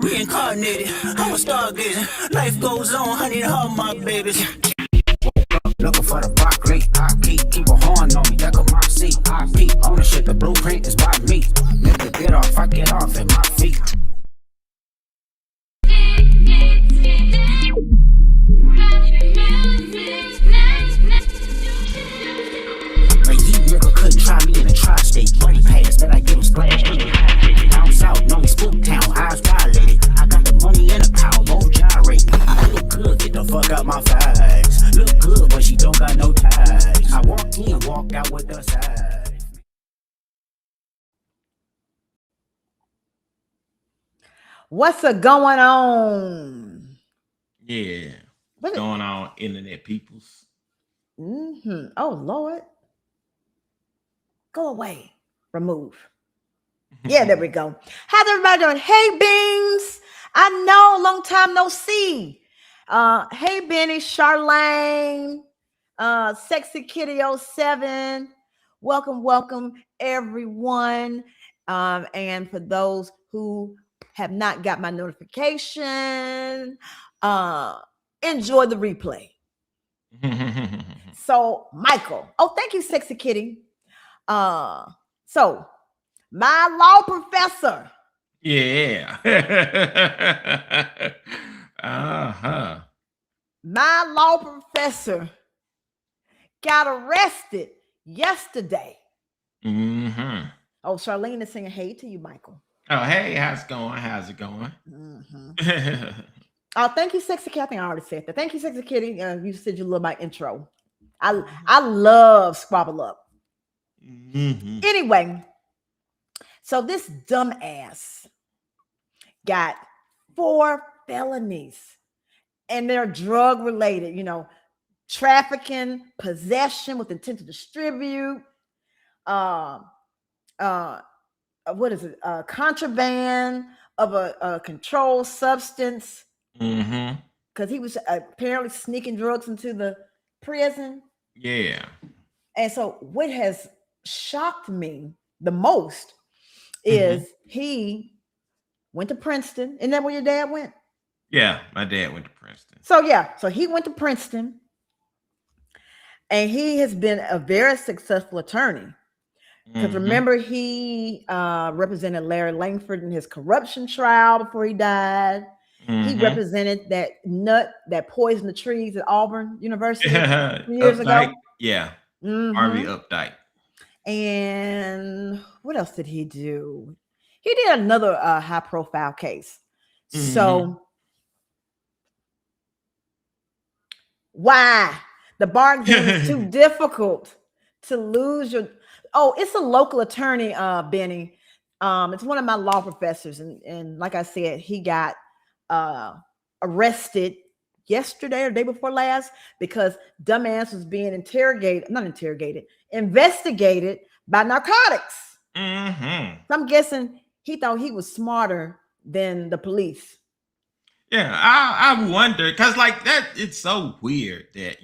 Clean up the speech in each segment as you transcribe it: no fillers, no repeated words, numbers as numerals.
Reincarnated, I'm a stargazer. Life goes on, honey, all my babies. Looking for the broccoli, I keep a horn on me, that got my seat. I peep, ownership, the blueprint is by me. Let the get off, I get off at my feet. Like you nigga couldn't try me in a tri-state. Money pass that I give him splash. Down south, know me spook town, eyes dilated. I got the money and the power, won't gyrate. I look good, get the fuck out my face. Look good, but she don't got no ties. I walk in, walk out with the size. What's going on? Yeah. What's going on, internet peoples? Oh, Lord. Go away. Remove. Yeah, there we go. How's everybody doing? Hey, Beans. I know, long time no see. Hey, Benny, Charlene, Sexy Kitty 07. Welcome, everyone. And for those who have not got my notification, enjoy the replay. So, Michael. Oh, thank you, Sexy Kitty. So my law professor. Yeah. My law professor got arrested yesterday. Oh, Charlene is saying hey to you, Michael. Oh, hey, how's it going? Oh, thank you, Sexy Kitty. I think I already said that. Thank you, Sexy Kitty. You said you love my intro. I love Squabble Up. Anyway, so this dumbass got 4 felonies, and they're drug related. Trafficking, possession with intent to distribute. What is it? Contraband of a controlled substance. Because he was apparently sneaking drugs into the prison. Yeah. And so what has shocked me the most is he went to Princeton. Isn't that where your dad went? Yeah, my dad went to Princeton. So he went to Princeton, and he has been a very successful attorney. Because remember, he represented Larry Langford in his corruption trial before he died. He represented that nut that poisoned the trees at Auburn University years ago. Yeah. Harvey Updike. And what else did he do? He did another high profile case. So why? The bar exam is too difficult to lose your... Oh, it's a local attorney, Benny. It's one of my law professors. And like I said, he got arrested yesterday or the day before last because dumbass was being investigated by narcotics. So I'm guessing he thought he was smarter than the police. Yeah, I wonder, because like that, it's so weird that,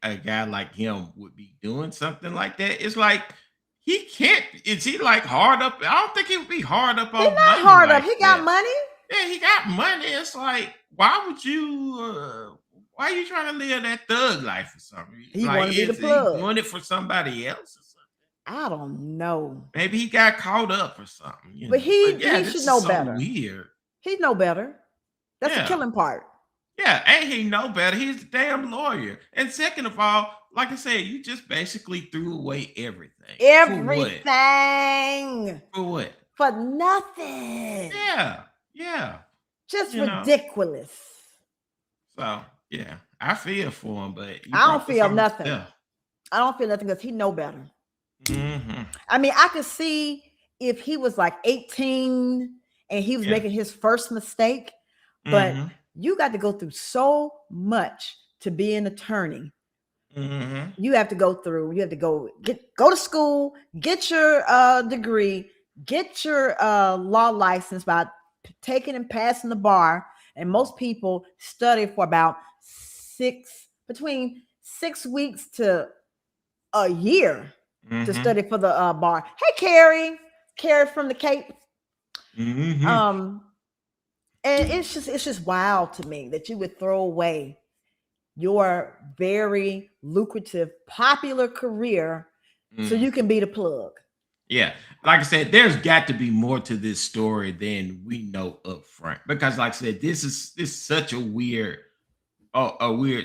a guy like him would be doing something like that. It's like he can't. Is he like hard up? I don't think he would be hard up on money. He's not hard up. He got money. Yeah, he got money. It's like, why would you? Why are you trying to live that thug life or something? He want to be the plug. He doing it for somebody else or something? I don't know. Maybe he got caught up or something. But he should know better. Weird. He know better. That's the killing part. Yeah, ain't he know better? He's a damn lawyer. And second of all, like I said, you just basically threw away everything. Everything. For what? For nothing. Yeah. Just ridiculous. So, yeah, I feel for him, but I don't feel nothing. I don't feel nothing because he know better. I mean, I could see if he was like 18 and he was making his first mistake, but you got to go through so much to be an attorney. You have to go to school, get your degree, get your law license by taking and passing the bar. And most people study for about 6 between 6 weeks to a year to study for the bar. Hey, Carrie from the Cape. And it's just wild to me that you would throw away your very lucrative, popular career so you can be the plug. Yeah, like I said, there's got to be more to this story than we know up front. Because, like I said, this is such a weird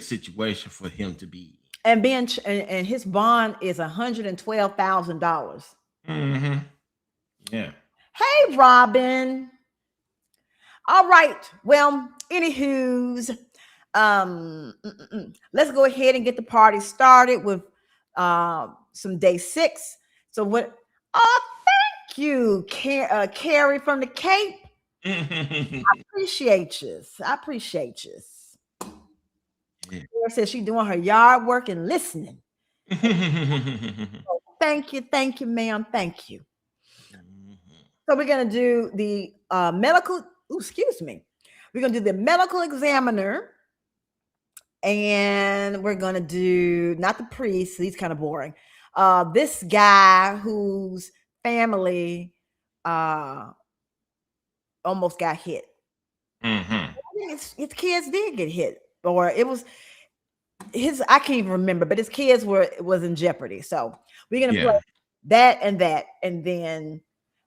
situation for him to be. And and his bond is $112,000. Yeah. Hey, Robin. All right. Well, anywho's, let's go ahead and get the party started with some day 6. So what? Oh, thank you, Carrie from the Cape. I appreciate you. Carrie says she's doing her yard work and listening. Thank you, ma'am. Thank you. So we're gonna do the medical. Excuse me. We're gonna do the medical examiner, and we're gonna do not the priest. He's kind of boring. This guy whose family almost got hit. His kids did get hit, or it was his. I can't even remember, but his kids was in jeopardy. So we're gonna play that, and then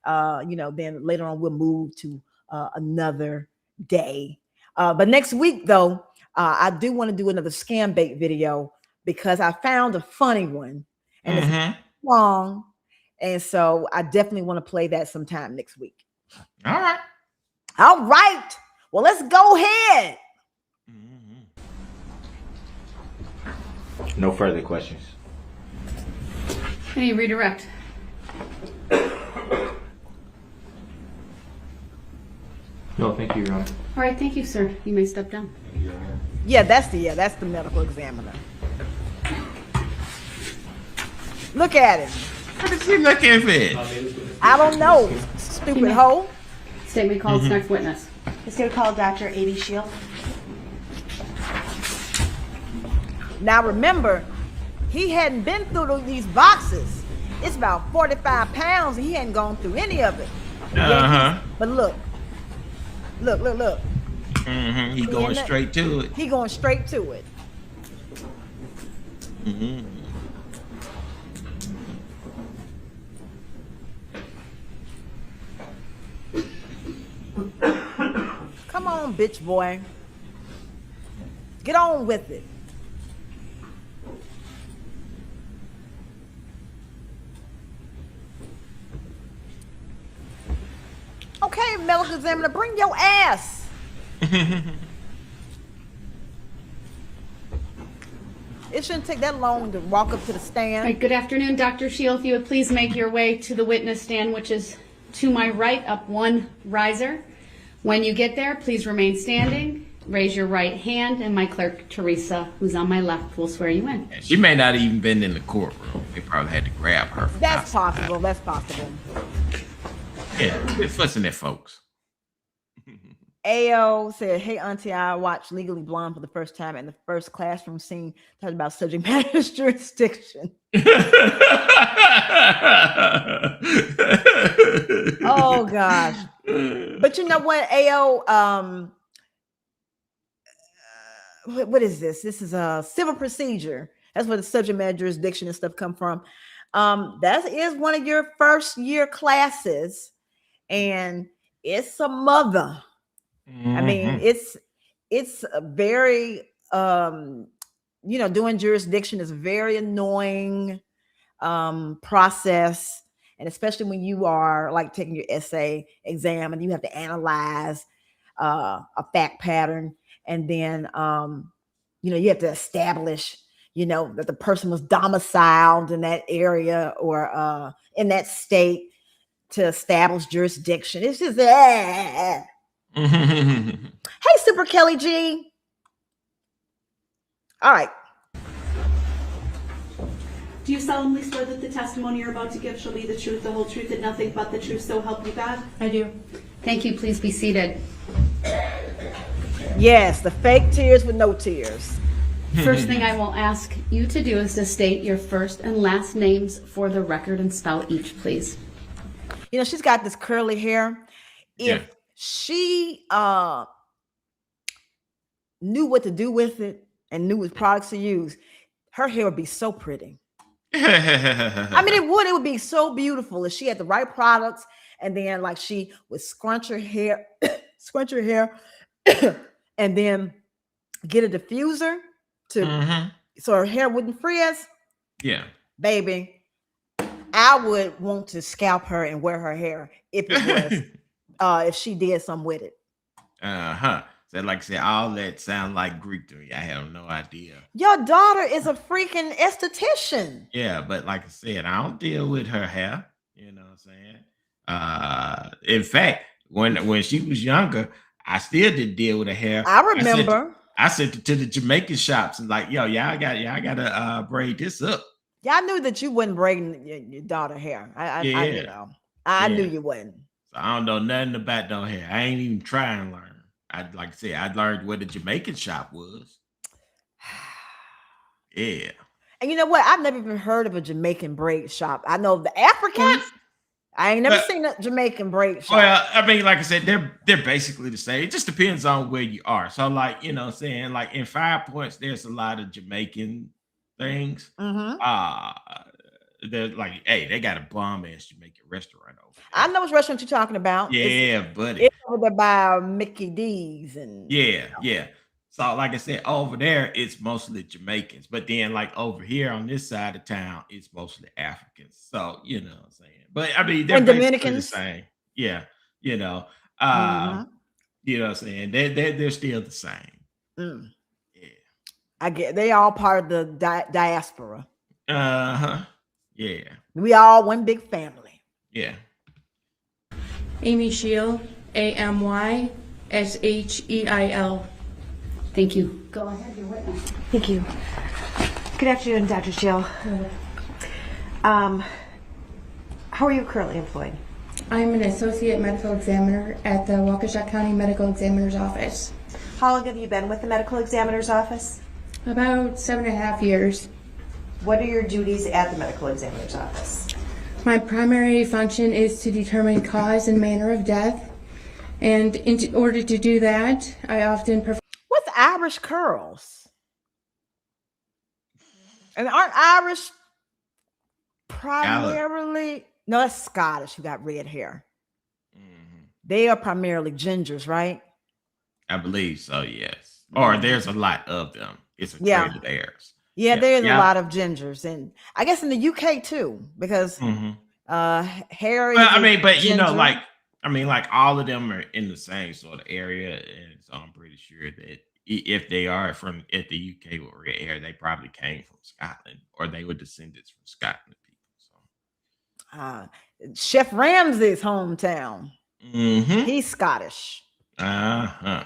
then later on we'll move to another day. But next week, though, I do want to do another scam bait video because I found a funny one. And it's long. And so I definitely want to play that sometime next week. All right. Well, let's go ahead. No further questions. Can you redirect? No, thank you, Your Honor. All right, thank you, sir. You may step down. Yeah, that's the medical examiner. Look at him. What is he looking at? I don't know, stupid hoe. Statement calls next witness. It's going to call Dr. A.B. Shield. Now remember, he hadn't been through these boxes. It's about 45 pounds and he hadn't gone through any of it. But look. He going straight to it. He going straight to it. Come on, bitch boy. Get on with it. Okay, medical examiner, bring your ass. It shouldn't take that long to walk up to the stand. All right, good afternoon, Dr. Shield. If you would please make your way to the witness stand, which is to my right, up one riser. When you get there, please remain standing. Raise your right hand, and my clerk, Teresa, who's on my left, will swear you in. She may not even been in the courtroom. They probably had to grab her. That's possible. That's possible. Yeah, just listen there, folks. AO said, hey, auntie, I watched Legally Blonde for the first time in the first classroom scene talking about subject matter's jurisdiction. Oh, gosh. But you know what, AO, what is this? This is a civil procedure. That's where the subject matter jurisdiction and stuff come from. That is one of your first year classes, and it's a mother. I mean, it's a very, doing jurisdiction is a very annoying process. And especially when you are like taking your essay exam and you have to analyze a fact pattern. And then, you have to establish, that the person was domiciled in that area or in that state to establish jurisdiction. It's just, Hey, Super Kelly G. All right. Do you solemnly swear that the testimony you're about to give shall be the truth, the whole truth, and nothing but the truth, so help you God? I do. Thank you. Please be seated. Yes, the fake tears with no tears. First thing I will ask you to do is to state your first and last names for the record and spell each, please. You know, she's got this curly hair. If Yeah. she knew what to do with it and knew what products to use, her hair would be so pretty. I mean, it would be so beautiful if she had the right products, and then like she would scrunch her hair, and then get a diffuser to so her hair wouldn't frizz. Yeah. Baby, I would want to scalp her and wear her hair if it was if she did something with it. So like I said, all that sound like Greek to me. I have no idea. Your daughter is a freaking esthetician. Yeah, but like I said, I don't deal with her hair. You know what I'm saying? In fact, when she was younger, I still didn't deal with her hair. I remember. I sent it to the Jamaican shops and like, yo, y'all gotta braid this up. Yeah, I knew that you wasn't braiding your daughter hair. I knew you wasn't. So I don't know nothing about no hair. I ain't even trying to learn. I learned what the Jamaican shop was. Yeah. And you know what? I've never even heard of a Jamaican braid shop. I know the Africans. I ain't never seen a Jamaican braid shop. Well, I mean, like I said, they're basically the same. It just depends on where you are. So, like, you know what I'm saying? Like in 5 Points, there's a lot of Jamaican things. They're like, hey, they got a bomb ass Jamaican restaurant over there. I know which restaurant you're talking about. Yeah, buddy. It's over there by Mickey D's and yeah. So, like I said, over there it's mostly Jamaicans, but then like over here on this side of town, it's mostly Africans. So, you know what I'm saying? But I mean, they're and basically Dominicans. the same. Yeah, you know. You know what I'm saying? They're still the same. Yeah. I get they all part of the diaspora. Yeah. We all one big family. Yeah. Amy Shiel, AMYSHEIL. Thank you. Go ahead, your witness. Thank you. Good afternoon, Dr. Shiel. How are you currently employed? I'm an associate medical examiner at the Waukesha County Medical Examiner's Office. How long have you been with the medical examiner's office? About 7.5 years. What are your duties at the medical examiner's office? My primary function is to determine cause and manner of death, and in order to do that, I often perform. What's Irish curls? And aren't Irish primarily? No, that's Scottish who got red hair. They are primarily gingers, right? I believe so, yes. Or there's a lot of them. It's a trade of theirs. Yeah, there's a lot of gingers, and I guess in the UK too, because Harry. Well, I mean, but you know, like all of them are in the same sort of area, and so I'm pretty sure that if they are from at the UK with red hair, they probably came from Scotland, or they were descendants from Scotland people. So, Chef Ramsay's hometown. He's Scottish. And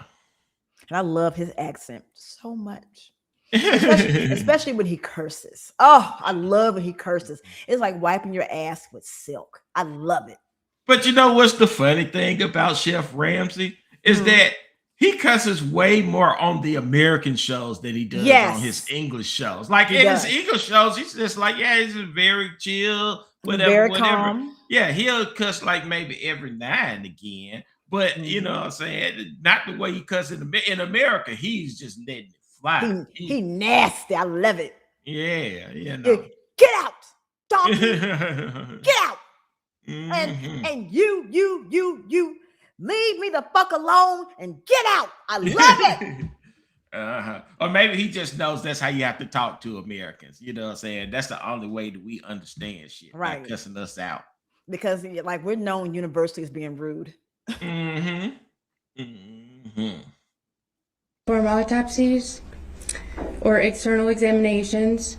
I love his accent so much. Especially when he curses. Oh, I love when he curses. It's like wiping your ass with silk. I love it. But you know what's the funny thing about Chef Ramsay is that he cusses way more on the American shows than he does on his English shows. Like in his English shows, he's just like, he's just very chill, whatever. Calm. Yeah, he'll cuss like maybe every now and again. But you know what I'm saying? Not the way he cuss in America. He's just letting it fly. He nasty. I love it. Yeah, you know. Get out, donkey. Get out. And you leave me the fuck alone and get out. I love it. Or maybe he just knows that's how you have to talk to Americans. You know what I'm saying? That's the only way that we understand shit. Right. By cussing us out. Because like we're known universally as being rude. Perform autopsies or external examinations,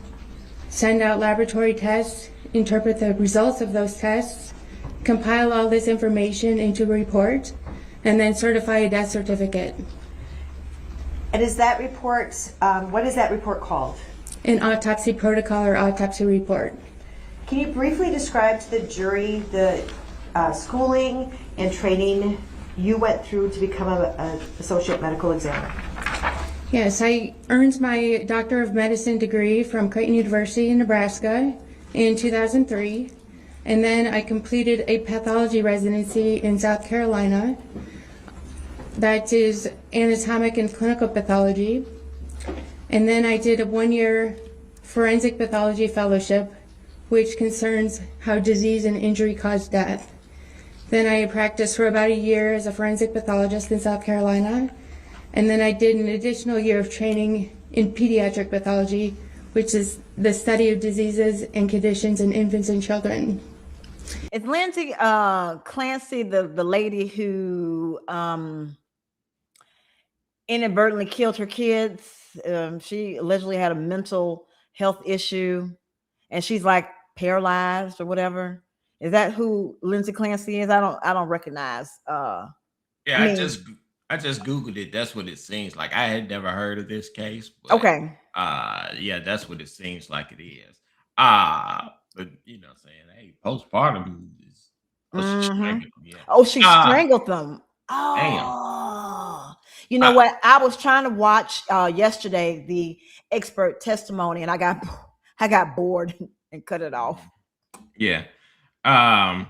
send out laboratory tests, interpret the results of those tests, compile all this information into a report, and then certify a death certificate. And is that report, what is that report called? An autopsy protocol or autopsy report. Can you briefly describe to the jury the schooling and training you went through to become an associate medical examiner? Yes, I earned my Doctor of Medicine degree from Creighton University in Nebraska in 2003. And then I completed a pathology residency in South Carolina. That is anatomic and clinical pathology. And then I did a 1-year forensic pathology fellowship, which concerns how disease and injury cause death. Then I practiced for about a year as a forensic pathologist in South Carolina. And then I did an additional year of training in pediatric pathology, which is the study of diseases and conditions in infants and children. Is Lindsay Clancy the lady who inadvertently killed her kids? She allegedly had a mental health issue, and she's like paralyzed or whatever. Is that who Lindsay Clancy is? I don't recognize. Yeah, I just Googled it. That's what it seems like. I had never heard of this case. But, Okay. yeah, that's what it seems like it is. But you know, saying, hey, postpartum is. She strangled them, yeah. Oh, she strangled them. Damn. Oh, you know what? I was trying to watch yesterday the expert testimony, and I got bored and cut it off. Yeah. I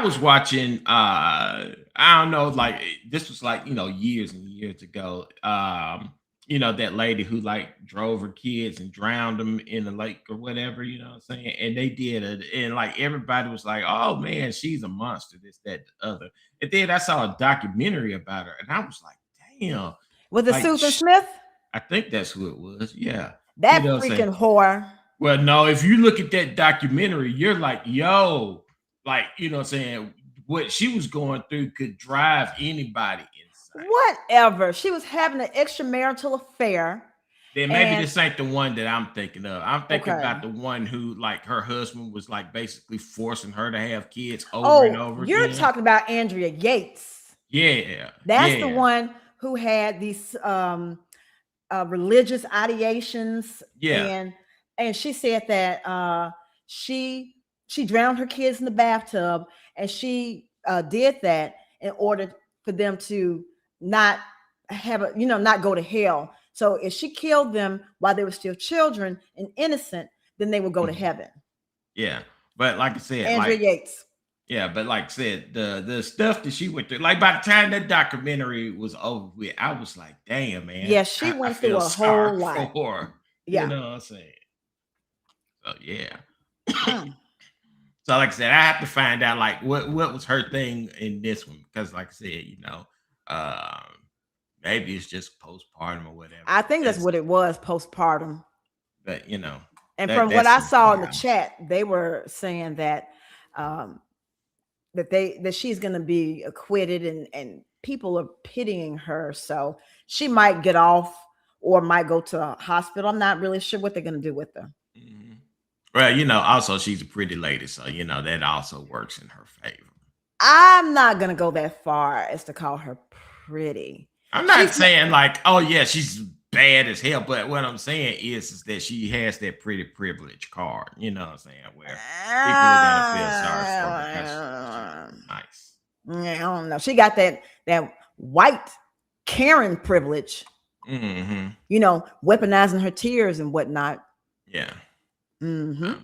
was watching I don't know, like this was like, years and years ago. That lady who like drove her kids and drowned them in the lake or whatever, you know what I'm saying? And they did it, and like everybody was like, oh man, she's a monster, this, that, the other. And then I saw a documentary about her, and I was like, damn. Was it like, Susan Smith? I think that's who it was. Yeah. That You know what I'm saying? freaking whore. Well, no, if you look at that documentary, you're like, yo, like, you know what I'm saying? What she was going through could drive anybody insane. Whatever. She was having an extramarital affair. Then maybe this ain't the one that I'm thinking of. I'm thinking Okay. about the one who, like, her husband was like basically forcing her to have kids over and over You're again. talking about Andrea Yates. Yeah. That's yeah. the one who had these religious ideations. Yeah. And she said that she drowned her kids in the bathtub, and she did that in order for them to not have not go to hell. So if she killed them while they were still children and innocent, then they would go to heaven. Yeah. But like I said, Andrea Yates. Yeah, but like I said, the stuff that she went through, like by the time that documentary was over with, I was like, damn, man. Yeah, she went through a whole lot. Yeah. You know what I'm saying? So yeah. So like I said, I have to find out like what was her thing in this one, because like I said, maybe it's just postpartum or whatever. I think that's what it was, postpartum. But and from what I saw in the chat, they were saying that that she's going to be acquitted, and people are pitying her, so she might get off or might go to a hospital. I'm not really sure what they're going to do with her. Mm-hmm. Well, also she's a pretty lady, so that also works in her favor. I'm not going to go that far as to call her pretty. I'm not saying like, oh yeah, she's bad as hell, but what I'm saying is that she has that pretty privilege card, you know what I'm saying, where people are gonna feel sorry for her because she's nice. I don't know. She got that white Karen privilege, weaponizing her tears and whatnot. Yeah. I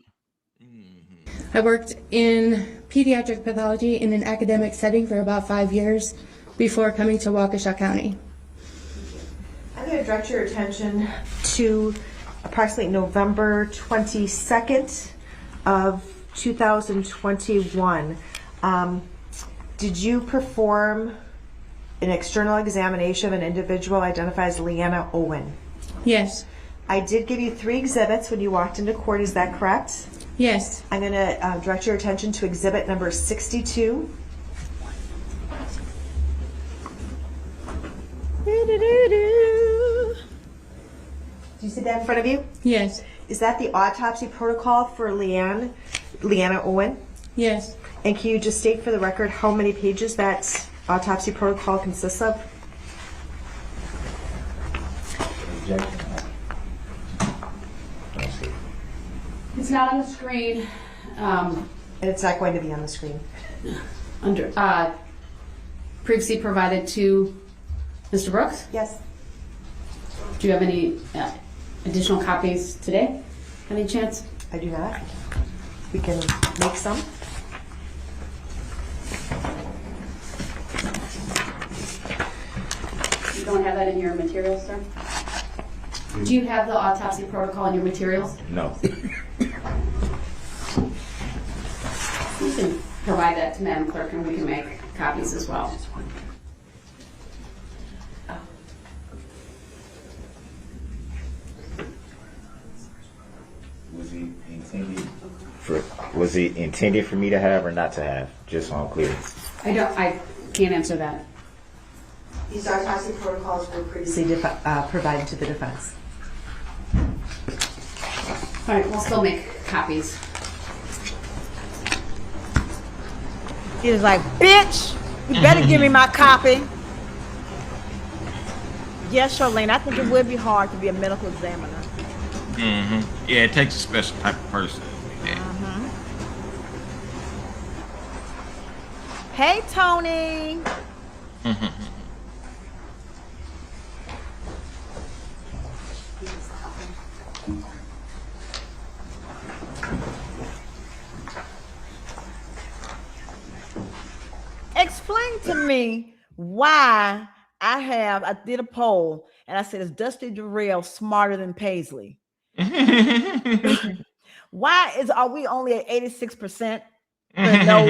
worked in pediatric pathology in an academic setting for about 5 years before coming to Waukesha County. I'm going to direct your attention to approximately November 22nd of 2021. Did you perform an external examination of an individual identified as Leanna Owen? Yes. I did give you 3 exhibits when you walked into court. Is that correct? Yes. I'm going to direct your attention to exhibit number 62. Do you see that in front of you? Yes. Is that the autopsy protocol for Leanna Owen? Yes. And can you just state for the record how many pages that autopsy protocol consists of? It's not on the screen. And it's not going to be on the screen. Previously provided to Mr. Brooks. Yes. Do Do you have any additional copies today? Any chance? I do not. We can make some. You don't have that in your materials, sir? Do you have the autopsy protocol in your materials? No. You can provide that to Madam Clerk and we can make copies as well. Was he intended for me to have or not to have? Just so I'm clear. I can't answer that. These autopsy protocols were previously provided to the defense. All right, we'll still make copies. He was like, bitch, you better give me my copy. Yes, Charlene, I think it would be hard to be a medical examiner. Mm-hmm. Yeah, it takes a special type of person. Hey, Tony. Explain to me why I did a poll and I said, is Dusty Darrell smarter than Paisley? Why are we only at 86%? No.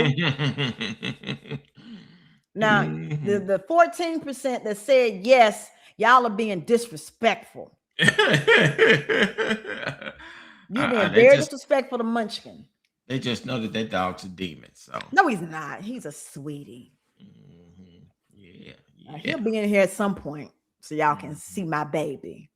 Now, the 14% that said yes, y'all are being disrespectful. You're being very disrespectful to Munchkin. They just know that dog's a demon. So no, he's not. He's a sweetie. Yeah. He'll be in here at some point so y'all can see my baby.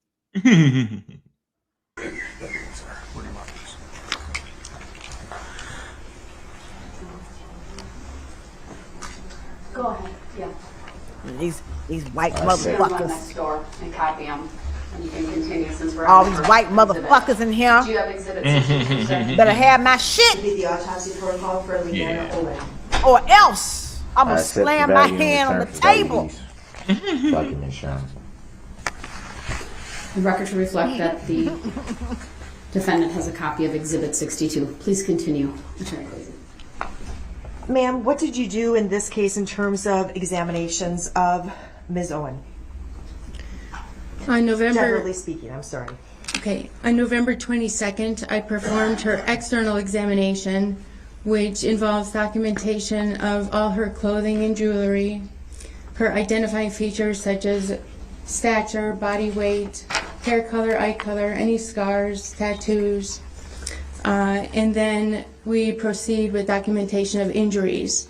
Go ahead. Yeah. These white Run motherfuckers. next door and copy them. And you can continue since we're All on these the white first motherfuckers exhibit. in here. Do you have exhibit 62, sir? Better have my shit. Be the autopsy protocol for Leanna Owen. Or else I'm gonna accept the slam my value in hand on the return for table. diabetes. Fucking insurance. The record to reflect that the defendant has a copy of exhibit 62. Please continue, Attorney Glazer. Ma'am, what did you do in this case in terms of examinations of Ms. Owen? On November, Generally speaking, I'm sorry. okay, on November 22nd, I performed her external examination, which involves documentation of all her clothing and jewelry, her identifying features such as stature, body weight, hair color, eye color, any scars, tattoos, and then we proceed with documentation of injuries.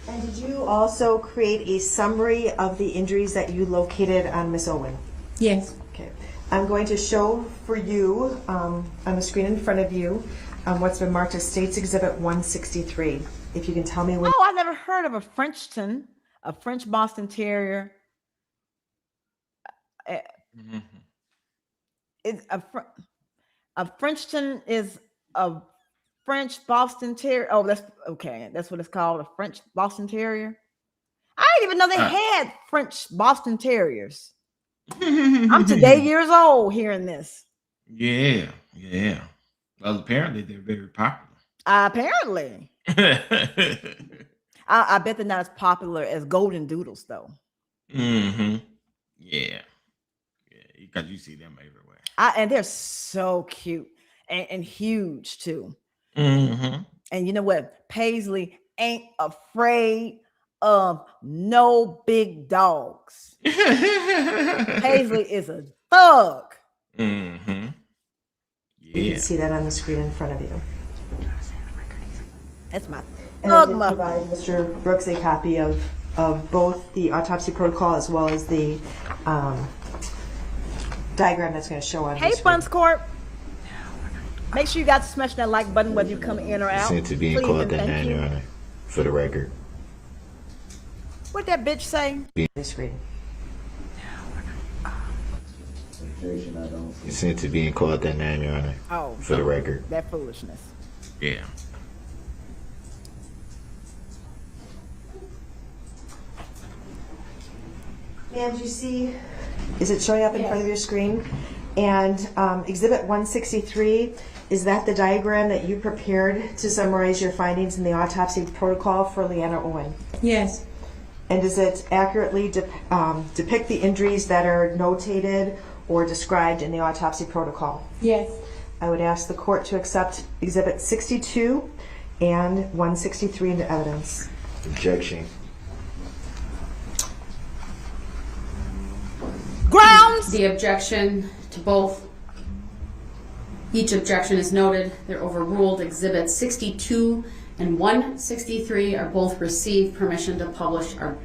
And did you also create a summary of the injuries that you located on Ms. Owen? Yes. Okay. I'm going to show for you on the screen in front of you what's been marked as State's Exhibit 163. If you can tell me when. Oh, I never heard of a French Boston Terrier. It's a Frenchton is a French Boston Terrier. Oh, that's okay. That's what it's called, a French Boston Terrier. I didn't even know they had French Boston Terriers. I'm today years old hearing this. Yeah. Well, apparently they're very popular. Apparently. I bet they're not as popular as Golden Doodles, though. Mm-hmm. Yeah, because you see them everywhere. And they're so cute and huge, too. Mm-hmm. And you know what? Paisley ain't afraid of no big dogs. Paisley is a thug. Mm-hmm. You Yeah. can see that on the screen in front of you. That's my And I thug did mother. provide Mr. Brooks a copy of both the autopsy protocol as well as the diagram that's going to show on Hey, the screen. Buns Corp. Make sure you guys smash that like button whether you come in or out. Sent to be in Please court and that thank night, you. Your Honor. For the record. What'd that bitch say? The screen. You sent to be in court that night, Your Honor. Oh, For the record. that foolishness. Yeah. Ma'am, do you see Is it showing up in front of your screen? And Exhibit 163, is that the diagram that you prepared to summarize your findings in the autopsy protocol for Leanna Owen? Yes. And does it accurately depict the injuries that are notated or described in the autopsy protocol? Yes. I would ask the court to accept Exhibit 62 and 163 into evidence. Objection. Grounds. The objection to both. Each objection is noted. They're overruled. Exhibits 62 and 163 are both received. Permission to publish are,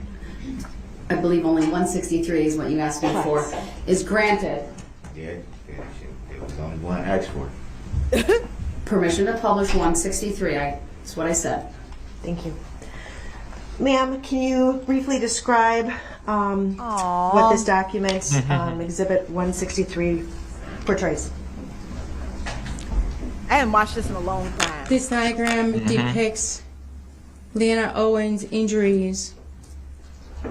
I believe only 163 is what you asked me for, is granted. Yeah, it was only one asked for. Permission to publish 163. That's what I said. Thank you. Ma'am, can you briefly describe what this document, Exhibit 163, portrays? I haven't watched this in a long time. This diagram depicts Leanna Owen's injuries.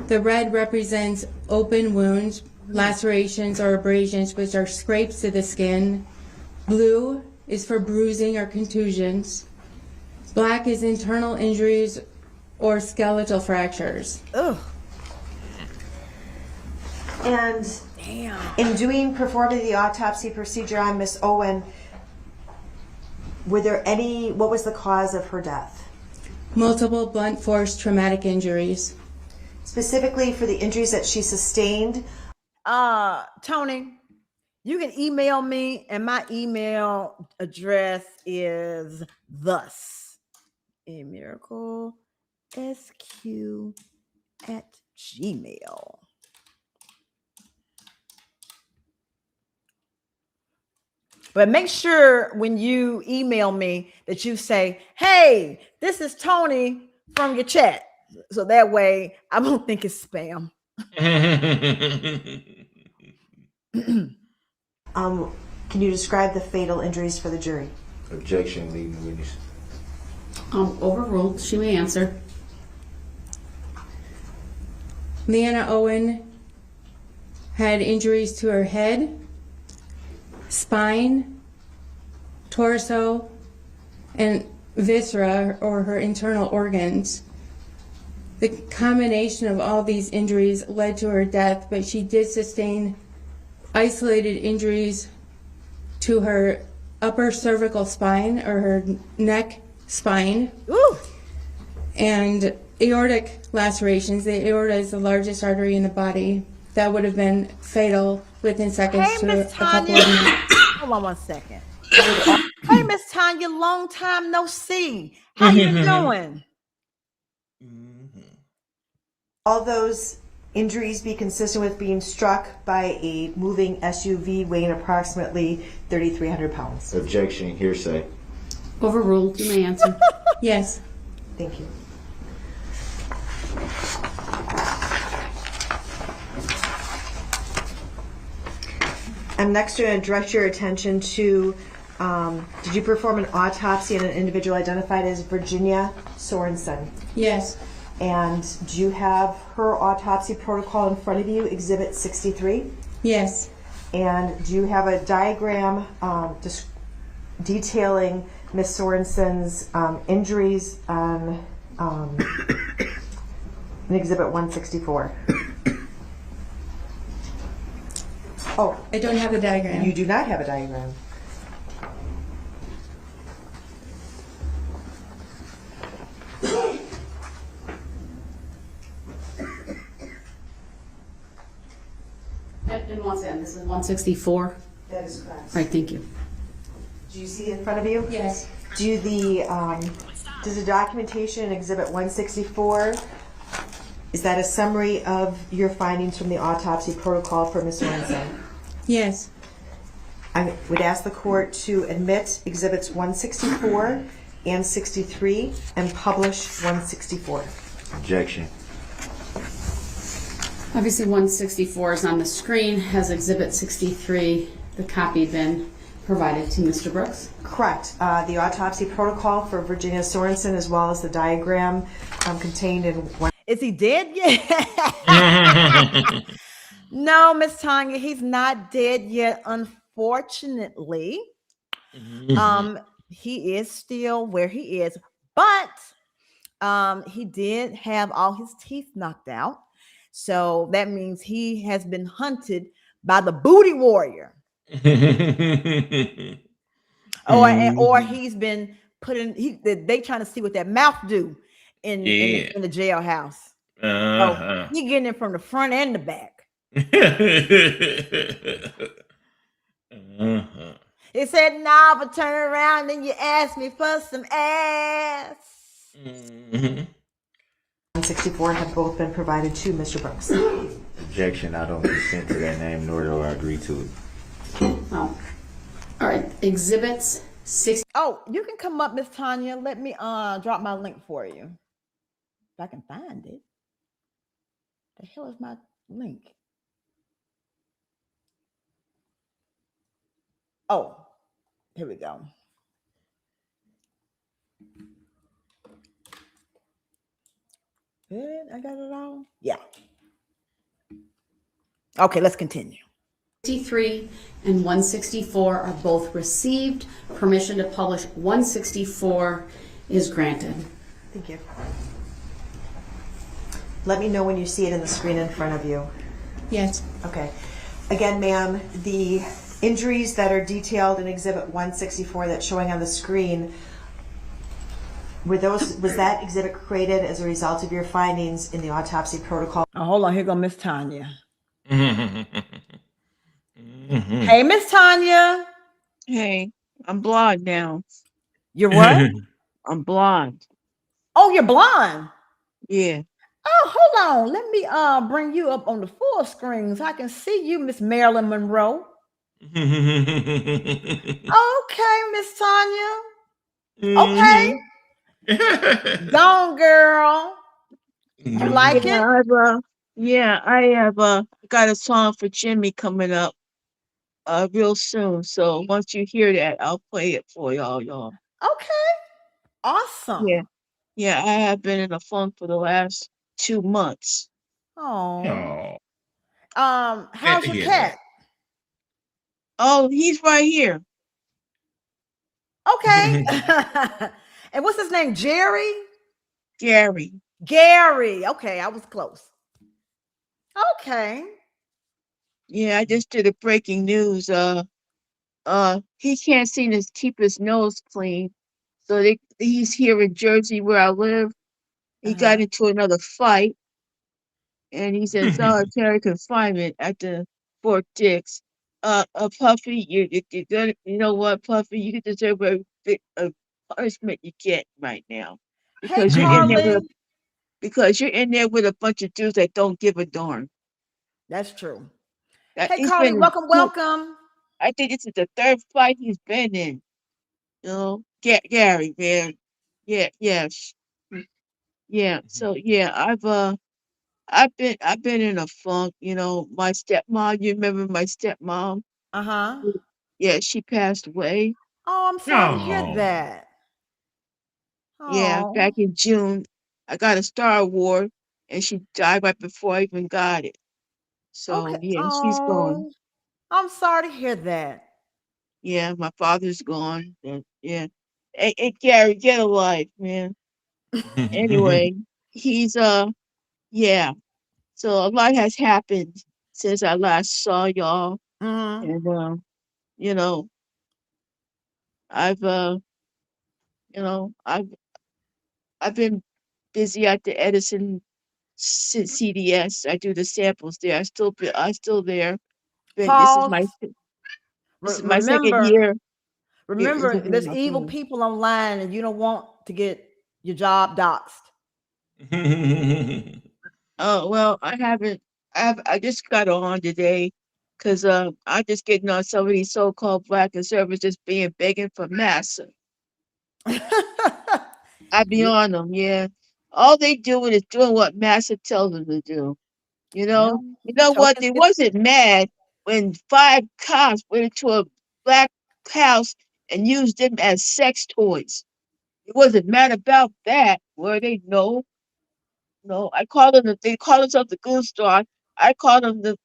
The red represents open wounds, lacerations or abrasions, which are scrapes to the skin. Blue is for bruising or contusions. Black is internal injuries or skeletal fractures. Ugh. And in performing the autopsy procedure on Miss Owen, what was the cause of her death? Multiple blunt force traumatic injuries. Specifically for the injuries that she sustained. Tony, you can email me, and my email address is thus: amiraclesq@gmail. But make sure when you email me that you say, hey, this is Tony from your chat. So that way I won't think it's spam. Can you describe the fatal injuries for the jury? Objection, leading witness. Overruled. She may answer. Leanna Owen had injuries to her head, spine, torso, and viscera, or her internal organs. The combination of all these injuries led to her death, but she did sustain isolated injuries to her upper cervical spine, or her neck spine. Ooh. And aortic lacerations. The aorta is the largest artery in the body. That would have been fatal within seconds Hey, to Miss a couple Tanya. of minutes. Hold on 1 second. Hey, Miss Tanya, long time no see. How you doing? All those injuries be consistent with being struck by a moving SUV weighing approximately 3,300 pounds. Objection, hearsay. Overruled. You may answer. Yes. Thank you. I'm next going to direct your attention to, did you perform an autopsy on an individual identified as Virginia Sorensen? Yes. And do you have her autopsy protocol in front of you, Exhibit 63? Yes. And do you have a diagram detailing Ms. Sorensen's injuries on in Exhibit 164? Oh, I don't have a diagram. you do not have a diagram. And once again, this is 164. That is correct. Right, thank you. Do you see it in front of you? Yes. Does the documentation in Exhibit 164, is that a summary of your findings from the autopsy protocol for Ms. Sorensen? Yes. I would ask the court to admit Exhibits 164 and 63 and publish 164. Objection. Obviously, 164 is on the screen. Has Exhibit 63, the copy, been provided to Mr. Brooks? Correct. The autopsy protocol for Virginia Sorensen, as well as the diagram contained in one. Is he dead yet? No, Miss Tanya, he's not dead yet, unfortunately. Mhm. He is still where he is, but he did have all his teeth knocked out. So that means he has been hunted by the booty warrior. Or Mhm. he's been put in they trying to see what that mouth do Yeah. in the jailhouse. So Uh-huh. he getting it from the front and the back. Uh-huh. It said, nah, but turn around and you ask me for some ass. Mhm. 164 have both been provided to Mr. Brooks. Objection, I don't consent to that name, nor do I agree to it. Oh. All right, exhibits 6. Oh, you can come up, Miss Tanya. Let me drop my link for you. If I can find it. The hell is my link? Oh, here we go. Good, I got it all. Yeah. Okay, let's continue. 63 and 164 are both received. Permission to publish 164 is granted. Thank you. Let me know when you see it in the screen in front of you. Yes. Okay. Again, ma'am, the injuries that are detailed in Exhibit 164 that's showing on the screen, was that exhibit created as a result of your findings in the autopsy protocol? Oh, hold on. Here go Miss Tanya. Mhm. Hey, Miss Tanya. Hey, I'm blonde now. You're what? I'm blonde. Oh, you're blonde. Yeah. Oh, hold on. Let me bring you up on the full screen so I can see you, Miss Marilyn Monroe. Okay, Miss Tanya. Okay. Mhm. Gone, girl. You like Yeah, it? I have got a song for Jimmy coming up real soon. So once you hear that, I'll play it for y'all. Okay. Yeah. Awesome. Yeah, I have been in a funk for the last 2 months. Oh. Oh, glad How's to your hear that. cat? Oh, he's right here. Okay. And what's his name? Jerry? Gary. Gary. Okay, I was close. Okay. Yeah, I just did a breaking news. He can't seem to keep his nose clean. So he's here in Jersey where I live. He got Uh-huh. into another fight and he's in solitary confinement at the Fort Dix. Puffy, you're gonna, you know what, Puffy, you deserve a bit of punishment you get right now Hey, because Carly. you're in there with a bunch of dudes that don't give a darn. That's true. That Hey, he's Carly, been in welcome, two. welcome. I think this is the third fight he's been in. You know, Gary, man. Yeah, yes, yeah. So yeah, I've been in a funk. You know, my stepmom. You remember my stepmom? Uh-huh. Yeah, she passed away. Oh, I'm sorry to hear Oh. that. Yeah, Oh, back in June, I got a Star Award, and she died right before I even got it. okay. So yeah, she's gone. Oh, I'm sorry to hear that. Yeah, my father's gone. And, yeah. Hey, Gary, get a life, man. Anyway, he's yeah. So a lot has happened since I last saw y'all, Mm-hmm. and you know, I've you know, I've been busy at the Edison CDS. I do the samples there. I still there. Been Pause. this is my second Remember, year. remember, Interviewing there's my evil phone. people online, and you don't want to get your job doxxed. Oh well, I haven't. I just got on today because I just getting on some of these so-called black conservatives just being begging for massa. I be Yeah, on them, yeah. All they doing is doing what massa tells them to do. You know, well, you know what? tokens They get wasn't mad when 5 cops went into a black house and used them as sex toys. It wasn't mad about that, were they? No, no. I call them. They call themselves the Goon Star. I call them the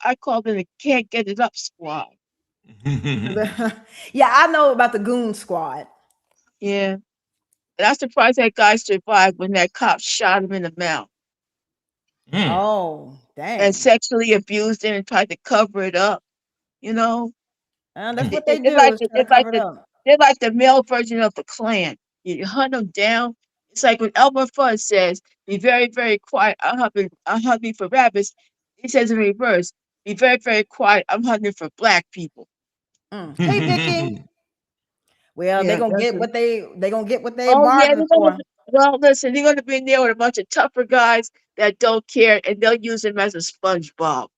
can't get it up squad. Yeah, I know about the goon squad. Yeah. And I'm surprised that guy survived when that cop shot him in the mouth Mm. Oh, and dang. sexually abused him and tried to cover it up. You know, That's what they they're do, is try to cover it up. they're like the male version of the Klan. You hunt them down. It's like when Elmer Fudd says, "Be very, very quiet. I'm hunting for rabbits." He says in reverse, "Be very, very quiet. I'm hunting for black people." Hey, Vicky. Well, Yeah, that's it. they gonna get what they Oh yeah, bargained for. well, listen, they're gonna be in there with a bunch of tougher guys that don't care, and they'll use him as a a sponge, wrap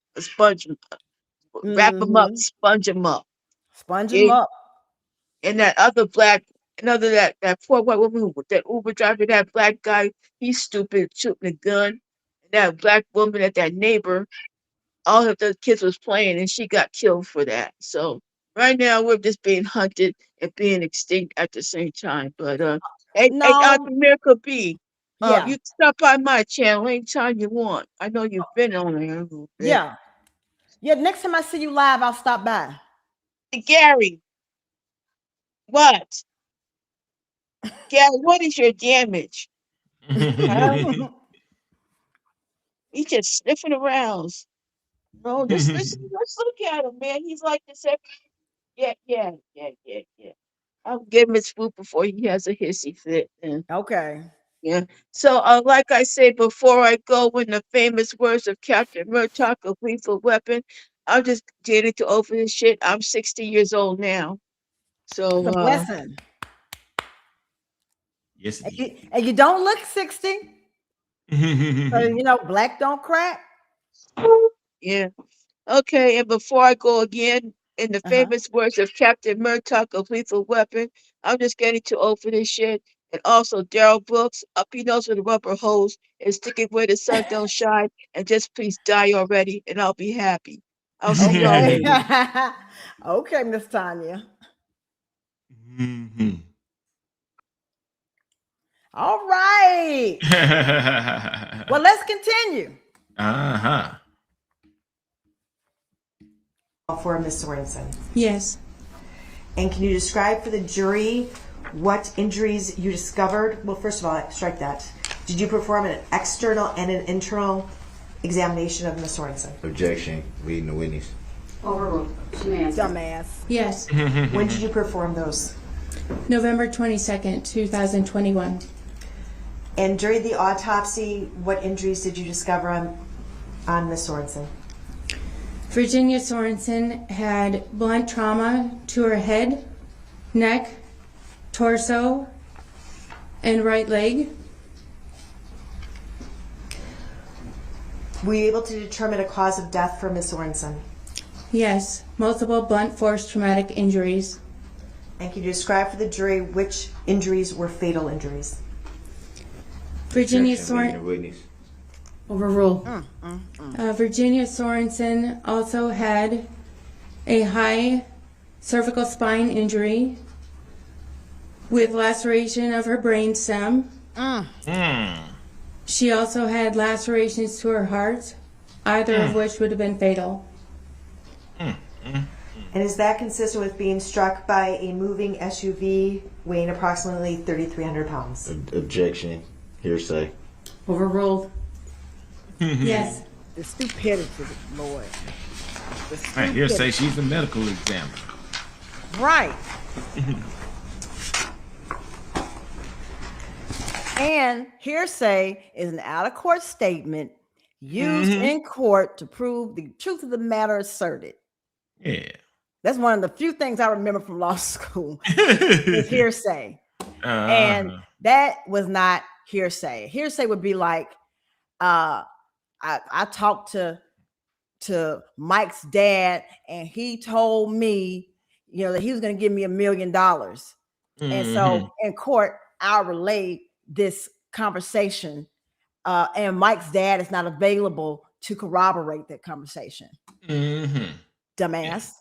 him up, Mm-hmm. sponge him up. Sponge them Okay? up. And that other black, another that poor white woman, that Uber driver, that black guy, he's stupid, shooting a gun. And that black woman, that neighbor, all of the kids was playing, and she got killed for that. So right now we're just being hunted and being extinct at the same time. But hey, No, Miracle B, yeah, you can stop by my channel anytime you want. I know you've been on there a little bit. yeah, yeah. Next time I see you live, I'll stop by. Hey, Gary, what? Gary, what is your damage? Huh? He's just sniffing around. No, let's look at him, man. He's like this every. Yeah. I'll give him his food before he has a hissy fit. And Okay. yeah. So, like I said before I go, in the famous words of Captain Murtaugh of Lethal Weapon, I'm just getting to over this shit. I'm 60 years old now. It's So, a blessing. Yes, And it you don't look 60. So, is. black don't crack. yeah. Okay, and before I go again, in the Uh-huh. famous words of Captain Murtaugh of Lethal Weapon, I'm just getting too old for this shit. And also, Darrell Brooks, up your nose with a rubber hose and stick it where the sun don't shine, and just please die already, and I'll be happy. I'll see y'all Okay. later. Okay, Miss Tanya. Mhm. All right. Well, let's continue. Uh-huh. For Ms. Sorensen. Yes. And can you describe for the jury what injuries you discovered? Well, first of all, strike that. Did you perform an external and an internal examination of Ms. Sorensen? Objection. Reading the witness. Overruled. Dumbass. Yes. When did you perform those? November 22nd, 2021. And during the autopsy, what injuries did you discover on Ms. Sorensen? Virginia Sorensen had blunt trauma to her head, neck, torso, and right leg. Were you able to determine a cause of death for Ms. Sorensen? Yes, multiple blunt force traumatic injuries. And can you describe for the jury which injuries were fatal injuries? Virginia Objection. Reading the Sorensen. witness. Overruled. Virginia Sorensen also had a high cervical spine injury with laceration of her brainstem. She also had lacerations to her heart, either of which would have been fatal. And is that consistent with being struck by a moving SUV weighing approximately 3,300 pounds? Objection. Hearsay. Overruled. Yes. The stupidity, Lord. The Right here say stupidity. she's a medical examiner. Right. And hearsay is an out-of-court statement used in court to prove the truth of the matter asserted. Yeah. That's one of the few things I remember from law school is hearsay. And that was not hearsay. Hearsay would be like, I talked to Mike's dad, and he told me, that he was going to give me $1 million. And so in court, I'll relay this conversation, and Mike's dad is not available to corroborate that conversation. Dumbass.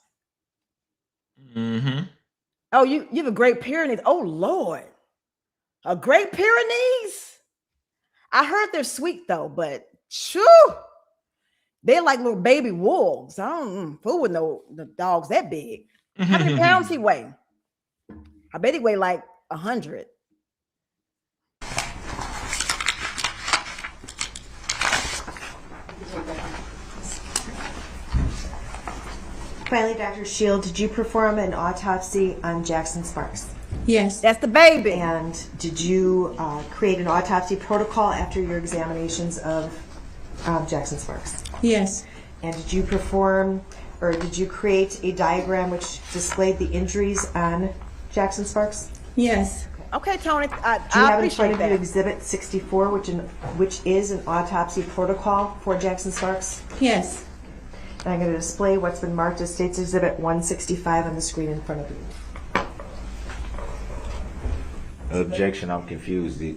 Oh, you have a Great Pyrenees. Oh, Lord. A Great Pyrenees? I heard they're sweet, though, but shoo, They're like little baby wolves. I don't fool with no the dogs that big. How many pounds he weigh? I bet he weigh like 100. Finally, Dr. Shield, did you perform an autopsy on Jackson Sparks? Yes. That's the baby. And did you create an autopsy protocol after your examinations of Jackson Sparks? Yes. And did you perform, or did you create a diagram which displayed the injuries on Jackson Sparks? Yes. Okay, Tony, Do you I have in appreciate front of you that. Exhibit 64, which is an autopsy protocol for Jackson Sparks? Yes. And I'm going to display what's been marked as State's Exhibit 165 on the screen in front of you. Objection, I'm confused. The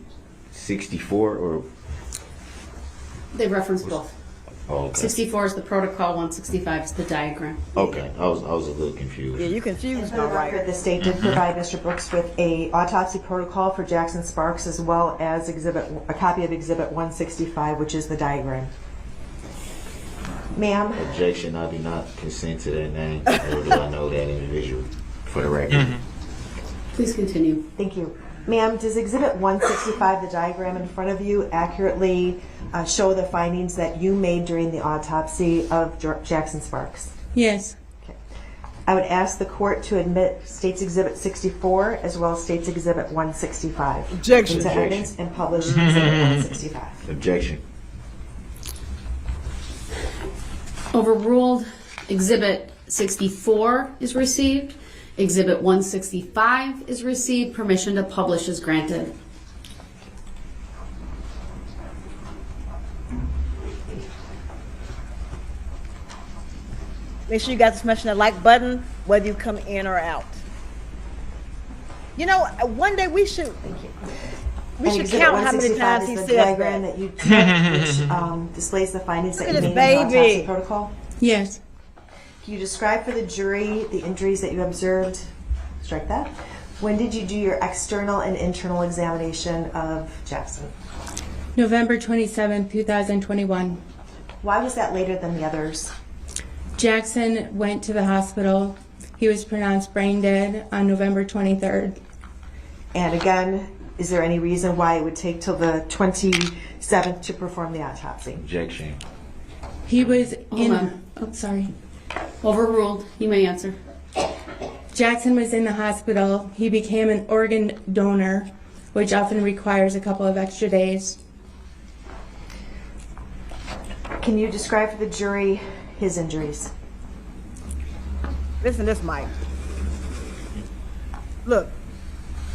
64 or? They reference both. Oh, okay. 64 is the protocol, 165 is the diagram. Okay, I was a little confused. Yeah, you confused, For the all record, right. the state did provide Mr. Brooks with a autopsy protocol for Jackson Sparks as well as a copy of Exhibit 165, which is the diagram. Ma'am? Objection, I do not consent to that name, or do I know that individual, for the record. Please continue. Thank you. Ma'am, does Exhibit 165, the diagram in front of you, accurately show the findings that you made during the autopsy of Jackson Sparks? Yes. Okay. I would ask the court to admit State's Exhibit 64 as well as State's Exhibit 165 Objection. into evidence and publish Exhibit 165. Objection. Overruled. Exhibit 64 is received. Exhibit 165 is received. Permission to publish is granted. Make sure you guys smash that like button, whether you come in or out. You know, one day we should And count Exhibit how many 165 times is he the says diagram that. that you took, which displays the findings that Look you at made this in the autopsy baby. protocol. Yes. Can you describe for the jury the injuries that you observed? Strike that. When did you do your external and internal examination of Jackson? November 27, 2021. Why was that later than the others? Jackson went to the hospital. He was pronounced brain dead on November 23rd. And again, is there any reason why it would take till the 27th to perform the autopsy? Objection. He was Hold on. Oh, sorry. Overruled. You may answer. Jackson was in the hospital. He became an organ donor, which often requires a couple of extra days. Can you describe for the jury his injuries? Listen to this, Mike. Look,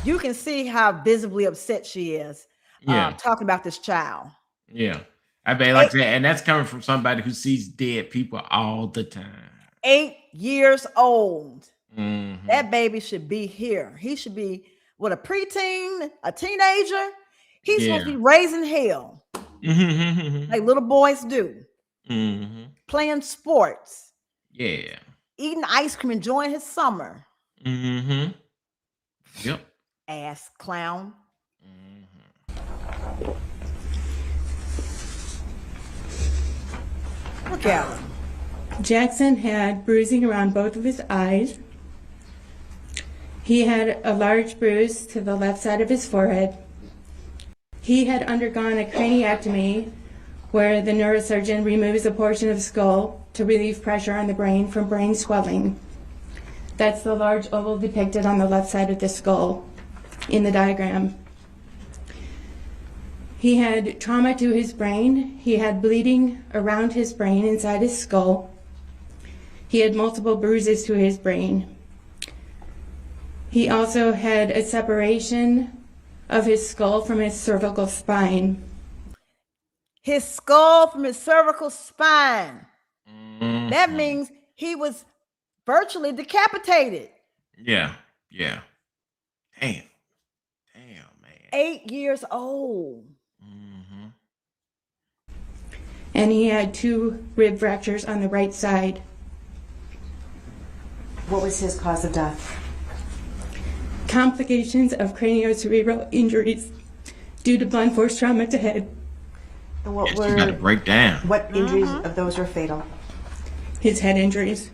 you can see how visibly upset she is talking about this child. Yeah. I bet like that. And that's coming from somebody who sees dead people all the time. 8 years old. Mhm. That baby should be here. He should be, what, a preteen, a teenager? He's supposed to be raising hell like little boys do. Playing sports. Yeah. Eating ice cream, enjoying his summer. Yep. Ass clown. Look at him. Jackson had bruising around both of his eyes. He had a large bruise to the left side of his forehead. He had undergone a craniectomy where the neurosurgeon removes a portion of the skull to relieve pressure on the brain from brain swelling. That's the large oval depicted on the left side of the skull in the diagram. He had trauma to his brain. He had bleeding around his brain inside his skull. He had multiple bruises to his brain. He also had a separation of his skull from his cervical spine. His skull from his cervical spine. That means he was virtually decapitated. Yeah. Yeah. Damn. Damn, man. 8 years old. And he had 2 rib fractures on the right side. What was his cause of death? Complications of craniocerebral injuries due to blunt force trauma to head. And what You got to break down. what injuries of those were fatal? His head injuries.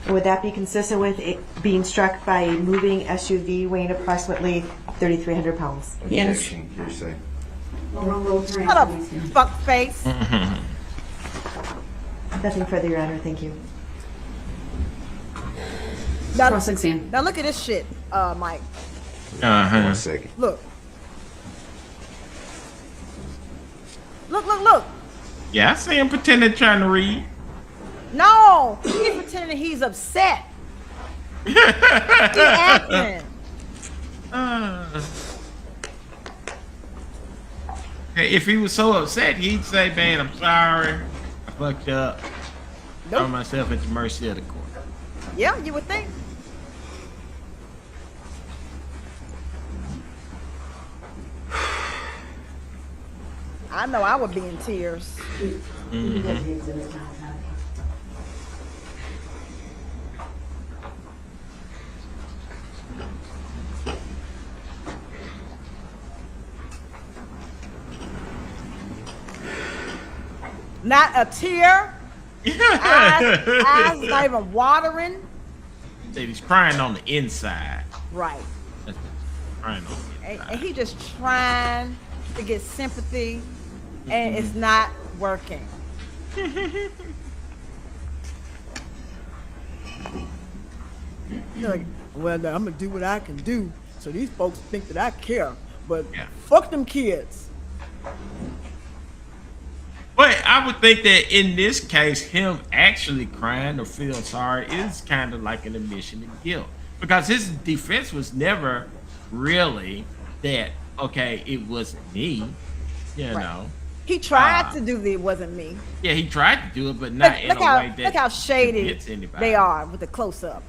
And would that be consistent with it being struck by a moving SUV weighing approximately 3,300 pounds? Yes. Objection, hearsay. Shut up, fuck face. Nothing further, Your Honor. Thank you. Now, Cross-exam. now look at this shit, Mike. One second. Look. Look. Yeah, I see him pretending trying to read. No, he's pretending he's upset. He acting. Hey, if he was so upset, he'd say, "Man, I'm sorry. I fucked up. Throw Nope. myself at the mercy of the court." Yeah, you would think. I know I would be in tears. Not a tear. Eyes not even watering. Said he's crying on the inside. Right. That's what he's crying on the inside. And he just trying to get sympathy, and it's not working. You're like, well, I'm gonna do what I can do, so these folks think that I care, but fuck them kids. But I would think that in this case, him actually crying or feeling sorry is kind of like an admission of guilt, because his defense was never really that, okay, it wasn't me, you know. He tried to do the it wasn't me. Yeah, he tried to do it, but not in a way that look how shady hits anybody. they are with the close up.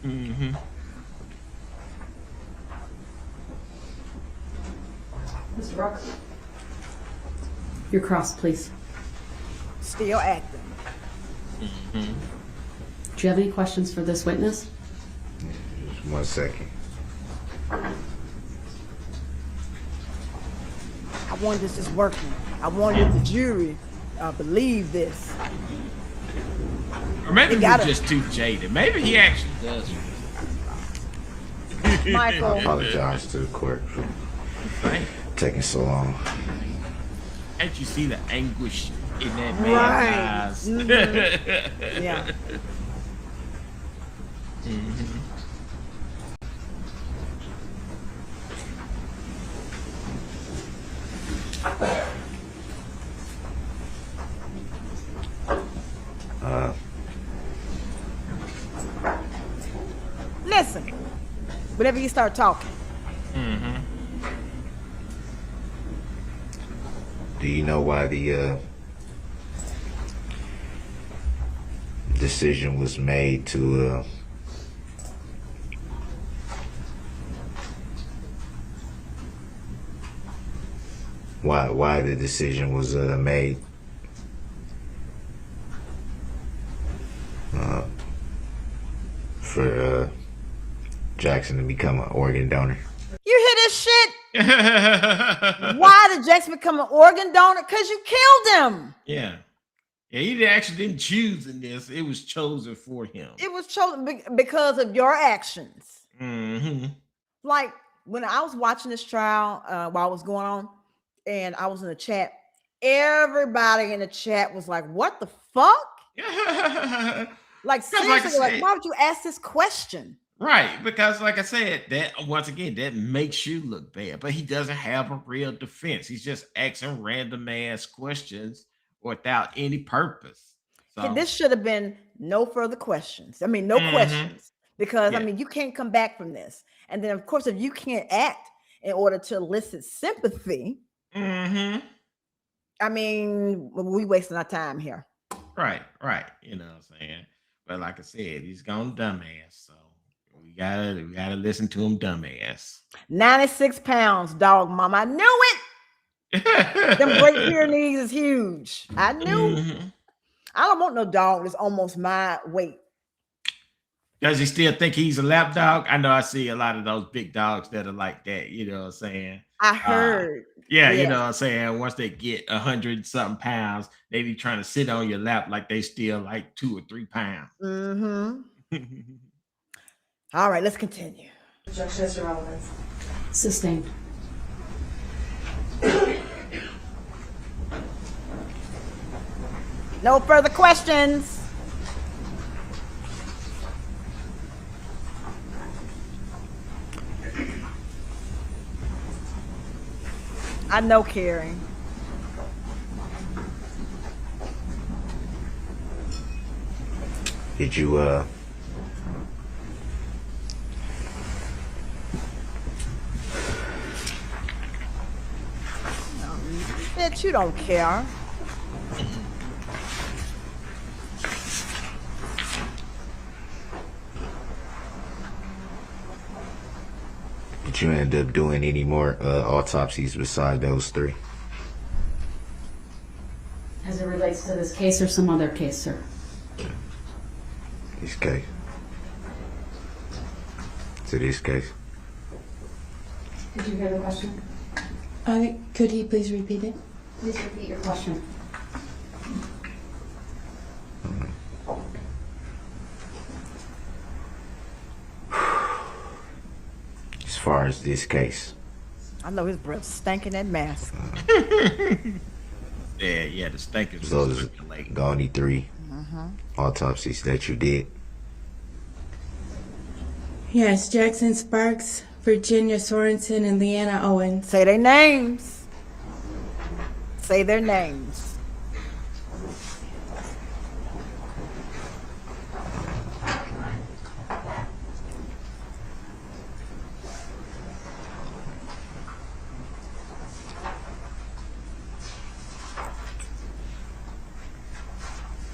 Mm-hmm. Mr. Brooks. Your cross, please. Still acting. Mm-hmm. Do you have any questions for this witness? Just 1 second. I wanted this is working. I wanted the jury believe this. Or maybe He he's got it. just too jaded. Maybe he actually does. I Michael. apologize to the court for Right? taking so long. Can't you see the anguish in that man's Right. eyes? Yeah. Mhm. Listen. Whenever you start talking. Mhm. Do you know why the decision was made to why the decision was made for Jackson to become an organ donor? You hear this shit? Why did Jackson become an organ donor? Because you killed him. Yeah. Yeah, he actually didn't choose in this. It was chosen for him. It was chosen because of your actions. Mm-hmm. Like when I was watching this trial while it was going on, and I was in the chat, everybody in the chat was like, "What the fuck?" Like seriously, like why would you ask this question? Right, because like I said, that once again, that makes you look bad. But he doesn't have a real defense. He's just asking random ass questions without any purpose. So This should have been no further questions. I mean, no questions. Because I mean, you can't come back from this. And then of course, if you can't act in order to elicit sympathy, mm-hmm. I mean, we wasting our time here. Right. You know what I'm saying? But like I said, he's gone dumbass. So we gotta listen to him dumbass. 96 pounds, dog mama. I knew it. Them Great Pyrenees is huge. I knew. Mm-hmm. I don't want no dog that's almost my weight. Does he still think he's a lap dog? I know I see a lot of those big dogs that are like that, you know what I'm saying? I heard. Yeah, you Yes. know what I'm saying? Once they get 100 something pounds, they be trying to sit on your lap like they still like 2 or 3 pounds. Mm-hmm. All right, let's continue. Objection is irrelevant. Sustained. No further questions. I know, Carrie. Did you Bitch, you don't care. did you end up doing any more autopsies besides those 3? As it relates to this case or some other case, sir? This case. To this case. Did you hear the question? Could he please repeat it? Please repeat your question. As far as this case. I know his breath stank in that mask. Yeah, the stink is Those circulating. the only 3 autopsies that you did. Yes, Jackson Sparks, Virginia Sorensen, and Leanna Owens. Say their names. Say their names.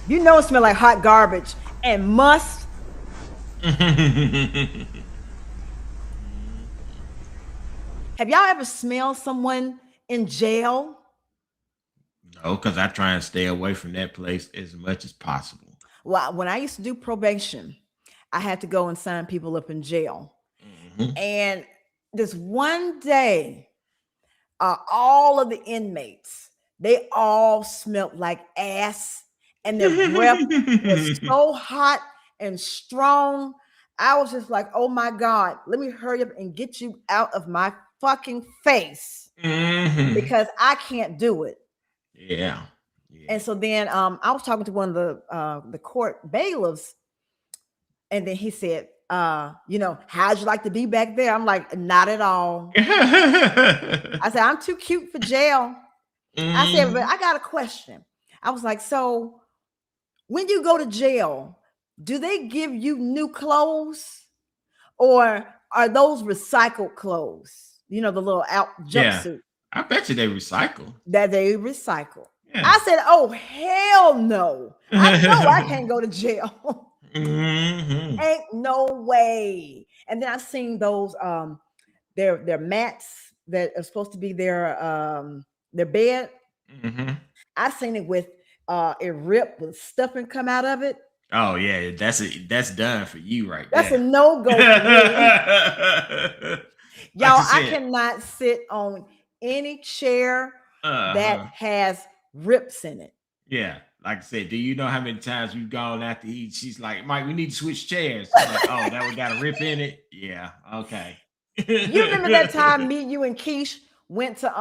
You know it smells like hot garbage and must. Have y'all ever smelled someone in jail? No, because I try and stay away from that place as much as possible. Well, when I used to do probation, I had to go and sign people up in jail. And this one day, all of the inmates, they all smelled like ass, and their breath was so hot and strong. I was just like, oh my God, let me hurry up and get you out of my fucking face because I can't do it. Yeah. And so then I was talking to one of the court bailiffs, and then he said, how'd you like to be back there? I'm like, not at all. I said, I'm too cute for jail. I said, but I got a question. I was like, so when you go to jail, do they give you new clothes, or are those recycled clothes? You know, the little out jumpsuit. I bet you they recycle. That they recycle. Yeah. I said, oh, hell no. I know I can't go to jail. Ain't no way. And then I seen those their mats that are supposed to be their bed. I seen it with it ripped with stuffing come out of it. Oh yeah, that's done for you right That's there. a no-go for me. Y'all, I cannot sit on any chair that has rips in it. Yeah, like I said, do you know how many times we've gone out to eat? She's like, Mike, we need to switch chairs. I'm like, oh, that one got a rip in it? Yeah, okay. You remember that time me, you, and Keish went to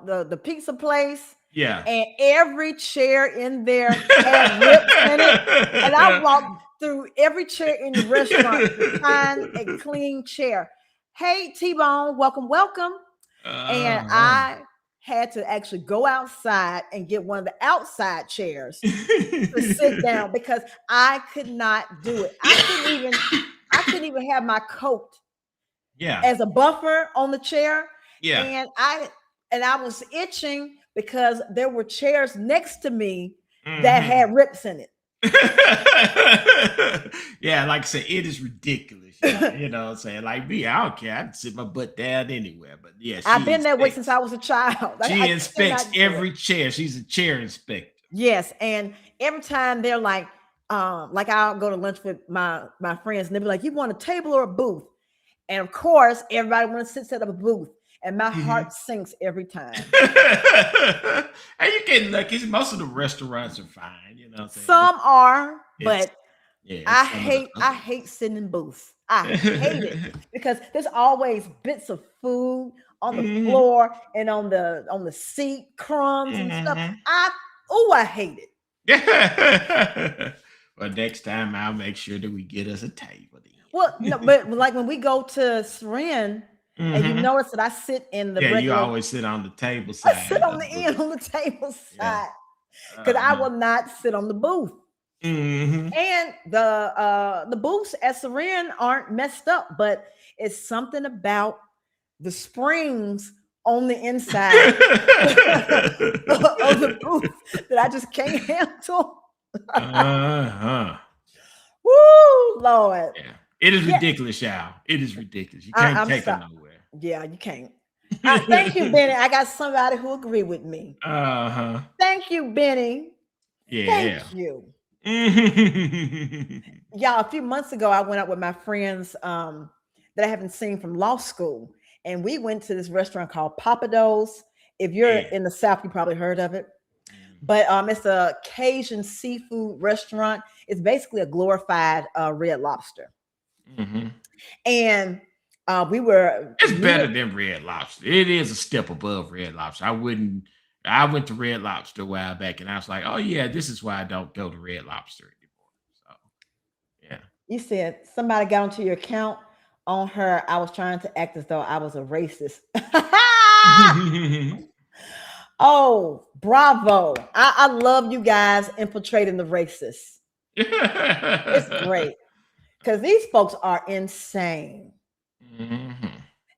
the pizza place? Yeah. And every chair in there had rips in it. And I walked through every chair in the restaurant to find a clean chair. Hey, T-Bone, welcome, welcome. And I had to actually go outside and get one of the outside chairs to sit down because I could not do it. I couldn't even have my coat as a buffer on the chair. Yeah. And I was itching because there were chairs next to me that had rips in it. Yeah, like I said, it is ridiculous. You know what I'm saying? Like me, I don't care. I'd sit my butt down anywhere. But yeah, I've been that way since I was a child. She inspects every chair. She's a chair inspector. Yes, and every time they're like I'll go to lunch with my friends, and they'll be like, "You want a table or a booth?" And of course, everybody wants to sit at a booth. and my heart sinks every time. And you getting lucky. Most of the restaurants are fine. You know what I'm saying? Some are, It's, but yeah, I it's some of the hate sitting in booths. I hate it because there's always bits of food on the floor and on the seat, crumbs and stuff. I hate it. Well, next time I'll make sure that we get us a table. Well, no, but like when we go to Seren, and you notice that I sit in the you regular. always sit on the table side. I sit on the end on the table side because I will not sit on the booth. And the booths at Seren aren't messed up, but it's something about the springs on the inside of the booth that I just can't handle. Woo, Lord. Yeah. It is ridiculous, y'all. It is ridiculous. You can't take it nowhere. Yeah, you can't. Thank you, Benny. I got somebody who agree with me. Thank you, Benny. Yeah. Thank you. Y'all, a few months ago, I went out with my friends that I haven't seen from law school. And we went to this restaurant called Papados. If you're in the South, you probably heard of it. But it's a Cajun seafood restaurant. It's basically a glorified Red Lobster. And we were. It's better than Red Lobster. It is a step above Red Lobster. I went to Red Lobster a while back, and I was like, oh yeah, this is why I don't go to Red Lobster anymore. So, yeah. You said somebody got onto your account on her. I was trying to act as though I was a racist. Oh, bravo. I love you guys infiltrating the racists. It's great. Because these folks are insane.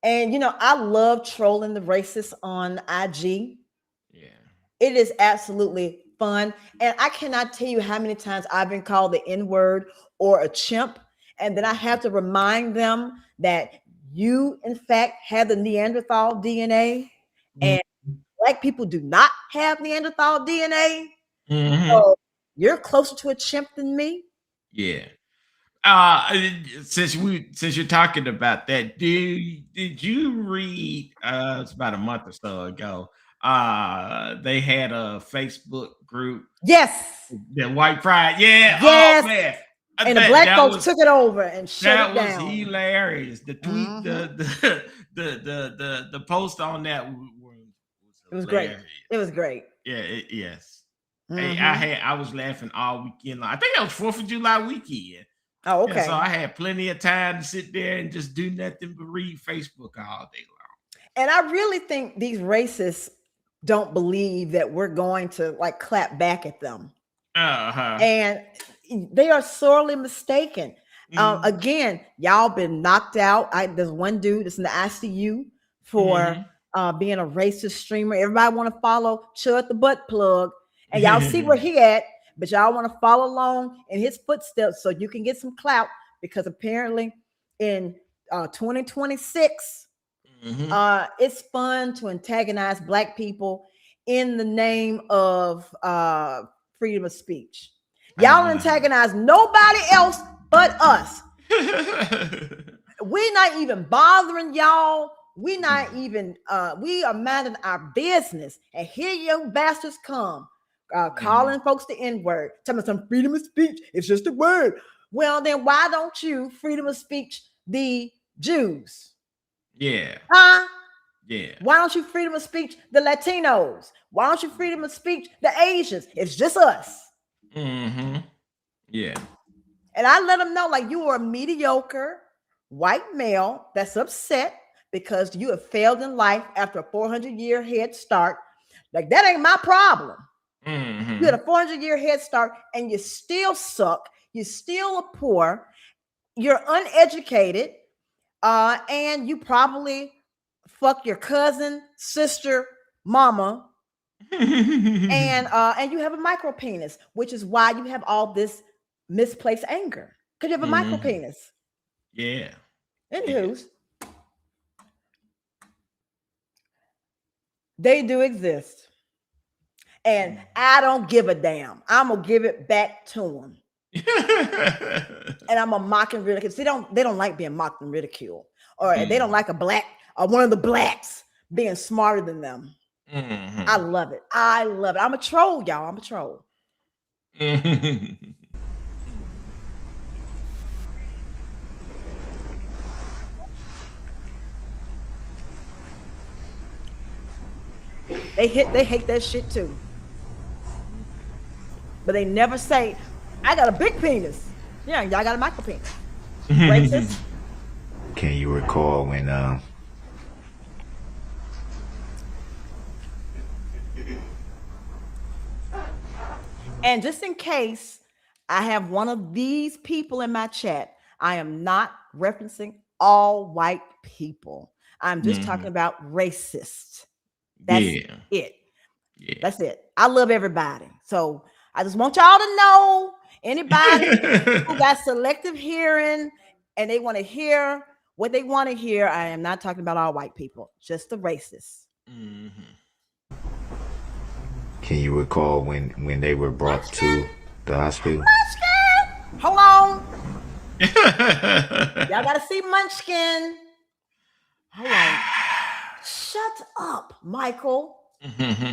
And, I love trolling the racists on IG. Yeah. It is absolutely fun. And I cannot tell you how many times I've been called the N-word or a chimp. And then I have to remind them that you, in fact, have the Neanderthal DNA. And Black people do not have Neanderthal DNA. So you're closer to a chimp than me. Yeah. Since you're talking about that, did you read? It's about a month or so ago. They had a Facebook group. Yes. The White Pride. Yeah. Yes. Oh man. And the Black folks took it over and shut it down. That was hilarious. The tweet, the post on that was it was great. It was great. Yeah. Yes. Hey, I was laughing all weekend. I think that was 4th of July weekend. Oh, okay. Yeah, so I had plenty of time to sit there and just do nothing but read Facebook all day long. And I really think these racists don't believe that we're going to like clap back at them. And they are sorely mistaken. Again, y'all been knocked out. There's one dude that's in the ICU for being a racist streamer. Everybody want to follow Chud the Butt Plug, and y'all see where he at, but y'all want to follow along in his footsteps so you can get some clout, because apparently in 2026, it's fun to antagonize Black people in the name of freedom of speech. Y'all antagonize nobody else but us. We're not even bothering y'all. We not even we are minding our business, and here you bastards come calling folks the N-word, telling some freedom of speech. It's just a word. Well, then why don't you freedom of speech the Jews? Yeah. Yeah. Why don't you freedom of speech the Latinos? Why don't you freedom of speech the Asians? It's just us. Yeah. And I let them know, like, you are a mediocre white male that's upset because you have failed in life after a 400-year head start. Like, that ain't my problem. You had a 400-year head start and you still suck. You still are poor. You're uneducated. And you probably fuck your cousin, sister, mama. And you have a micro penis, which is why you have all this misplaced anger, because you have a micro penis. Yeah. Anywho's, they do exist. And I don't give a damn. I'm gonna give it back to them. And I'm gonna mock and ridicule. They don't like being mocked and ridiculed, or they don't like a black or one of the blacks being smarter than them. Mhm. I love it. I love it. I'm a troll, y'all. I'm a troll. They hate that shit too. But they never say, I got a big penis. Yeah, y'all got a micro penis. Racist. Can you recall when And just in case I have one of these people in my chat, I am not referencing all white people. I'm just talking about racists. That's it. Yeah. That's it. I love everybody. So I just want y'all to know, anybody who got selective hearing and they want to hear what they want to hear, I am not talking about all white people, just the racists. can you recall when they were brought to the hospital? Munchkin! Hold on. Y'all gotta see Munchkin. Hold on. Shut up, Michael.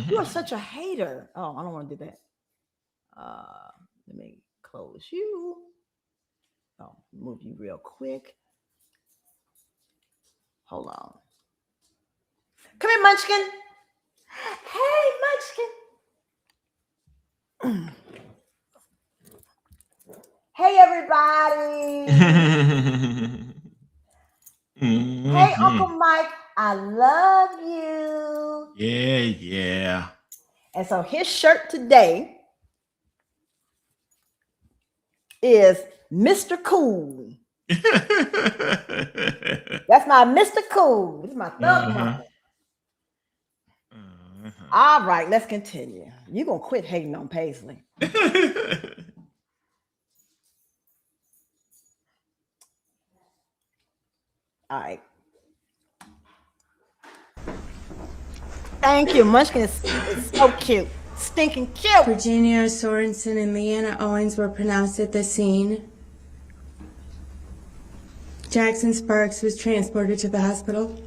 You are such a hater. Oh, I don't want to do that. Let me close you. Oh, move you real quick. Hold on. Come here, Munchkin. Hey, Munchkin. Hey, everybody. Hey, Uncle Mike. I love you. Yeah. And so his shirt today is Mr. Cool. That's my Mr. Cool. This is my thug moment. All right, let's continue. You're going to quit hating on Paisley. All right. Thank you. Munchkin is so cute. Stinking cute. Virginia Sorensen and Leanna Owens were pronounced at the scene. Jackson Sparks was transported to the hospital.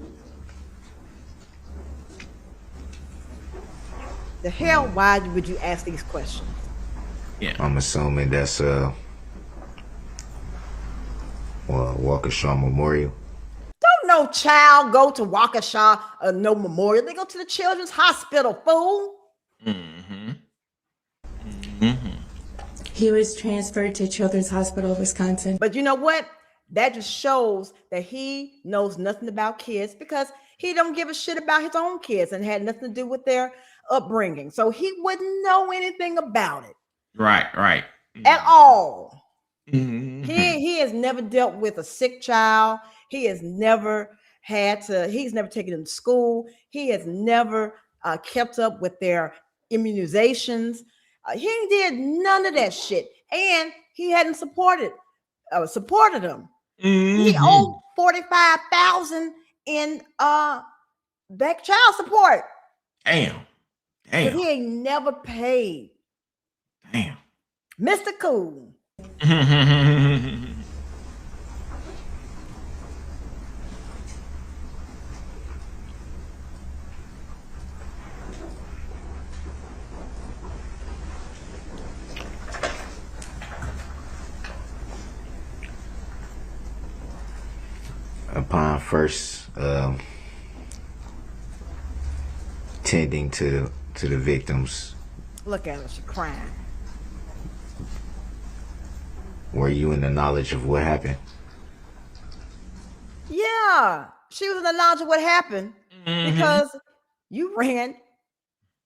The hell, why would you ask these questions? Yeah. I'm assuming that's Waukesha Memorial. Don't no child go to Waukesha no memorial. They go to the Children's Hospital, fool. He was transferred to Children's Hospital of Wisconsin. But you know what? That just shows that he knows nothing about kids because he don't give a shit about his own kids and had nothing to do with their upbringing. So he wouldn't know anything about it. Right. At all. He has never dealt with a sick child. He has never he's never taken them to school. He has never kept up with their immunizations. He did none of that shit. And he hadn't supported them. He owed $45,000 in back child support. Damn. He ain't never paid. Damn. Mr. Cool. Upon first tending to the victims, Look at her, she's crying. were you in the knowledge of what happened? Yeah, she was in the knowledge of what happened because you ran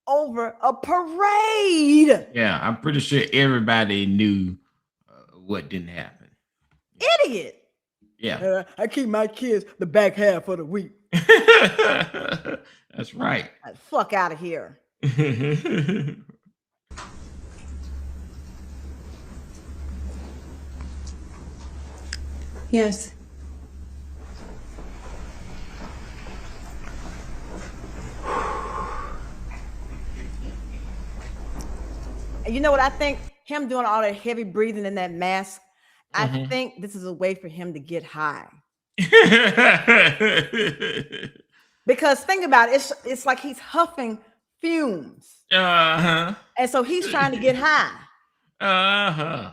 over a parade. Yeah, I'm pretty sure everybody knew what didn't happen. Idiot. Yeah. I keep my kids the back half of the week. That's right. Fuck out of here. Yes. And you know what I think? Him doing all that heavy breathing in that mask, I think this is a way for him to get high. Because think about it, it's like he's huffing fumes, Uh-huh. and so he's trying to get high. Uh-huh.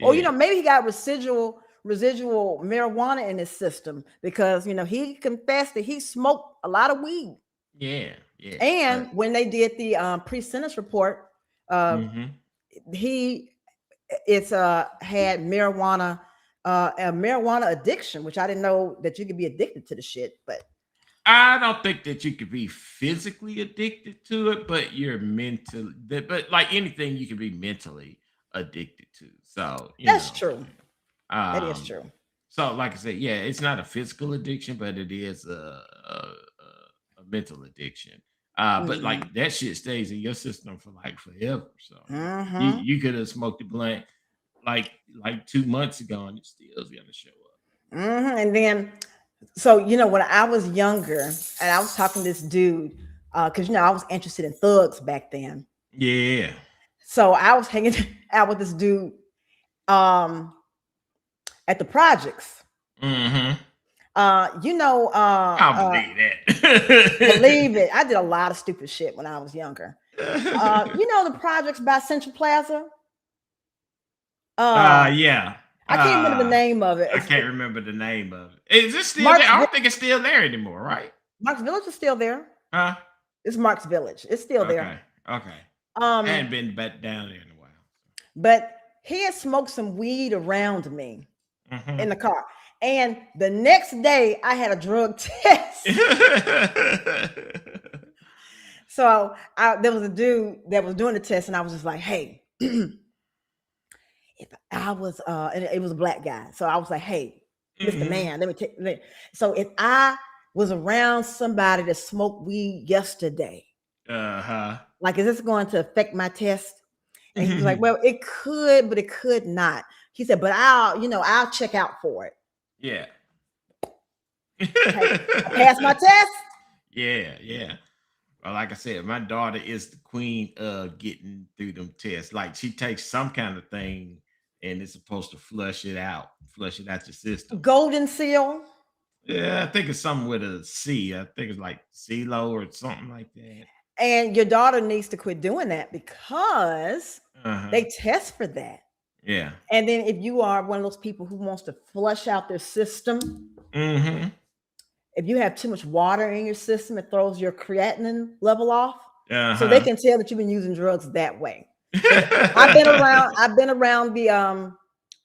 Or Yeah. maybe he got residual marijuana in his system because he confessed that he smoked a lot of weed. Yeah. Yeah. And when they did the pre-sentence report, Mm-hmm. he had marijuana, a marijuana addiction, which I didn't know that you could be addicted to the shit. But I don't think that you could be physically addicted to it, but you're mental. But like anything, you can be mentally addicted to. So that's true. That is Um, true. so, like I said, yeah, it's not a physical addiction, but it is a mental addiction. But like that shit stays in your system for like forever. So you could have smoked a blunt like 2 months ago, and it still's gonna show up. And then, so when I was younger, and I was talking to this dude, because I was interested in thugs back then. Yeah. So I was hanging out with this dude, at the projects. Mm-hmm. I believe that. Believe it. I did a lot of stupid shit when I was younger. The projects by Central Plaza. Yeah. I can't remember the name of it. I can't remember the name of it. Is it still there? I don't think it's still there anymore, right? Mark's Village is still there. Huh? It's Mark's Village. It's still there. Okay. I hadn't been back down there in a while. But he had smoked some weed around me Mm-hmm. in the car. And the next day I had a drug test. So there was a dude that was doing the test, and I was just like, hey, if I was and it was a black guy. So I was like, hey, Mr. Man, let me take. So if I was around somebody that smoked weed yesterday, like, is this going to affect my test? And he was like, well, it could, but it could not. He said, but I'll check out for it. Yeah. I passed my test. Yeah. Well, like I said, my daughter is the queen of getting through them tests. Like, she takes some kind of thing and it's supposed to flush it out your system. Golden seal. Yeah, I think it's something with a C. I think it's like CeeLo or something like that. And your daughter needs to quit doing that because they test for that. Yeah. And then if you are one of those people who wants to flush out their system, if you have too much water in your system, it throws your creatinine level off. So they can tell that you've been using drugs that way. I've been around the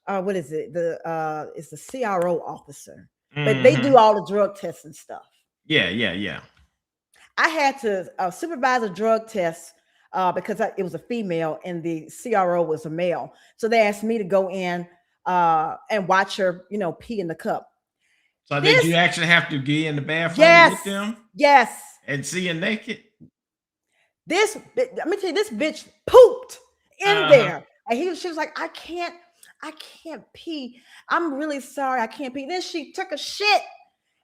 what is it? It's the CRO officer. But they do all the drug tests and stuff. Yeah. I had to supervise a drug test because it was a female and the CRO was a male. So they asked me to go in and watch her, pee in the cup. So did you actually have to get in the bathroom with them? Yes. And see her naked? Let me tell you, this bitch pooped in there. And she was like, I can't pee. I'm really sorry, I can't pee. Then she took a shit.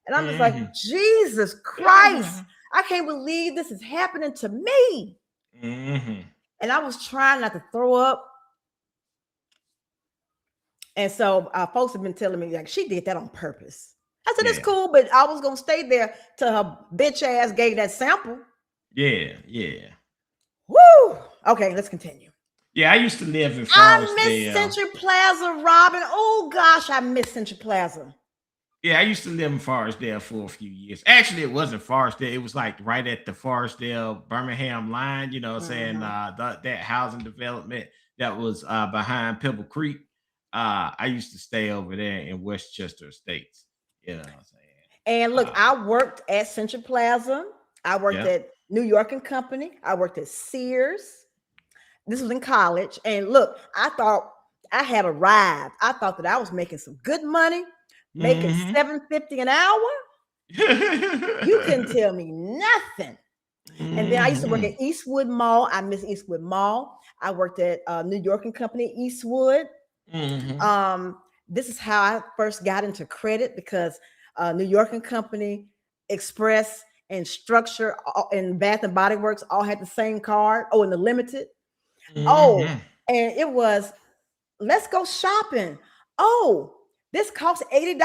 And I'm just like, Jesus Christ. I can't believe this is happening to me. And I was trying not to throw up. And so folks have been telling me, like, she did that on purpose. I said, it's cool, but I was going to stay there till her bitch ass gave that sample. Yeah. Woo! Okay, let's continue. Yeah, I used to live in Forest. I miss Central Plaza, Robin. Oh, gosh, I miss Central Plaza. Yeah, I used to live in Forestdale for a few years. Actually, it wasn't Forestdale. It was like right at the Forestdale-Birmingham line, that housing development that was behind Pebble Creek. I used to stay over there in Westchester Estates. You know what I'm saying? And look, I worked at Central Plaza. I worked at New York and Company. I worked at Sears. This was in college. And look, I thought I had arrived. I thought that I was making some good money. Making $7.50 an hour, you couldn't tell me nothing. And then I used to work at Eastwood Mall. I miss Eastwood Mall. I worked at New York and Company, Eastwood. This is how I first got into credit because New York and Company, Express, and Structure, and Bath and Body Works all had the same card. Oh, and the Limited. Oh, and it was, let's go shopping. Oh, this costs $80.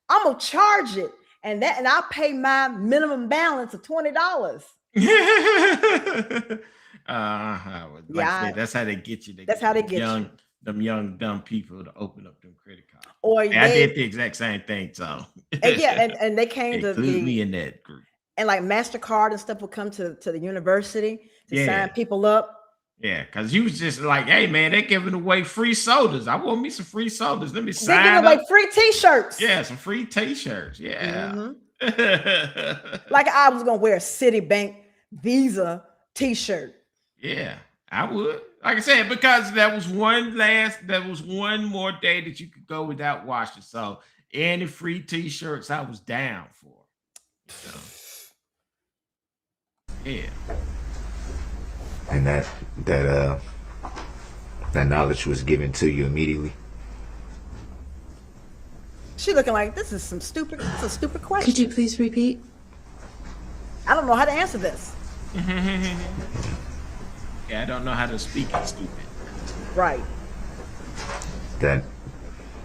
I'm gonna charge it. and I'll pay my minimum balance of $20. Like Yeah, I say, that's how they get you. that's how they get you. Them young dumb people to open up them credit cards. Or And I did the exact same thing. So and they came to include me in that group. And like MasterCard and stuff would come to the university to sign people up. Yeah, because you was just like, hey man, they're giving away free sodas. I want me some free sodas. Let me sign They're giving away free t-shirts. Yeah, some free t-shirts. Yeah. Like I was gonna wear a Citibank Visa t-shirt. Yeah, I would. Like I said, because that was one more day that you could go without washing. So any free t-shirts I was down for. So, yeah. And that knowledge was given to you immediately. She looking like this is a stupid question. Could you please repeat? I don't know how to answer this. Yeah, I don't know how to speak it stupid. Right. That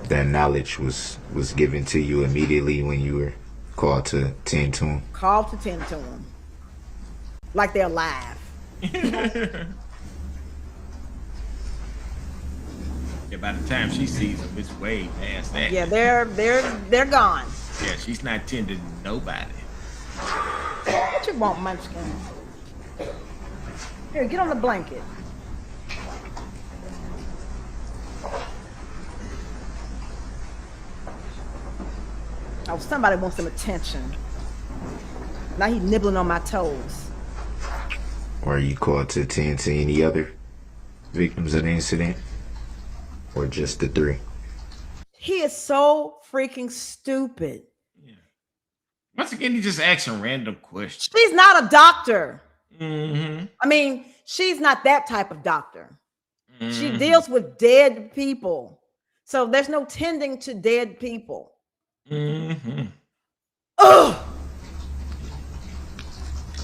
knowledge was given to you immediately when you were called to tend to them. Called to tend to them. Like they're alive. Yeah, by the time she sees them, it's way past that. Yeah, they're gone. Yeah, she's not tending to nobody. What you want, Munchkin? Here, get on the blanket. Oh, somebody wants some attention. Now he's nibbling on my toes. Were you called to attend to any other victims of the incident? Or just the 3? He is so freaking stupid. Yeah. Once again, he's just asking random questions. She's not a doctor. Mm-hmm. I mean, she's not that type of doctor. Mm-hmm. She deals with dead people. So there's no tending to dead people. Mm-hmm. Ugh!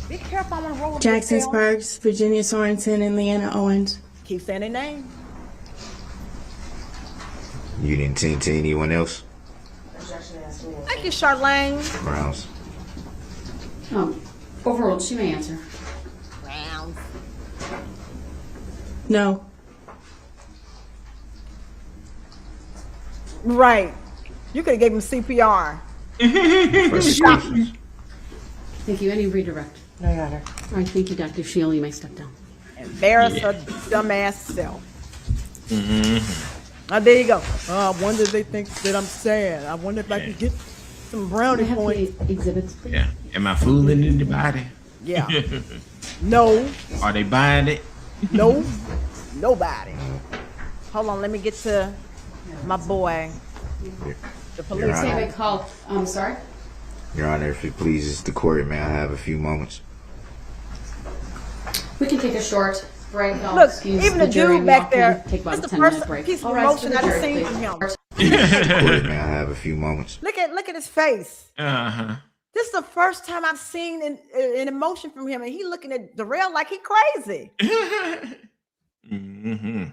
Be careful, I'm gonna roll. Jackson Sparks, Virginia Sorensen, and Leanna Owens. Keep saying their name. You didn't tend to anyone else? Thank you, Charlene. Browns. Overruled. She may answer. Browns. No. Right. You could have gave him CPR. Thank you. Any redirect? No, Your Honor. All right. Thank you, Dr. Shield. You may step down. Embarrass her dumbass self. Mm-hmm. Oh, there you go. I wonder if they think that I'm sad. I wonder if I can get some brownie points. Exhibits, please. Yeah. Am I fooling anybody? Yeah. No. Are they buying it? No. Nobody. Hold on. Let me get to my boy. The police. Your Honor. May call. Sorry. Your Honor, if it pleases the court, may I have a few moments? We can take a short break. Look, even the dude back there, take about that's a the 10-minute first break. piece of All rise for emotion the I've jury, seen please. from him. Court, may I have a few moments? Look at his face. Uh-huh. This is the first time I've seen an emotion from him, and he looking at Darrell like he crazy. Mm-hmm.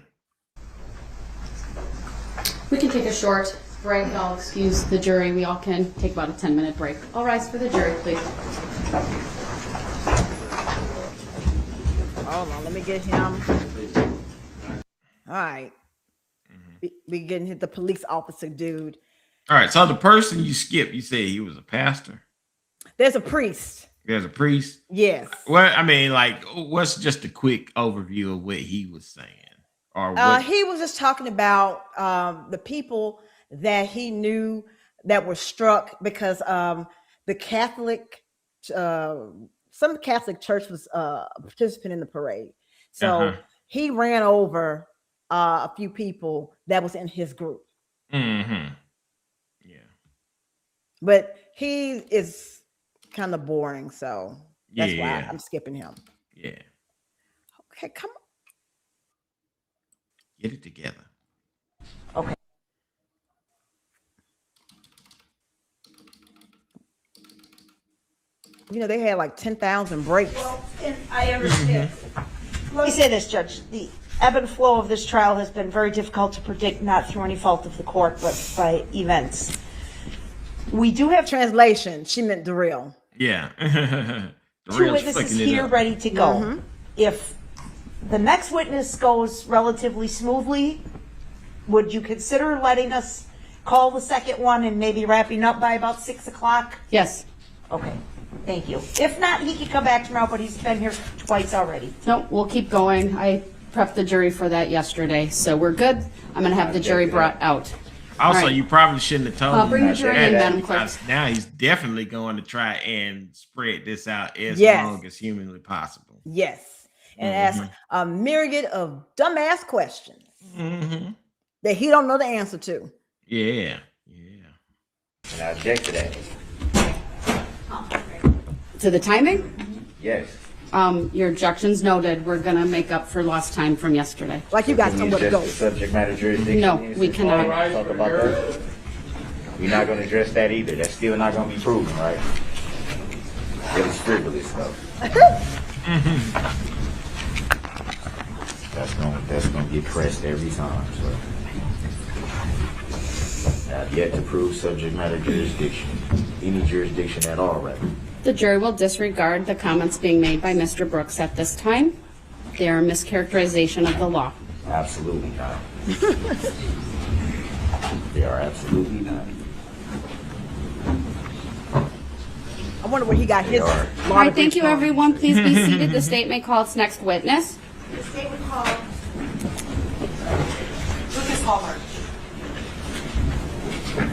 We can take a short break. I'll excuse the jury. We all can take about a 10-minute break. All rise for the jury, please. Hold on, let me get him. All right. We getting hit the police officer dude. All right. So the person you skipped, you say he was a pastor? There's a priest. There's a priest? Yes. Well, I mean, like, what's just a quick overview of what he was saying? Or what? He was just talking about the people that he knew that were struck because the Catholic, some Catholic church was a participant in the parade. So he ran over a few people that was in his group. Mm-hmm. Yeah. But he is kind of boring, so that's why Yeah. I'm skipping him. Yeah. Okay, come on. Get it together. Okay. You know, they had like 10,000 breaks. Well, and I understand. Let me say this, Judge. The ebb and flow of this trial has been very difficult to predict, not through any fault of the court, but by events. We do have Translation. She meant Darrell. Yeah. two Darrell's witnesses fucking it here up. ready to go. If the next witness goes relatively smoothly, would you consider letting us call the second one and maybe wrapping up by about 6 o'clock? Yes. Okay, thank you. If not, he can come back tomorrow, but he's been here twice already. No, we'll keep going. I prepped the jury for that yesterday, so we're good. I'm going to have the jury brought out. Also, All right. you probably shouldn't have told him Bring the that, jury in, Madam Clerk. because now he's definitely going to try and spread this out as Yes. long as humanly possible. Yes. And ask a myriad of dumbass questions that he don't know the answer to. Yeah. And I object to that. To the timing? Yes. Your objections noted. We're going to make up for lost time from yesterday. Like you got Can we somewhere to address go. the subject matter jurisdiction? No, is we it? cannot. Talk about that. We're not going to address that either. That's still not going to be proven, right? It was frivolous stuff. That's gonna get pressed every time. So I've yet to prove subject matter jurisdiction, any jurisdiction at all, rather. The jury will disregard the comments being made by Mr. Brooks at this time. They are a mischaracterization of the law. Absolutely not. They are absolutely not. I wonder where he got his. are. All right, thank you, everyone. Please be seated. The state may call its next witness. The state would call Lucas Hallmark.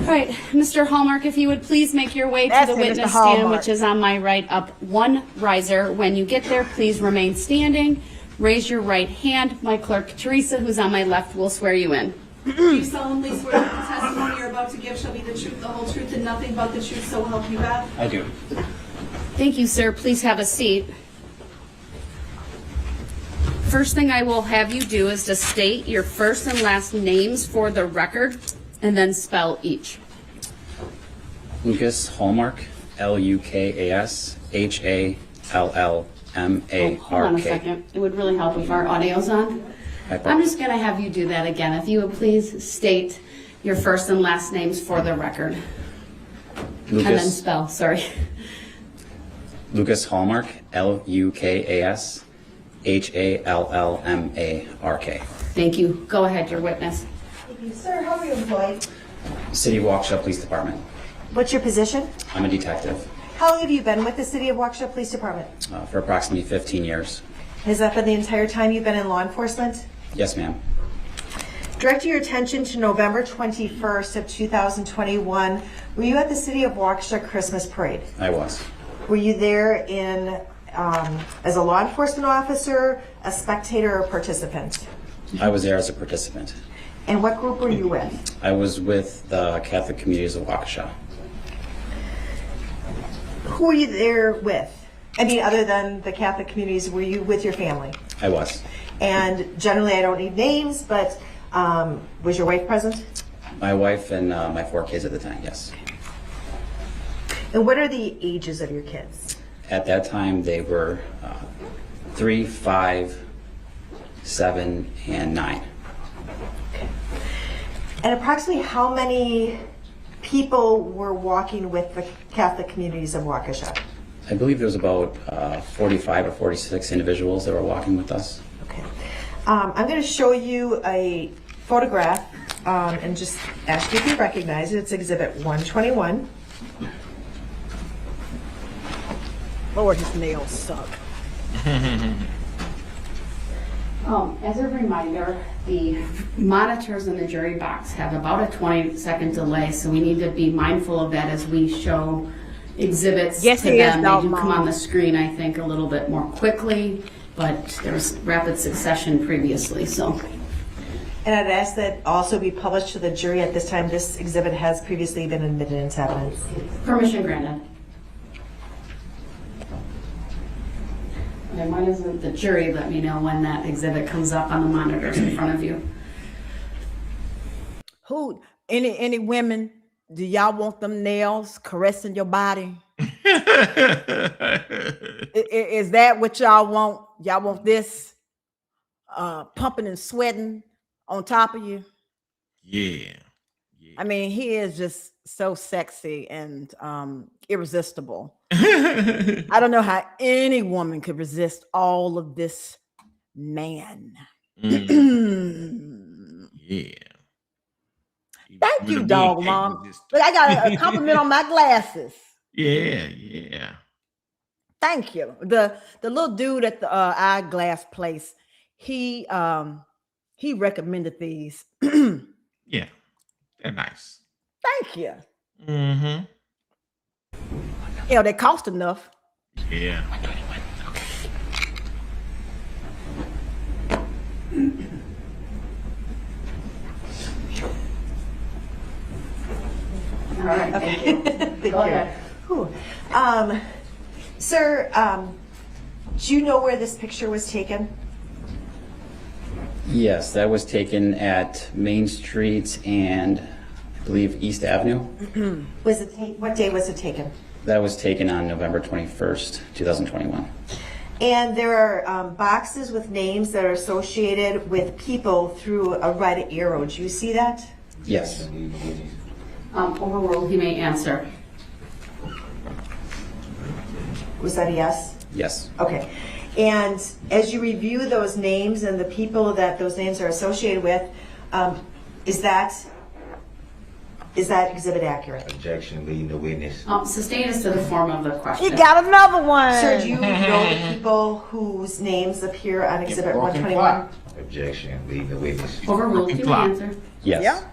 All right, Mr. Hallmark, if you would please make your way to That's the it, Mr. witness stand, Hallmark. which is on my right, up one riser. When you get there, please remain standing. Raise your right hand. My clerk, Teresa, who's on my left, will swear you in. Do you solemnly swear that the testimony you're about to give shall be the truth, the whole truth, and nothing but the truth, so help you God? I do. Thank you, sir. Please have a seat. First thing I will have you do is to state your first and last names for the record, and then spell each. Lucas Hallmark, Lukas Hallmark. Hold on a second. It would really help if our audio's on. I'm just going to have you do that again. If you would please state your first and last names for the record. And then Lucas, spell, sorry. Lucas Hallmark, Lukas Hallmark. Thank you. Go ahead, your witness. Thank you. Sir, how are you employed? City of Waukesha Police Department. What's your position? I'm a detective How long have you been with the City of Waukesha Police Department? for approximately 15 years. Has that been the entire time you've been in law enforcement? Yes, ma'am. Direct your attention to November 21st of 2021. Were you at the City of Waukesha Christmas Parade? I was. Were you there in as a law enforcement officer, a spectator, or participant? I was there as a participant. And what group were you with? I was with the Catholic Communities of Waukesha. Who were you there with? I mean, other than the Catholic communities, were you with your family? I was. And generally, I don't need names, but was your wife present? My wife and my 4 kids at the time, yes. And what are the ages of your kids? At that time, they were 3, 5, 7, and 9. And approximately how many people were walking with the Catholic communities of Waukesha? I believe there was about 45 or 46 individuals that were walking with us. Okay. I'm going to show you a photograph and just ask you if you recognize it. It's Exhibit 121. Lord, his nails suck. As a reminder, the monitors in the jury box have about a 20-second delay, so we need to be mindful of that as we show exhibits Yes, to he is, them. dog They do come mom. on the screen, I think, a little bit more quickly, but there's rapid succession previously, so. And I'd ask that also be published to the jury at this time. This exhibit has previously been admitted into evidence. Permission granted. And why doesn't the jury let me know when that exhibit comes up on the monitors in front of you? Who? Any women? Do y'all want them nails caressing your body? Is that what y'all want? Y'all want this pumping and sweating on top of you? Yeah. I mean, he is just so sexy and irresistible. Mm. I don't know how any woman could resist all of this man. Yeah. Thank Women you, are being dog can't mom. resist. But I got a compliment on my glasses. Yeah. Thank you. The little dude at the eyeglass place, he recommended these. Yeah. They're nice. Thank you. Mm-hmm. Yeah, they cost enough. Yeah. All right. Okay. Thank you. Whew. Sir, do you know where this picture was taken? Yes, that was taken at Main Street and I believe East Avenue. Was it what day was it taken? That was taken on November 21st, 2021. And there are boxes with names that are associated with people through a red arrow. Do you see that? Yes. Overruled, he may answer. Was that a yes? Yes. Okay. And as you review those names and the people that those names are associated with, is that exhibit accurate? Objection, leading the witness. Sustain us to the form of the question. He got another one. Sir, do you know the people whose names appear on exhibit 121? Objection, leading the witness. Overruled, he may answer. Yes. Yeah.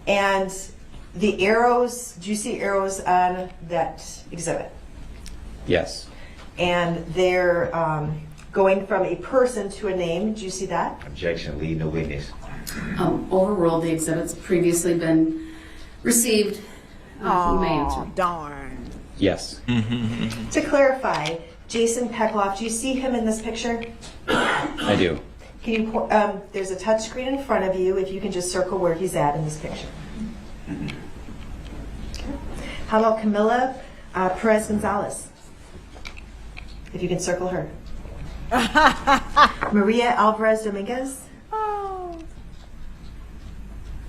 And the arrows, do you see arrows on that exhibit? Yes. And they're going from a person to a name. Do you see that? Objection, leading the witness. Overruled, the exhibit's previously been received. He may answer. Oh, darn. Yes. To clarify, Jason Peckloff, do you see him in this picture? I do. Can you? There's a touch screen in front of you. If you can just circle where he's at in this picture. Okay. How about Camila Perez Gonzalez? If you can circle her. Maria Alvarez Dominguez. Oh.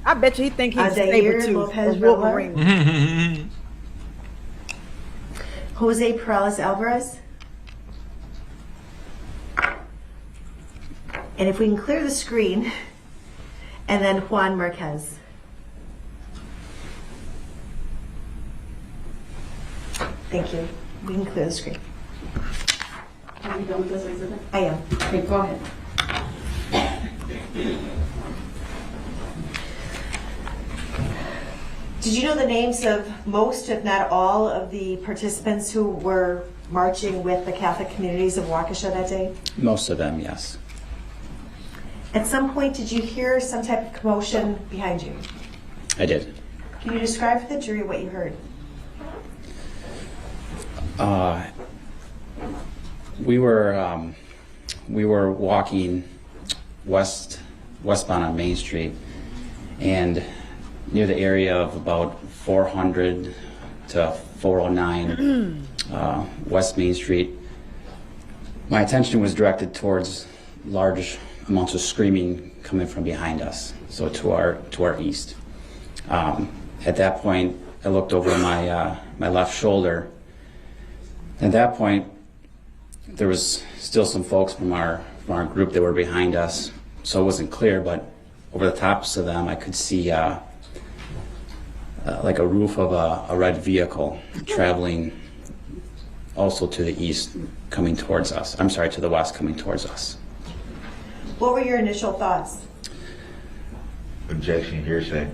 I bet you he think he's Adair Sabretooth Lopez or Wolverine. Mm-hmm. Jose Perales Alvarez. And if we can clear the screen, and then Juan Marquez. Thank you. We can clear the screen. Are you done with this exhibit? I am. Okay, go ahead. Did you know the names of most, if not all, of the participants who were marching with the Catholic communities of Waukesha that day? Most of them, yes. At some point, did you hear some type of commotion behind you? I did. Can you describe for the jury what you heard? We were walking westbound on Main Street, and near the area of about 400 to 409 West Main Street, my attention was directed towards large amounts of screaming coming from behind us, so to our east. At that point, I looked over my left shoulder. At that point, there was still some folks from our group that were behind us, so it wasn't clear, but over the tops of them I could see like a roof of a red vehicle traveling also to the east, coming towards us. I'm sorry, to the west, coming towards us. What were your initial thoughts? Objection, hearsay.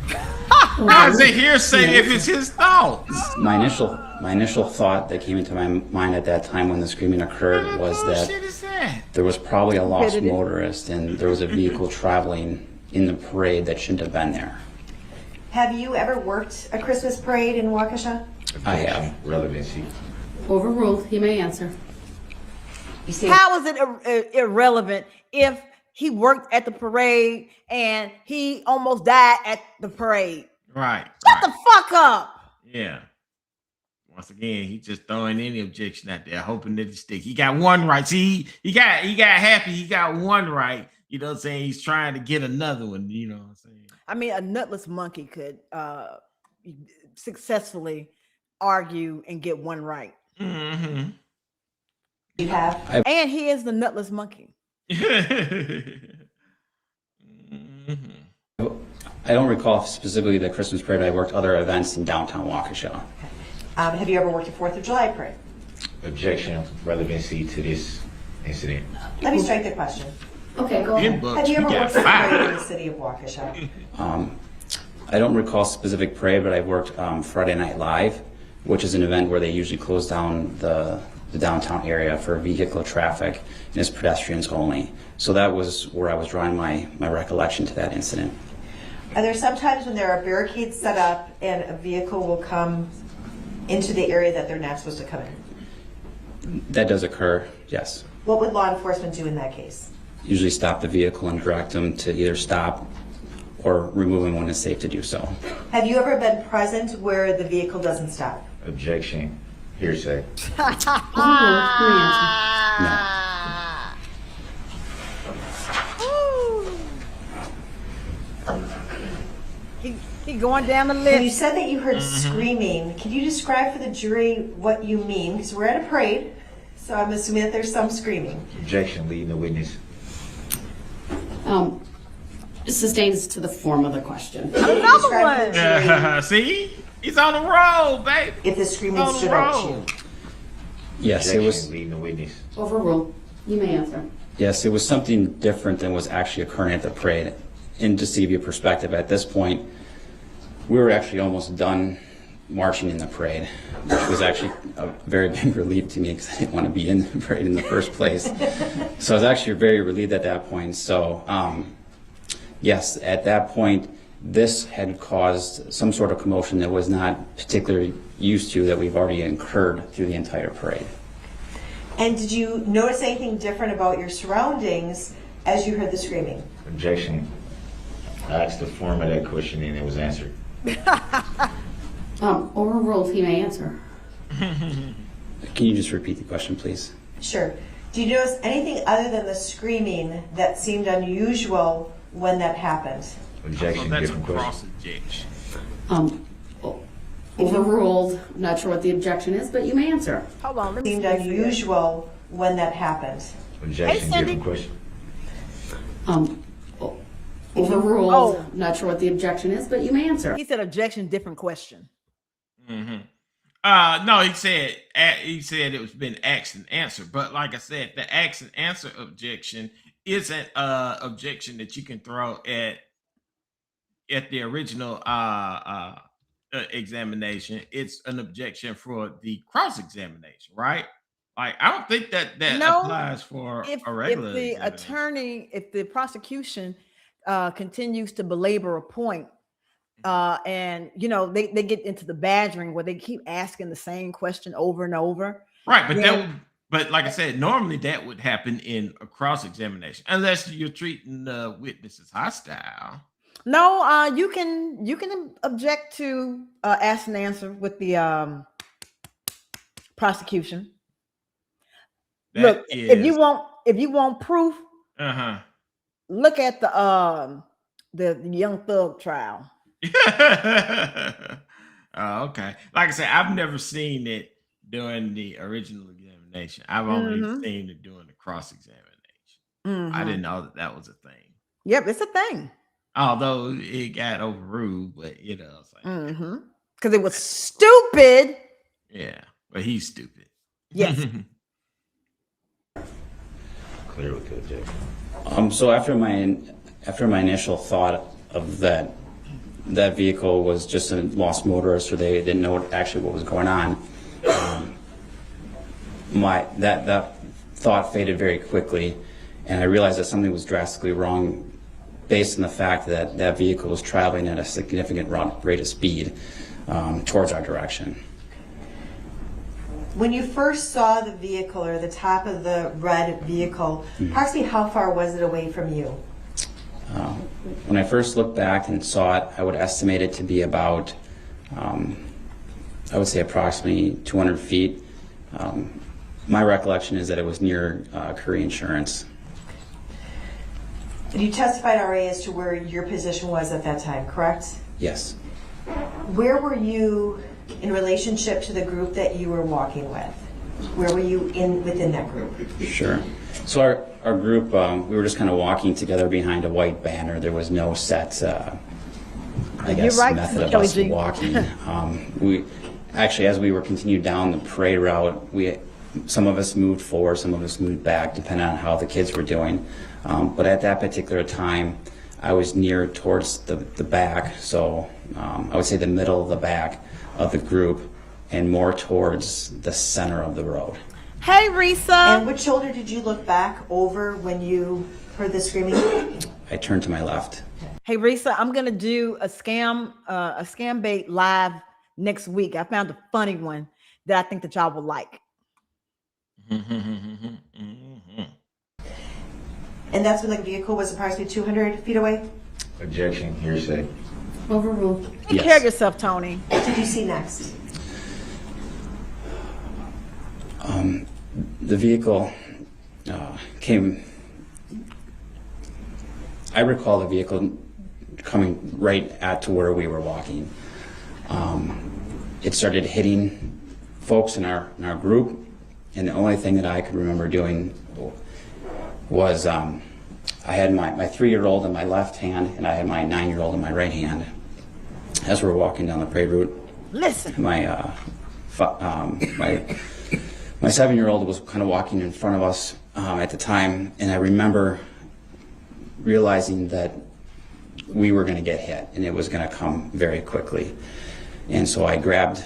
How is it hearsay if it's his thought? My initial thought that came into my mind at that time when the screaming occurred was that there was probably a lost motorist and there was a vehicle traveling in the parade that shouldn't have been there. Have you ever worked a Christmas parade in Waukesha? I have. Relevancy. Overruled, he may answer. How is it irrelevant if he worked at the parade and he almost died at the parade? Right. Shut the fuck up. Yeah. Once again, he's just throwing any objection out there, hoping that it stick. He got one right. See, he got happy. He got one right. you know what I'm saying, he's trying to get another one, you know what I'm saying? I mean, a nutless monkey could successfully argue and get one right. Mm-hmm. You have? And he is the nutless monkey. I don't recall specifically the Christmas parade, but I worked other events in downtown Waukesha. Have you ever worked a 4th of July parade? Objection, relevancy to this incident. Let me strike the question. Okay, go ahead. Have you ever worked a parade in the city of Waukesha? I don't recall specific parade, but I worked Friday Night Live, which is an event where they usually close down the downtown area for vehicular traffic and it's pedestrians only. So that was where I was drawing my recollection to that incident. Are there some times when there are barricades set up and a vehicle will come into the area that they're not supposed to come in? That does occur, yes. What would law enforcement do in that case? Usually stop the vehicle and direct them to either stop or remove them when it's safe to do so. Have you ever been present where the vehicle doesn't stop? Objection, hearsay. No. He going down the list. When you said that you heard screaming, can you describe for the jury what you mean? Because we're at a parade, so I'm assuming that there's some screaming. Objection, leading the witness. Sustains to the form of the question. Another one. See? He's on the roll, baby. If the screaming stood out to you. Yes, Objection, it was. leading the witness. Overruled. You may answer. Yes, it was something different than was actually occurring at the parade. And just to give you a perspective, at this point, we were actually almost done marching in the parade, which was actually a very big relief to me because I didn't want to be in the parade in the first place. So I was actually very relieved at that point. So yes, at that point, this had caused some sort of commotion that was not particularly used to that we've already incurred through the entire parade. And did you notice anything different about your surroundings as you heard the screaming? Objection. I asked the form of that question and it was answered. Overruled. He may answer. Can you just repeat the question, please? Sure. Do you notice anything other than the screaming that seemed unusual when that happened? Objection, That's a different question. cross objection. Overruled. I'm not sure what the objection is, but you may answer. Hold on. Let me Seemed see this unusual when that happened. Objection, Cindy. different question. Overruled. Oh. Not sure what the objection is, but you may answer. He said objection, different question. No, he said it was been asked and answered. But like I said, the ask and answer objection isn't objection that you can throw at the original examination. It's an objection for the cross examination, right? Like I don't think that applies for a regular. If the attorney, if the prosecution continues to belabor a point, and you know they get into the badgering where they keep asking the same question over and over. Right, but but like I said, normally that would happen in a cross examination, unless you're treating the witnesses hostile. No, you can object to ask and answer with the prosecution. Look, if you want proof, look at the Young Thug trial. Oh, okay. Like I said, I've never seen it during the original examination. I've only seen it during the cross examination. I didn't know that was a thing. Yep, it's a thing. Although it got overruled, but you know, it's like because it was stupid. Yeah, but he's stupid. Yes. Clear with the objection. So after my initial thought of that vehicle was just a lost motorist, or they didn't know actually what was going on, that thought faded very quickly, and I realized that something was drastically wrong based on the fact that that vehicle was traveling at a significant rate of speed towards our direction. When you first saw the vehicle or the top of the red vehicle, approximately how far was it away from you? When I first looked back and saw it, I would estimate it to be about, I would say approximately 200 feet. My recollection is that it was near Curry Insurance. And you testified already as to where your position was at that time, correct? Yes. Where were you in relationship to the group that you were walking with? Where were you within that group? Sure. So our group, we were just kind of walking together behind a white banner. There was no set, I guess, right, method of Kelly us G. walking. We actually, as we were continuing down the parade route, some of us moved forward, some of us moved back, depending on how the kids were doing. But at that particular time, I was near towards the back, so I would say the middle of the back of the group, and more towards the center of the road. Hey, Risa. And which shoulder did you look back over when you heard the screaming? I turned to my left. Hey, Risa, I'm gonna do a scam bait live next week. I found a funny one that I think that y'all will like. And that's when the vehicle was approximately 200 feet away? Objection, hearsay. Overruled. Take care of yourself, Tony. What did you see next? The vehicle came. I recall the vehicle coming right at to where we were walking. It started hitting folks in our group, and the only thing that I could remember doing was I had my 3-year-old in my left hand, and I had my 9-year-old in my right hand. As we were walking down the parade route, listen, my 7-year-old was kind of walking in front of us at the time, and I remember realizing that we were going to get hit, and it was going to come very quickly. And so I grabbed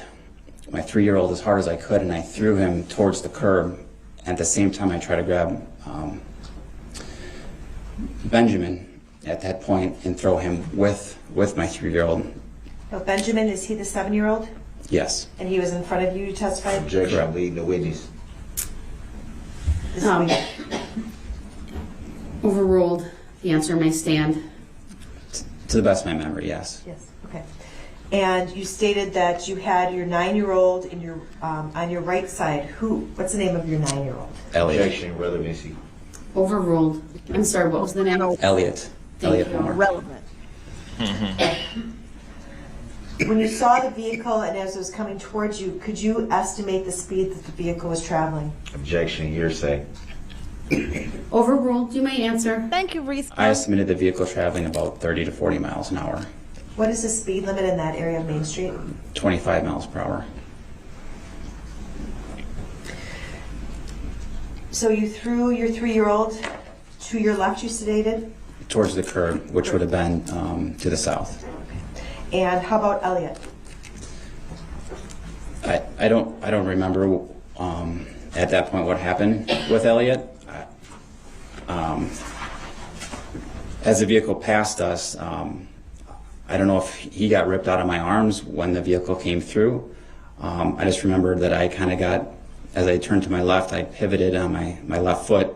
my 3-year-old as hard as I could, and I threw him towards the curb. At the same time, I tried to grab Benjamin at that point and throw him with my 3-year-old. Oh, Benjamin, is he the 7-year-old? Yes. And he was in front of you, you testified? Objection, I'm leading the witness. Overruled. The answer may stand. To the best of my memory, yes. Yes, okay. And you stated that you had your 9-year-old in your on your right side. What's the name of your 9-year-old? Elliot. Objection, relevancy. Overruled. I'm sorry, what was the name? Elliot. Elliot Moore. Relevant. When you saw the vehicle and as it was coming towards you, could you estimate the speed that the vehicle was traveling? Objection, hearsay. Overruled. You may answer. Thank you, Risa. I estimated the vehicle traveling about 30 to 40 miles an hour. What is the speed limit in that area of Main Street? 25 miles per hour. So you threw your 3-year-old to your left, you stated? Towards the curb, which would have been to the south. And how about Elliot? I don't remember at that point what happened with Elliot. As the vehicle passed us, I don't know if he got ripped out of my arms when the vehicle came through. I just remember that I kind of got, as I turned to my left, I pivoted on my left foot.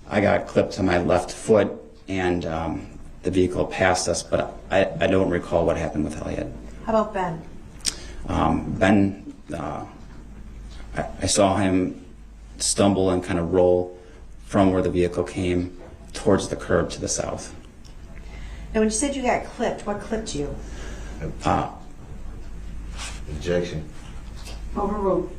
I got clipped to my left foot, and the vehicle passed us, but I don't recall what happened with Elliot. How about Ben? Ben, I saw him stumble and kind of roll from where the vehicle came towards the curb to the south. Now, when you said you got clipped, what clipped you? Objection. Overruled.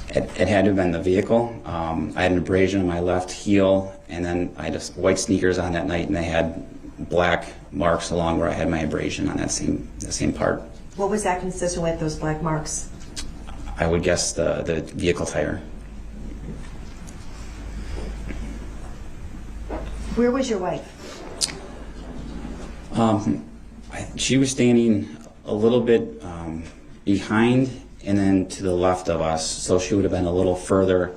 It had to have been the vehicle. I had an abrasion on my left heel, and then I had white sneakers on that night, and they had black marks along where I had my abrasion on that same part. What was that consistent with, those black marks? I would guess the vehicle tire. Where was your wife? She was standing a little bit behind and then to the left of us, so she would have been a little further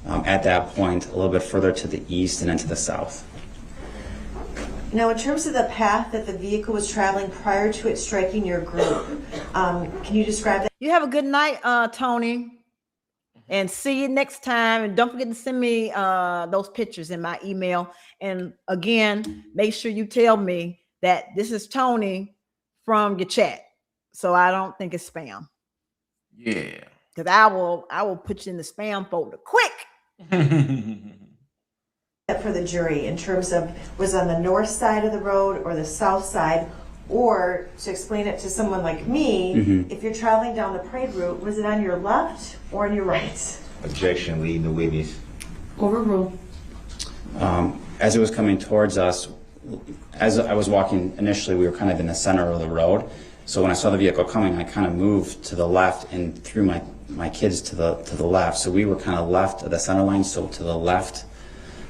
at that point, a little bit further to the east and then to the south. Now, in terms of the path that the vehicle was traveling prior to it striking your group, can you describe that? You have a good night, Tony. And see you next time. And don't forget to send me those pictures in my email. And again, make sure you tell me that this is Tony from your chat, so I don't think it's spam. Yeah. Because I will put you in the spam folder quick. for the jury in terms of was on the north side of the road or the south side, or to explain it to someone like me, if you're traveling down the parade route, was it on your left or on your right? Objection, leading the witness. Overruled. As it was coming towards us, as I was walking initially, we were kind of in the center of the road. So when I saw the vehicle coming, I kind of moved to the left and threw my kids to the left. So we were kind of left of the center line, so to the left,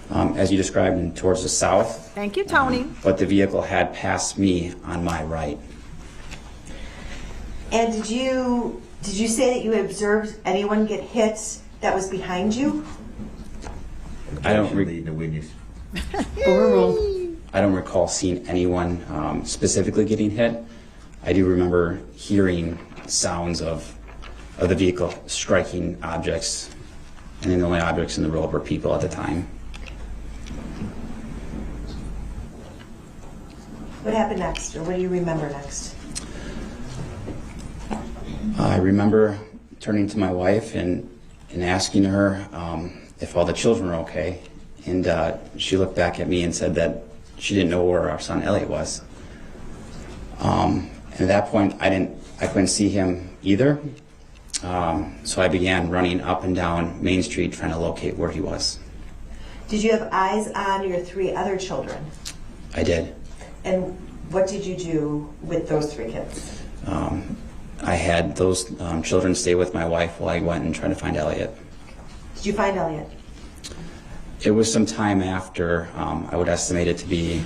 as you described, and towards the south. Thank you, Tony. But the vehicle had passed me on my right. And did you say that you observed anyone get hit that was behind you? I don't leading the witness. Overruled. I don't recall seeing anyone specifically getting hit. I do remember hearing sounds of the vehicle striking objects, and then the only objects in the road were people at the time. What happened next, or what do you remember next? I remember turning to my wife and asking her if all the children were okay, and she looked back at me and said that she didn't know where our son Elliot was. And at that point, I couldn't see him either, so I began running up and down Main Street trying to locate where he was. Did you have eyes on your 3 other children? I did. And what did you do with those 3 kids? I had those children stay with my wife while I went and tried to find Elliot. Did you find Elliot? It was some time after. I would estimate it to be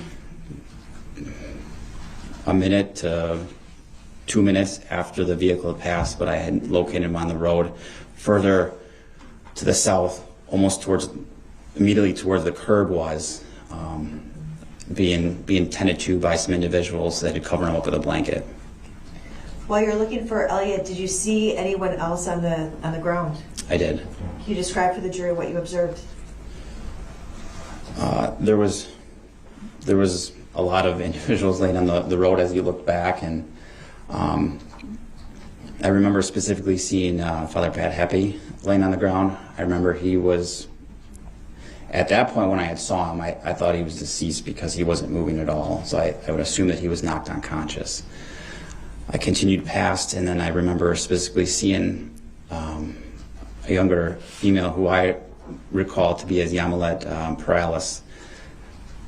a minute to 2 minutes after the vehicle had passed, but I had located him on the road further to the south, almost immediately towards the curb was, being tended to by some individuals that had covered him up with a blanket. While you're looking for Elliot, did you see anyone else on the ground? I did. Can you describe for the jury what you observed? There was a lot of individuals laying on the road as you look back, and I remember specifically seeing Father Pat Heppy laying on the ground. I remember he was, at that point when I had saw him, I thought he was deceased because he wasn't moving at all, so I would assume that he was knocked unconscious. I continued past, and then I remember specifically seeing a younger female who I recall to be as Yamilet Perales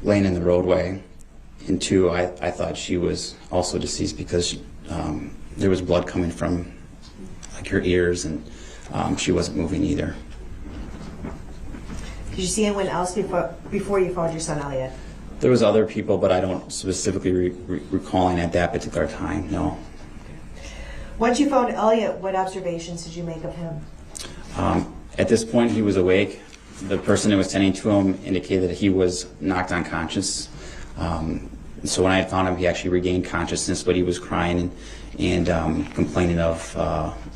laying in the roadway. And 2, I thought she was also deceased because there was blood coming from like her ears, and she wasn't moving either. Did you see anyone else before you found your son Elliot? There was other people, but I don't specifically recalling at that particular time, no. Once you found Elliot, what observations did you make of him? At this point, he was awake. The person that was tending to him indicated that he was knocked unconscious. So when I had found him, he actually regained consciousness, but he was crying and complaining of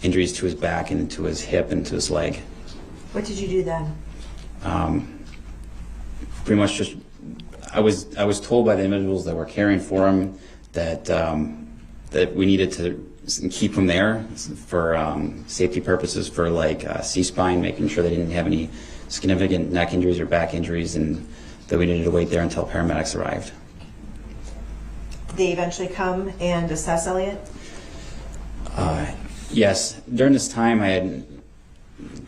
injuries to his back and to his hip and to his leg. What did you do then? Pretty much just, I was told by the individuals that were caring for him that that we needed to keep him there for safety purposes, for like C-spine, making sure they didn't have any significant neck injuries or back injuries, and that we needed to wait there until paramedics arrived. Did they eventually come and assess Elliot? Yes. During this time, I had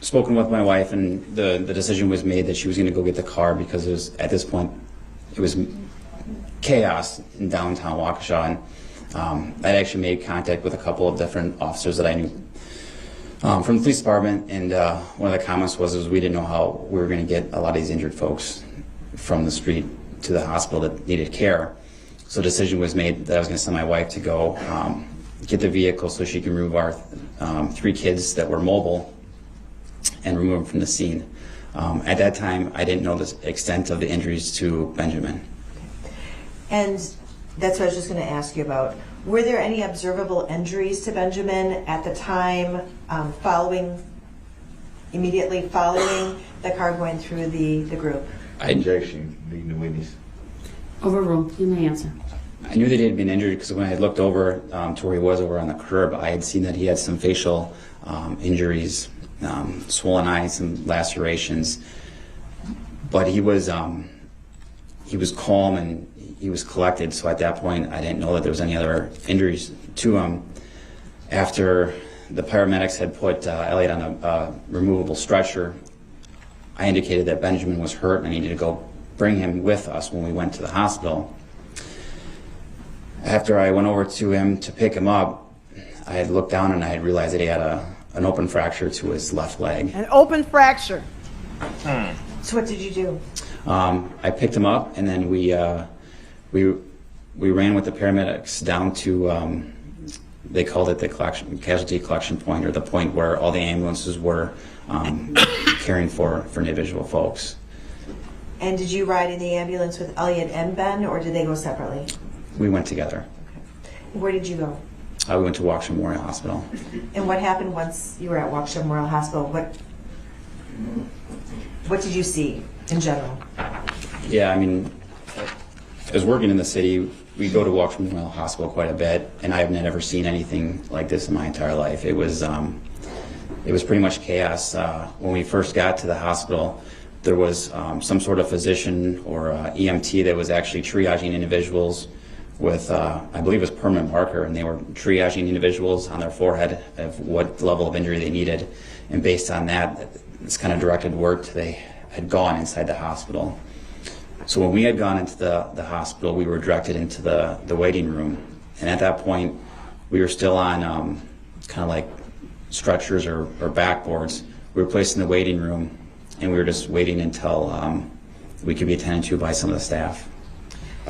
spoken with my wife, and the decision was made that she was going to go get the car because it was, at this point, it was chaos in downtown Waukesha. And I'd actually made contact with a couple of different officers that I knew from the police department, and one of the comments was we didn't know how we were going to get a lot of these injured folks from the street to the hospital that needed care. So a decision was made that I was going to send my wife to go get the vehicle so she can remove our 3 kids that were mobile and remove them from the scene. At that time, I didn't know the extent of the injuries to Benjamin. And that's what I was just going to ask you about. Were there any observable injuries to Benjamin at the time immediately following the car going through the group? Objection, leading the witness. Overruled. You may answer. I knew that he had been injured because when I looked over to where he was over on the curb, I had seen that he had some facial injuries, swollen eyes, some lacerations. but he was calm and he was collected. So at that point, I didn't know that there was any other injuries to him. After the paramedics had put Elliot on a removable stretcher, I indicated that Benjamin was hurt and I needed to go bring him with us when we went to the hospital. After I went over to him to pick him up, I had looked down and I had realized that he had an open fracture to his left leg. An open fracture. So what did you do? I picked him up and then we ran with the paramedics down to, they called it the casualty collection point, or the point where all the ambulances were caring for individual folks. And did you ride in the ambulance with Elliot and Ben, or did they go separately? We went together. Okay. Where did you go? We went to Waukesha Memorial Hospital. And what happened once you were at Waukesha Memorial Hospital? What did you see in general? Yeah, I mean, I was working in the city. We go to Waukesha Memorial Hospital quite a bit, and I have never seen anything like this in my entire life. It was pretty much chaos. When we first got to the hospital, there was some sort of physician or EMT that was actually triaging individuals with, I believe it was permanent marker, and they were triaging individuals on their forehead of what level of injury they needed. And based on that, this kind of directed work they had gone inside the hospital. So when we had gone into the hospital, we were directed into the waiting room. And at that point, we were still on kind of like stretchers or backboards. We were placed in the waiting room, and we were just waiting until we could be attended to by some of the staff.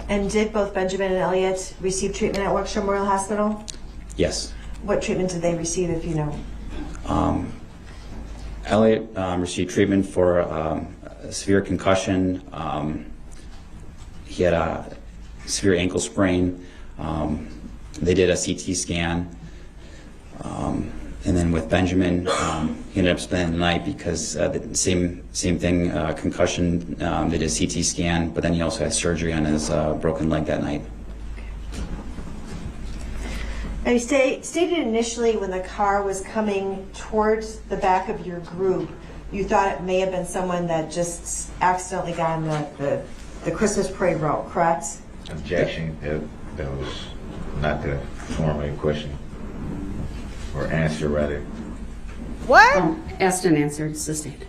And did both Benjamin and Elliot receive treatment at Waukesha Memorial Hospital? Yes. What treatment did they receive, if you know? Elliot received treatment for a severe concussion. He had a severe ankle sprain. They did a CT scan. And then with Benjamin, he ended up spending the night because the same thing, concussion. They did a CT scan, but then he also had surgery on his broken leg that night. Now you stated initially when the car was coming towards the back of your group, you thought it may have been someone that just accidentally got on the Christmas parade route, correct? Objection. That was not the form of question. Or answer, rather. What? Asked and answered, sustained.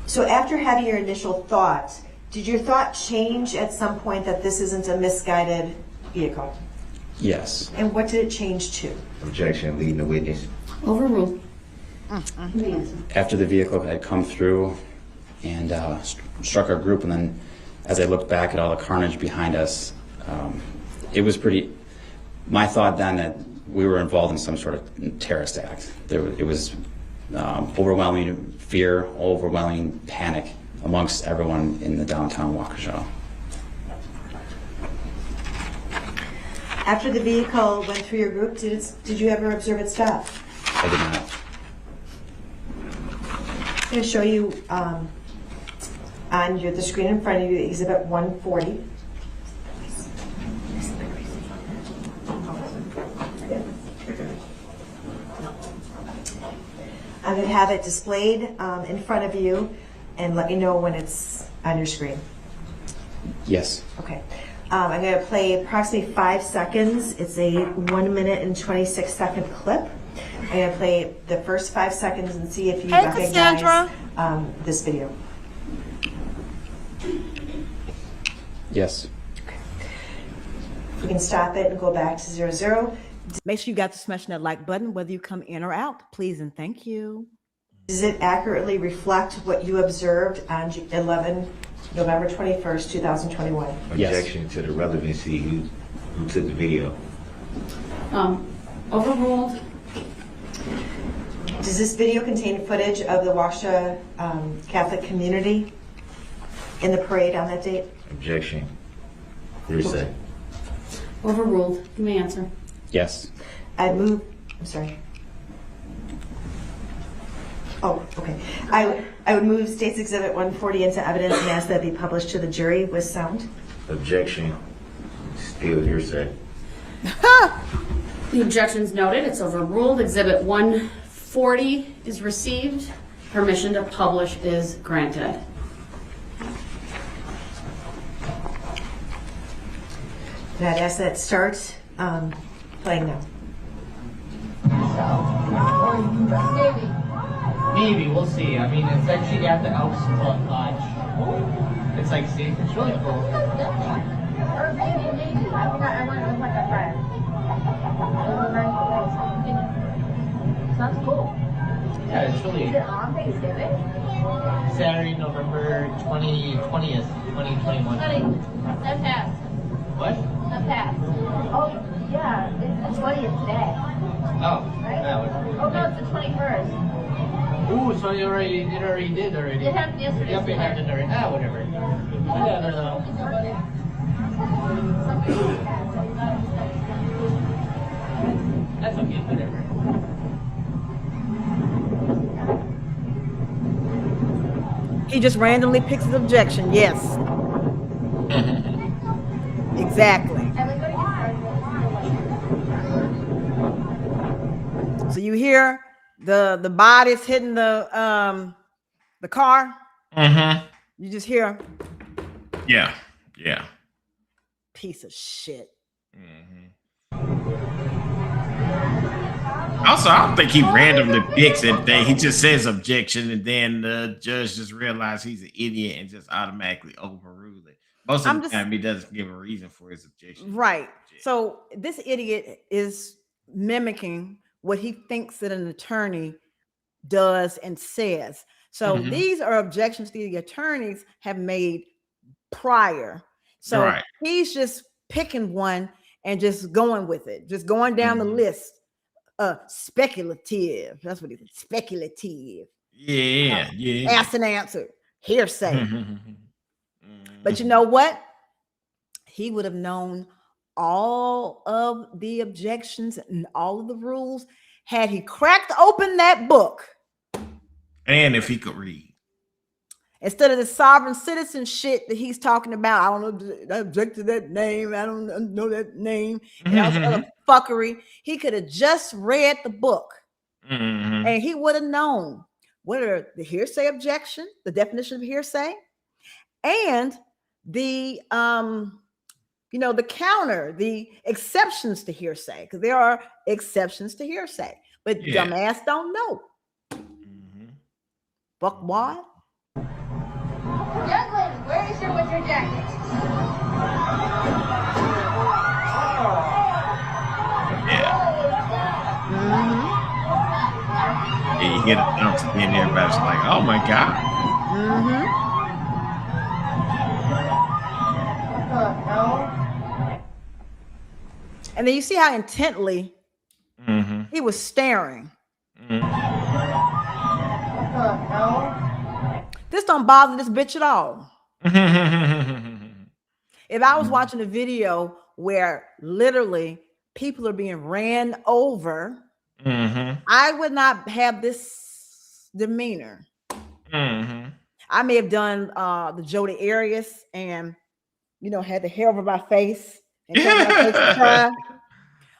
So after having your initial thought, did your thought change at some point that this isn't a misguided vehicle? Yes. And what did it change to? Objection. Leading the witness. Overruled. After the vehicle had come through and struck our group, and then as I looked back at all the carnage behind us, it was pretty, my thought then that we were involved in some sort of terrorist act. It was overwhelming fear, overwhelming panic amongst everyone in the downtown Waukesha. After the vehicle went through your group, did you ever observe it stop? I did not. I'm going to show you on the screen in front of you, Exhibit 140. I'm going to have it displayed in front of you and let me know when it's on your screen. Yes. Okay. I'm going to play approximately 5 seconds. It's a 1 minute and 26 second clip. I'm going to play the first 5 seconds and see if you recognize this video. Yes. If we can stop it and go back to 00. Make sure you got to smash that like button, whether you come in or out, please and thank you. Does it accurately reflect what you observed on November 21st, 2021? Objection Yes. to the relevancy. Who took the video? Overruled. Does this video contain footage of the Waukesha Catholic community in the parade on that date? Objection. Hearsay. Overruled. You may answer. Yes. I'm sorry. Oh, okay. I would move State's Exhibit 140 into evidence and ask that it be published to the jury with sound. Objection. Still hearsay. The objection's noted. It's overruled. Exhibit 140 is received. Permission to publish is granted. And I'd ask that start playing now. Maybe, we'll see. I mean, it's actually at the Elks Club Lodge. It's like, see, it's really cool. Or maybe. I went with like a friend. Sounds cool. Yeah, it's really... Is it on Thanksgiving? Saturday, November 20th, 2021. That passed. What? That passed. Oh, yeah. It's the 20th today. Oh. Right? Yeah, Oh, no, it's the 21st. ooh, so it already did already. It happened yesterday. Yep, it happened already. Ah, whatever. I don't know. That's okay, whatever. He just randomly picks his objection. Yes. Exactly. So you hear the bodies hitting the car. Mm-hmm. You just hear Yeah. Yeah. piece of shit. Also, I don't think he randomly picks anything. He just says objection, and then the judge just realizes he's an idiot and just automatically overrules it. Most of the time, he doesn't give a reason for his objection. Right. So this idiot is mimicking what he thinks that an attorney does and says. So these are objections the attorneys have made prior. So he's just picking one and just going with it, just going down the list. Speculative. That's what he said. Speculative. Yeah. Ask and answer. Hearsay. But you know what? He would have known all of the objections and all of the rules had he cracked open that book. And if he could read. Instead of the sovereign citizen shit that he's talking about, I don't know, I object to that name. I don't know that name. And all this other fuckery. He could have just read the book. And he would have known what are the hearsay objection, the definition of hearsay, and the the counter, the exceptions to hearsay, because there are exceptions to hearsay. But dumbass don't know. Fuck what? Young lady, where is your winter jacket? Yeah, you get it down to the end, everybody's like, oh my God. And then you see how intently he was staring. This don't bother this bitch at all. If I was watching a video where literally people are being ran over, I would not have this demeanor. I may have done the Jodi Arias and had the hair over my face and covered my face to cry.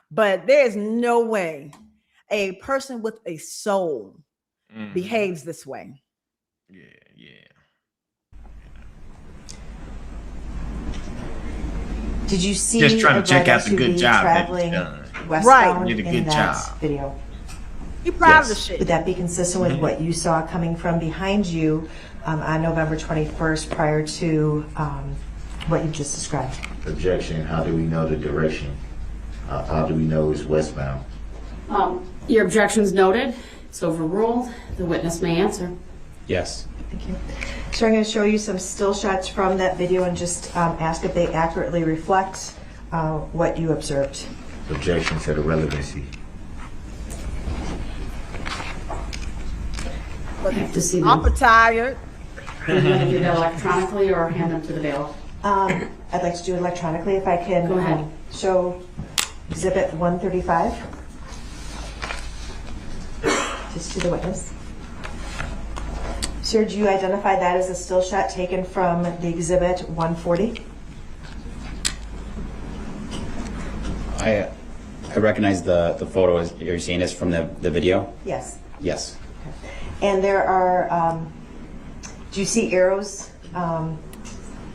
But there is no way a person with a soul behaves this way. Did you see? Just trying to check out the good job that he's done. Westbound Did a in good that job. video? You proud of the shit? Would that be consistent with what you saw coming from behind you on November 21st, prior to what you just described? Objection. How do we know the direction? How do we know it's westbound? Your objection's noted. It's overruled. The witness may answer. Yes. Thank you. So I'm going to show you some still shots from that video and just ask if they accurately reflect what you observed. Objection to the relevancy. I have to see them. I'm tired. Are you going to do that electronically or hand them to the bailiff? I'd like to do it electronically if I can. Go ahead. Show Exhibit 135. Just to the witness. Sir, do you identify that as a still shot taken from the Exhibit 140? I recognize the photo you're seeing is from the video? Yes. Yes. And there are, do you see arrows?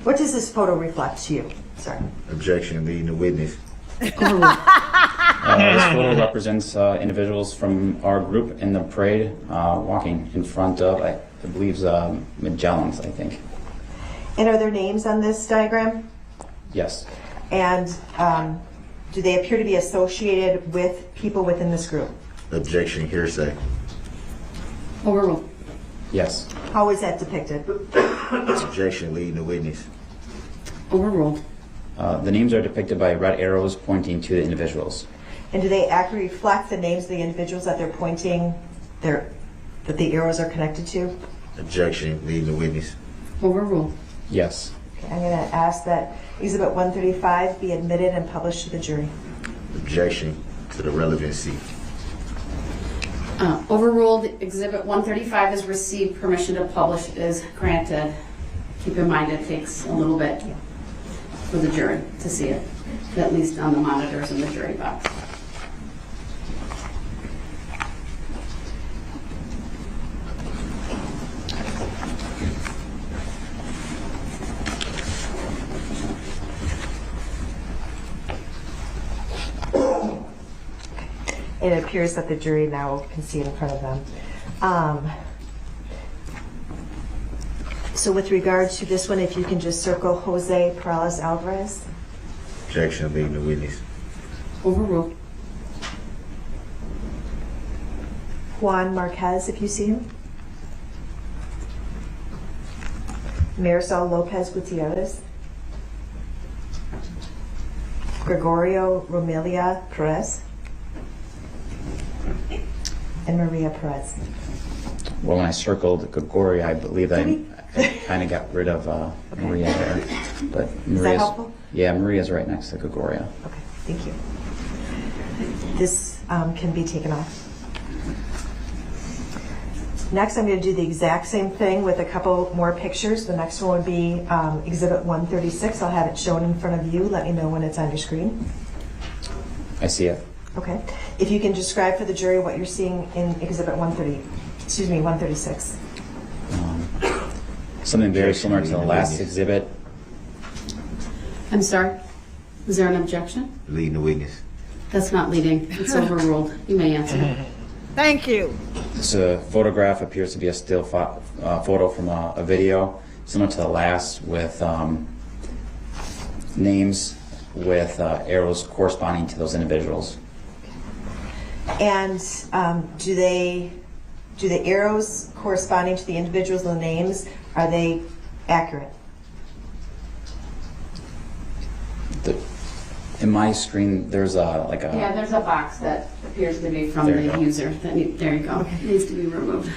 What does this photo reflect to you? Sorry. Objection, leading the witness. This photo represents individuals from our group in the parade walking in front of, I believe, Magellan's, I think. And are there names on this diagram? Yes. And do they appear to be associated with people within this group? Objection, hearsay. Overruled. Yes. How is that depicted? Objection, leading the witness. Overruled. The names are depicted by red arrows pointing to the individuals. And do they accurately reflect the names of the individuals that they're pointing, that the arrows are connected to? Objection, leading the witness. Overruled. Yes. Okay, I'm going to ask that Exhibit 135 be admitted and published to the jury. Objection to the relevancy. Overruled. Exhibit 135 is received. Permission to publish is granted. Keep in mind it takes a little bit for the jury to see it, at least on the monitors in the jury box. It appears that the jury now can see it in front of them. So with regard to this one, if you can just circle Jose Perales Alvarez. Objection, leading the witness. Overruled. Juan Marquez, if you see him. Marisol Lopez Gutierrez. Gregorio Romelia Perez. And Maria Perez. Well, when I circled Gregoria, I believe I kind of got rid of Maria there. But Maria's, helpful? Yeah, Maria's right next to Gregoria. Okay, thank you. This can be taken off. Next, I'm going to do the exact same thing with a couple more pictures. The next one would be Exhibit 136. I'll have it shown in front of you. Let me know when it's on your screen. I see it. Okay. If you can describe for the jury what you're seeing in Exhibit 136. Something very similar to the last exhibit. I'm sorry. Is there an objection? Leading the witness. That's not leading. It's overruled. You may answer. Thank you. This photograph appears to be a still photo from a video, similar to the last, with names with arrows corresponding to those individuals. And do the arrows corresponding to the individuals and the names, are they accurate? In my screen, there's Yeah, there's a box that appears to be from the user. There you go. Okay. It needs to be removed.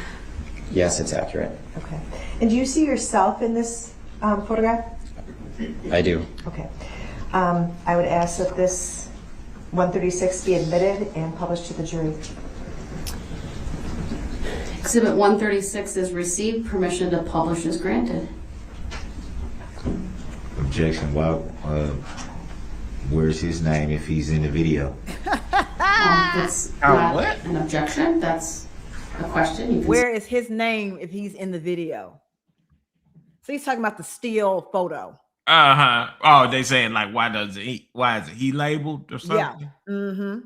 Yes, it's accurate. Okay. And do you see yourself in this photograph? I do. Okay. I would ask that this 136 be admitted and published to the jury. Exhibit 136 is received. Permission to publish is granted. Objection. Why? Where's his name if he's in the video? That's not an objection. That's a question. You can Where is his name if he's in the video? So he's talking about the still photo. Oh, they saying like, why isn't he labeled or something? Yeah. Mm-hmm.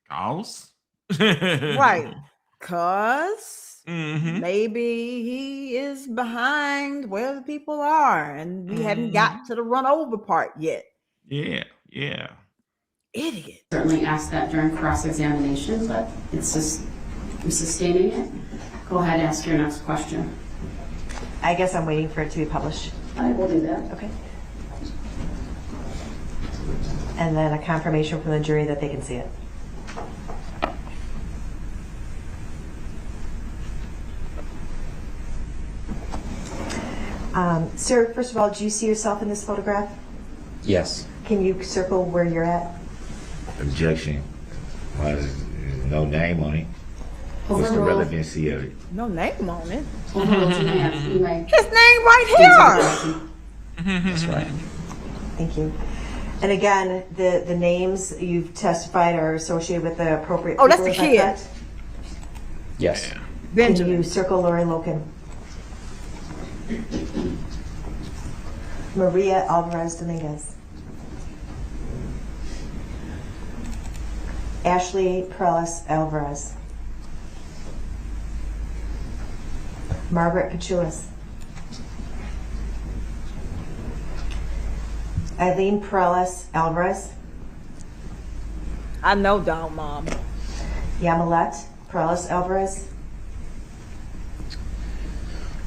Cause? Right. Cause maybe he is behind where the people are and we haven't got to the run over part yet. Yeah. Idiot. certainly ask that during cross-examination, but it's just, I'm sustaining it. Go ahead, ask your next question. I guess I'm waiting for it to be published. I will do that. Okay. And then a confirmation from the jury that they can see it. Sir, first of all, do you see yourself in this photograph? Yes. Can you circle where you're at? Objection. Why is no name on it? What's the relevancy of it? No name on it. His name right here. That's right. Thank you. And again, the names you've testified are associated with the appropriate people. Oh, that's the is that kid. correct? Yes. Can you circle Lori Loken? Maria Alvarez Dominguez. Ashley Perales Alvarez. Margaret Pachulis. Eileen Perales Alvarez. I know Dawn, Mom. Yamilet Perales Alvarez.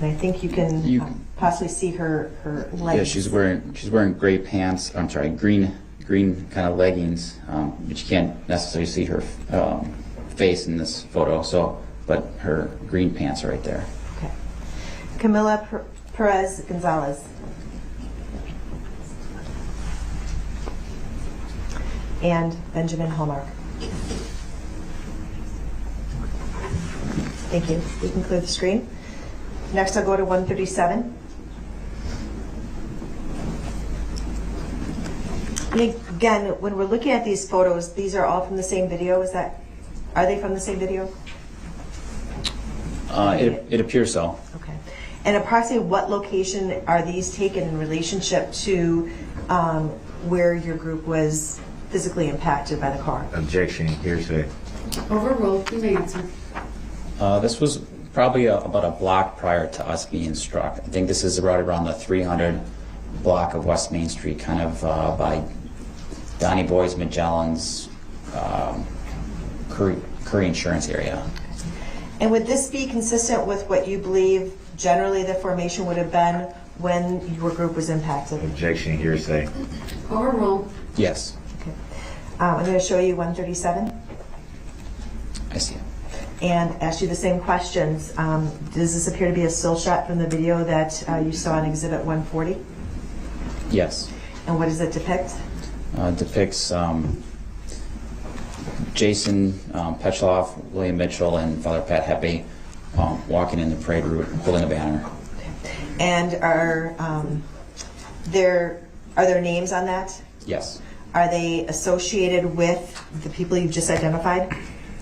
And I think you can possibly see her legs. Yeah, she's wearing gray pants. I'm sorry, green kind of leggings, but you can't necessarily see her face in this photo. So, but her green pants are right there. Okay. Camila Perez Gonzalez. And Benjamin Hallmark. Thank you. We can clear the screen. Next, I'll go to 137. And again, when we're looking at these photos, these are all from the same video. Are they from the same video? It appears so. Okay. And approximately what location are these taken in relationship to where your group was physically impacted by the car? Objection, hearsay. Overruled. You may answer. This was probably about a block prior to us being struck. I think this is right around the 300 block of West Main Street, kind of by Donnie Boy's, Magellan's, Curry Insurance area. And would this be consistent with what you believe generally the formation would have been when your group was impacted? Objection, hearsay. Overruled. Yes. Okay. I'm going to show you 137. I see it. And ask you the same questions. Does this appear to be a still shot from the video that you saw in Exhibit 140? Yes. And what does it depict? Depicts Jason Petchloff, William Mitchell, and Father Pat Heppe walking in the parade route holding a banner. And are there names on that? Yes. Are they associated with the people you've just identified?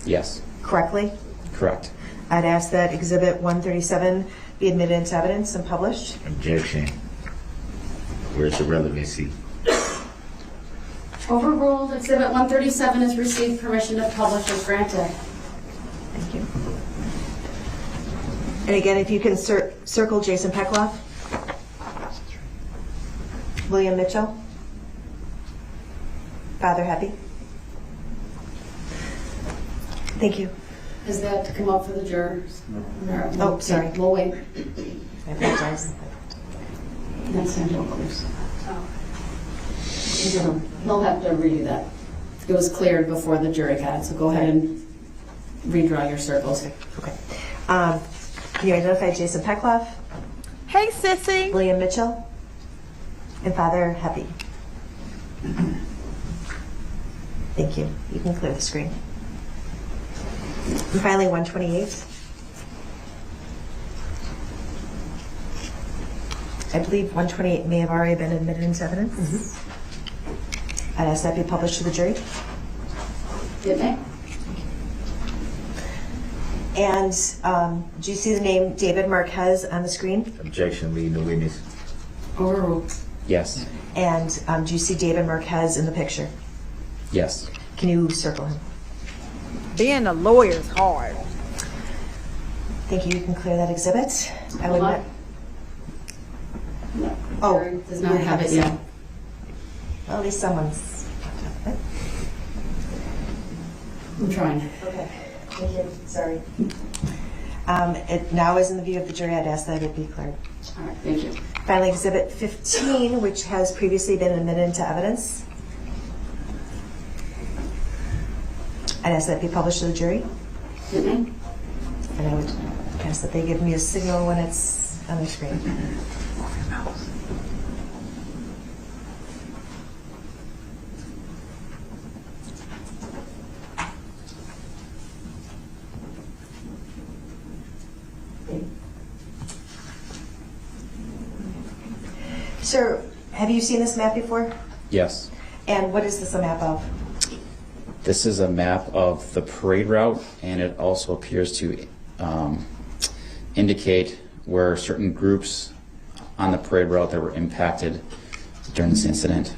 Yes. Correctly? Correct. I'd ask that Exhibit 137 be admitted into evidence and published. Objection. Where's the relevancy? Overruled. Exhibit 137 has received permission to publish as granted. Thank you. And again, if you can circle Jason Petchloff, William Mitchell, Father Heppe. Thank you. Is that to come up for the jurors? No. Oh, sorry. We'll wait. I apologize. That's Angela Cruz. They'll have to redo that. It was cleared before the jury got it, so go ahead and redraw your circles. Okay. Can you identify Jason Petchloff? Hey, sissy. William Mitchell? And Father Heppe. Thank you. You can clear the screen. And finally, 128. I believe 128 may have already been admitted into evidence. Mm-hmm. I'd ask that be published to the jury. It may. And do you see the name David Marquez on the screen? Objection, leading the witness. Overruled. Yes. And do you see David Marquez in the picture? Yes. Can you circle him? Being a lawyer is hard. Thank you. You can clear that exhibit. I would What? not. Oh, Does not have it yet. Well, at least someone's. I'm trying. Okay. Thank you. Sorry. It now is in the view of the jury. I'd ask that it be cleared. All right, thank you. Finally, Exhibit 15, which has previously been admitted into evidence. I'd ask that it be published to the jury. Mm-hmm. And I would ask that they give me a signal when it's on the screen. Sir, have you seen this map before? Yes. And what is this a map of? This is a map of the parade route, and it also appears to indicate where certain groups on the parade route that were impacted during this incident.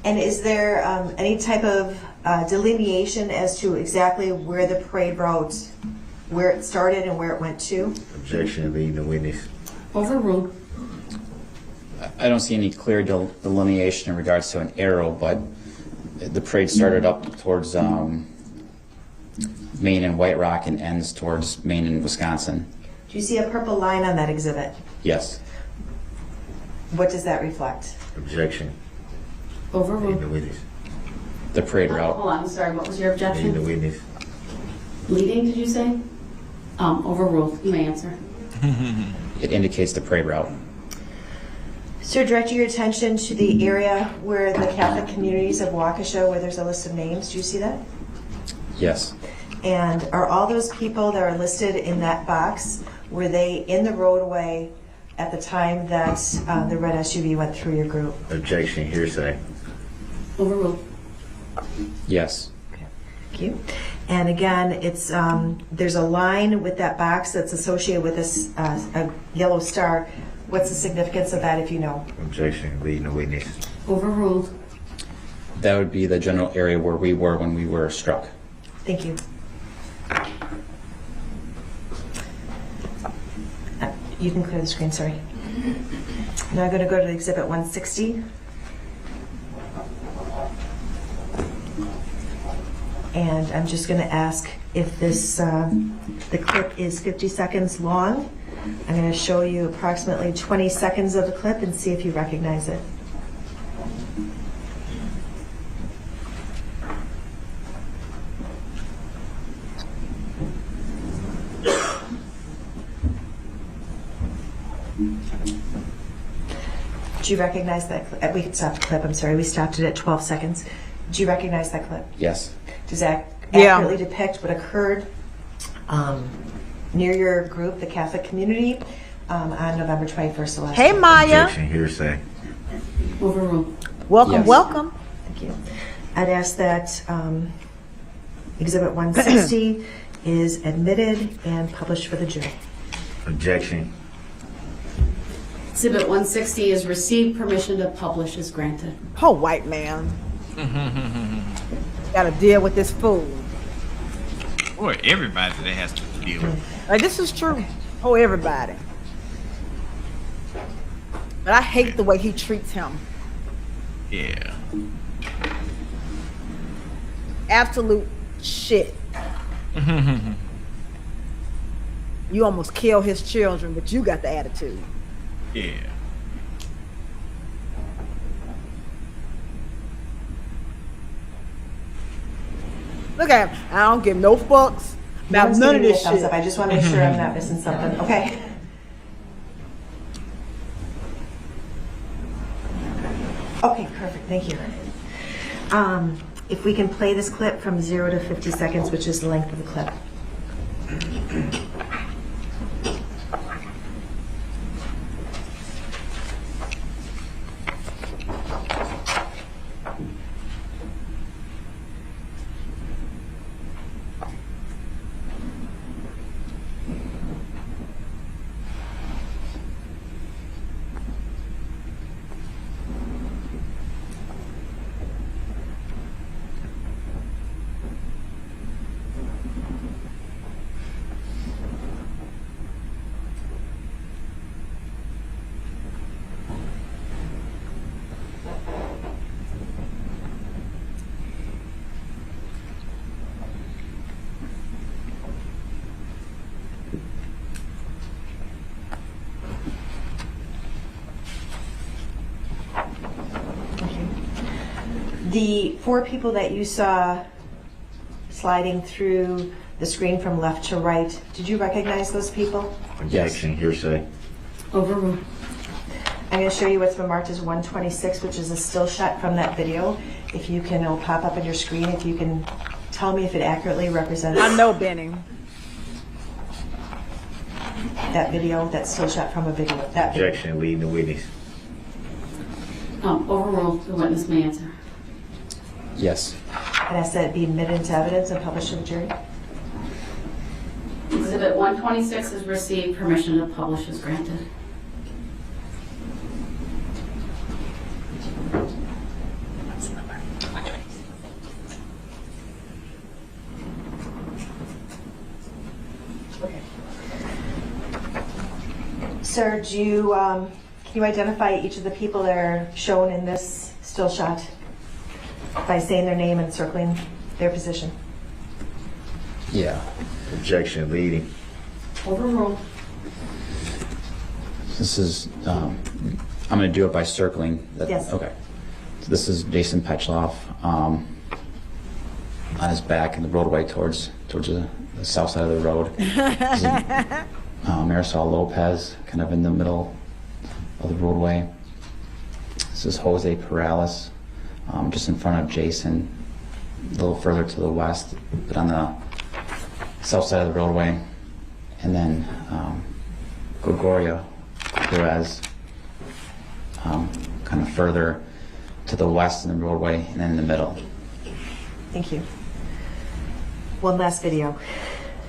And is there any type of delineation as to exactly where the parade route, where it started and where it went to? Objection, leading the witness. Overruled. I don't see any clear delineation in regards to an arrow, but the parade started up towards Maine and White Rock and ends towards Maine and Wisconsin. Do you see a purple line on that exhibit? Yes. What does that reflect? Objection, Overruled. leading the witness. The parade route. Hold on, I'm sorry, what was your Leading the objection? witness. Leading, did you say? Overruled. You may answer. It indicates the parade route. So direct your attention to the area where the Catholic communities of Waukesha, where there's a list of names. Do you see that? Yes. And are all those people that are listed in that box, were they in the roadway at the time that the red SUV went through your group? Objection, hearsay. Overruled. Yes. Thank you. And again, it's there's a line with that box that's associated with this a yellow star. What's the significance of that, if you know? Objection, leading the witness. Overruled. That would be the general area where we were when we were struck. Thank you. You can clear the screen, sorry. Now I'm going to go to Exhibit 160. And I'm just going to ask if this, the clip is 50 seconds long. I'm going to show you approximately 20 seconds of the clip and see if you recognize it. Do you recognize that clip? We can stop the clip, I'm sorry. We stopped it at 12 seconds. Do you recognize that clip? Yes. Does that Yeah. accurately depict what occurred near your group, the Catholic community, on November 21st of last Hey, year? Maya. Objection, hearsay. Overruled. Welcome, Yes. welcome. Thank you. I'd ask that Exhibit 160 is admitted and published for the jury. Objection. Exhibit 160 is received. Permission to publish is granted. Oh, white man. Got to deal with this fool. Boy, everybody that has to deal with it. Like, this is true. Oh, everybody. But I hate the way he treats him. Yeah. Absolute shit. You almost kill his children, but you got the attitude. Yeah. Look at him. I don't give no fucks No about one's none of giving me a this thumbs shit. up. I just want to make sure I'm not missing something. Okay. Okay, perfect. Thank you. If we can play this clip from 0 to 50 seconds, which is the length of the clip. The 4 people that you saw sliding through the screen from left to right, did you recognize those people? Objection, hearsay. Overruled. I'm going to show you what's been marked as 126, which is a still shot from that video. If you can, it'll pop up on your screen. If you can tell me if it accurately represents I know, Benny. that video, that still shot from a video. That video. Objection, leading the witness. Overruled. The witness may answer. Yes. And I said it be admitted into evidence and published to the jury. Exhibit 126 is received. Permission to publish is granted. Sir, do you, can you identify each of the people that are shown in this still shot by saying their name and circling their position? Yeah. Objection leading. Overruled. This is, I'm going to do it by circling. Yes. Okay. So this is Jason Petchloff on his back in the roadway towards the south side of the road. This is, Marisol Lopez, kind of in the middle of the roadway. This is Jose Perales, just in front of Jason, a little further to the west, but on the south side of the roadway. And then Gregoria Perez, kind of further to the west in the roadway, and then in the middle. Thank you. One last video.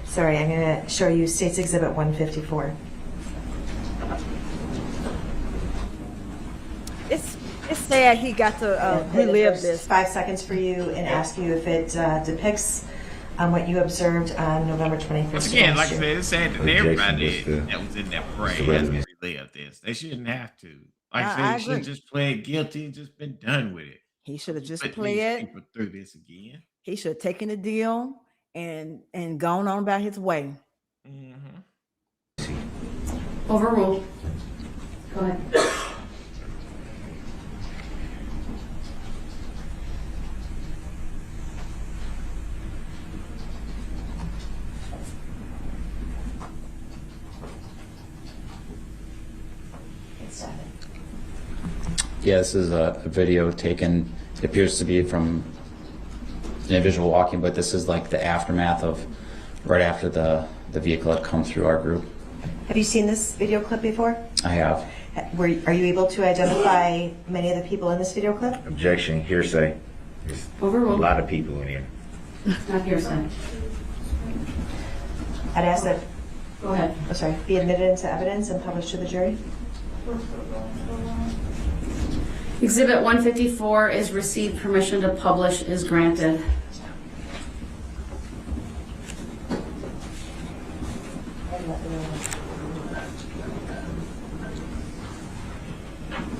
Sorry, I'm going to show you State's Exhibit 154. It's sad he got to relive this. 5 seconds for you and ask you if it depicts what you observed on November 21st. Again, like I said, it's sad that everybody Objection, that was in that parade Mr. has to President. relive this. They shouldn't have to. Like I I said, he should agree. just pled guilty and just been done with it. He should have just Put played these it. people through this again. He should have taken the deal and gone on about his way. Overruled. Go ahead. Yeah, this is a video taken, it appears to be from an individual walking, but this is like the aftermath of right after the vehicle had come through our group. Have you seen this video clip before? I have. Are you able to identify many of the people in this video clip? Objection, hearsay. There's a Overruled. lot of people in here. Not hearsay. I'd ask that, Go ahead. I'm sorry, be admitted into evidence and published to the jury. Exhibit 154 is received. Permission to publish is granted.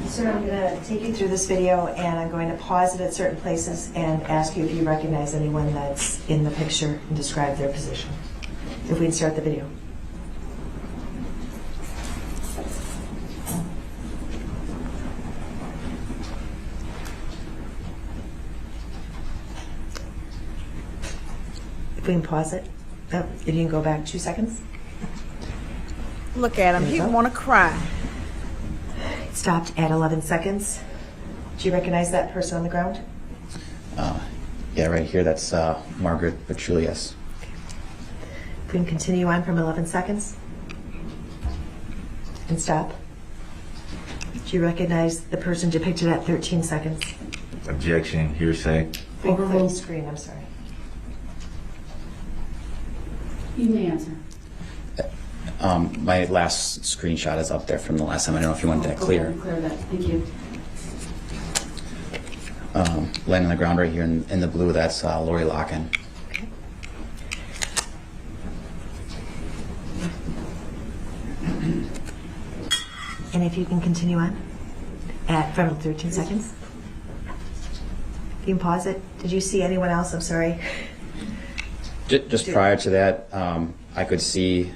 Sir, I'm going to take you through this video and I'm going to pause it at certain places and ask you if you recognize anyone that's in the picture and describe their position. If we can start the video. If we can pause it. Oh, if you can go back 2 seconds. Look at him. There He you go. want to cry. Stopped at 11 seconds. Do you recognize that person on the ground? Yeah, right here, that's Margaret Petrulius. If we can continue on from 11 seconds. And stop. Do you recognize the person depicted at 13 seconds? Objection, hearsay. Full screen, I'm sorry. You may answer. My last screenshot is up there from the last time. I don't know if you want that clear. Clear that. Thank you. Laying on the ground right here in the blue, that's Lori Locken. And if you can continue on from 13 seconds. If you can pause it. Did you see anyone else? I'm sorry. Just prior to that, I could see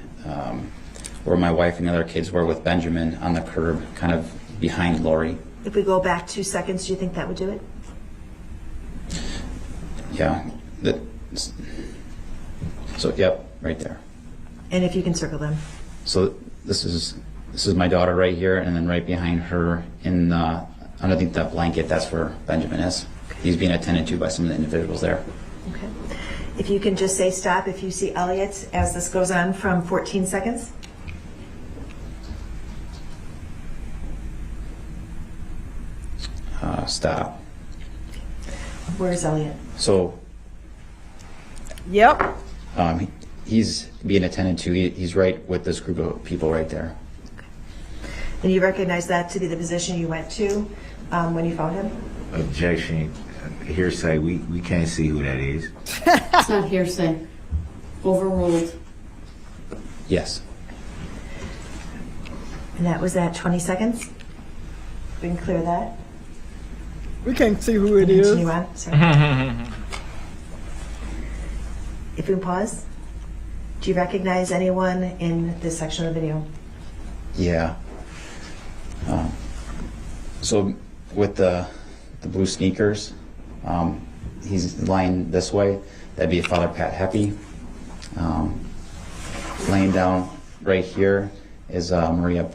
where my wife and the other kids were with Benjamin on the curb, kind of behind Lori. If we go back 2 seconds, do you think that would do it? Yeah. So, yep, right there. And if you can circle them. So this is my daughter right here, and then right behind her in underneath that blanket, that's where Benjamin is. He's being attended to by some of the individuals there. Okay. If you can just say stop if you see Elliot as this goes on from 14 seconds. Stop. Where's Elliot? So Yep. he's being attended to. He's right with this group of people right there. And you recognize that to be the position you went to when you found him? Objection, hearsay. We can't see who that is. It's not hearsay. Overruled. Yes. And that was at 20 seconds. We can clear that. We can't see who it is. Continue on. Sorry. If we pause, do you recognize anyone in this section of the video? Yeah. So with the blue sneakers, he's lying this way. That'd be Father Pat Heppy. Laying down right here is Maria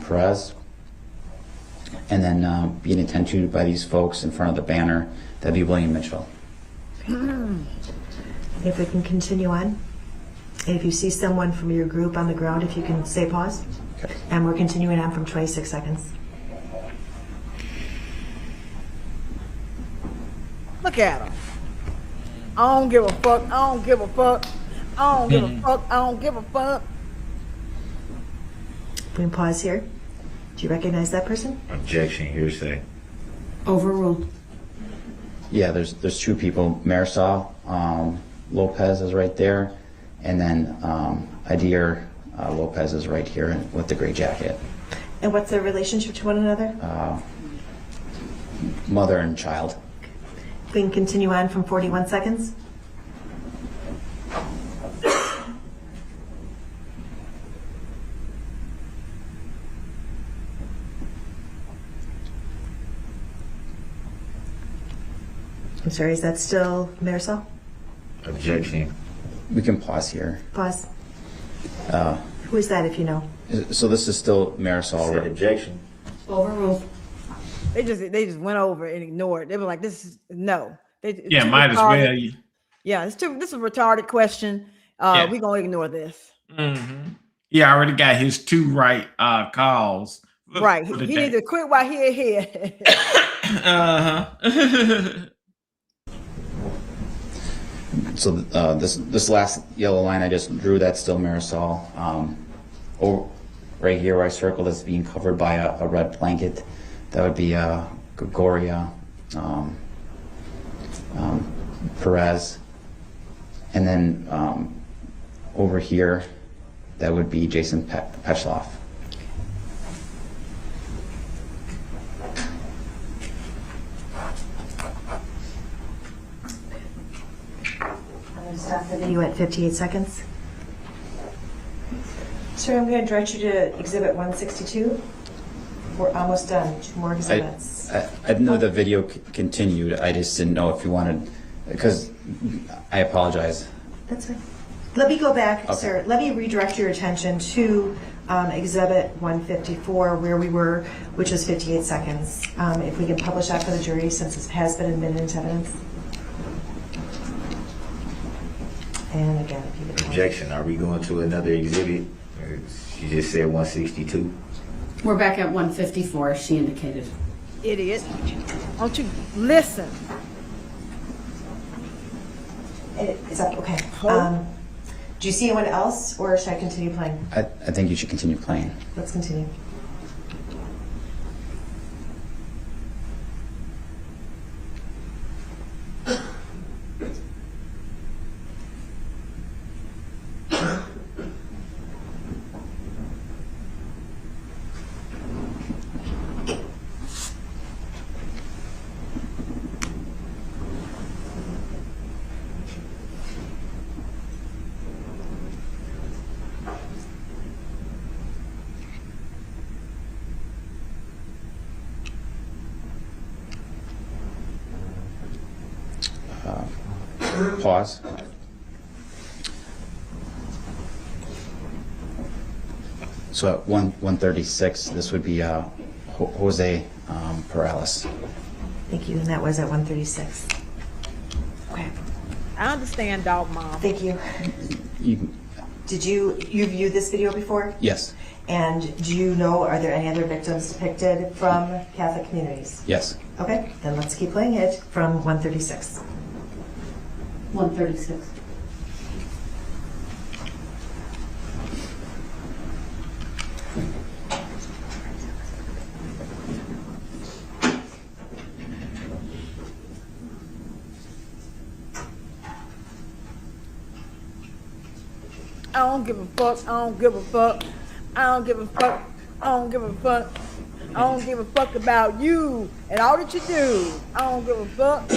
Perez. And then being attended to by these folks in front of the banner, that'd be William Mitchell. If we can continue on. And if you see someone from your group on the ground, if you can say pause. Okay. And we're continuing on from 26 seconds. Look at him. I don't give a fuck. I don't give a fuck. I don't give a fuck. I don't give a fuck. We can pause here. Do you recognize that person? Objection, hearsay. Overruled. Yeah, there's two people. Marisol Lopez is right there, and then Adir Lopez is right here with the gray jacket. And what's their relationship to one another? Mother and child. We can continue on from 41 seconds. I'm sorry, is that still Marisol? Objection. We can pause here. Pause. Who is that, if you know? So this is still Marisol. Said objection. Overruled. They just went over and ignored. They were like, "This is no." Yeah, might as well. Yeah, this is a retarded question. Yeah. We're gonna ignore this. Mm-hmm. He already got his 2 right calls. Right. for the He day. needs to quit while he ahead. So this last yellow line I just drew, that's still Marisol. Right here where I circled is being covered by a red blanket. That would be Gregoria Perez. And then over here, that would be Jason Pechloff. I'm going to stop the video at 58 seconds. Sir, I'm going to direct you to Exhibit 162. We're almost done. 2 more exhibits. I know the video continued. I just didn't know if you wanted, because I apologize. That's fine. Let me go back, Okay. sir. Let me redirect your attention to Exhibit 154, where we were, which was 58 seconds. If we can publish that for the jury, since it has been admitted into evidence. And again, if you could... Objection. Are we going to another exhibit? She just said 162. We're back at 154, as she indicated. Idiot. Don't you listen? Is that okay? Do you see anyone else, or should I continue playing? I think you should continue playing. Let's continue. Pause. So at 136, this would be Jose Perales. Thank you, and that was at 136. Okay. I understand, dog mom. Thank you. Did you viewed this video before? Yes. And do you know, are there any other victims depicted from Catholic communities? Yes. Okay, then let's keep playing it from 136. 136. I don't give a fuck. I don't give a fuck. I don't give a fuck. I don't give a fuck. I don't give a fuck about you and all that you do. I don't give a fuck.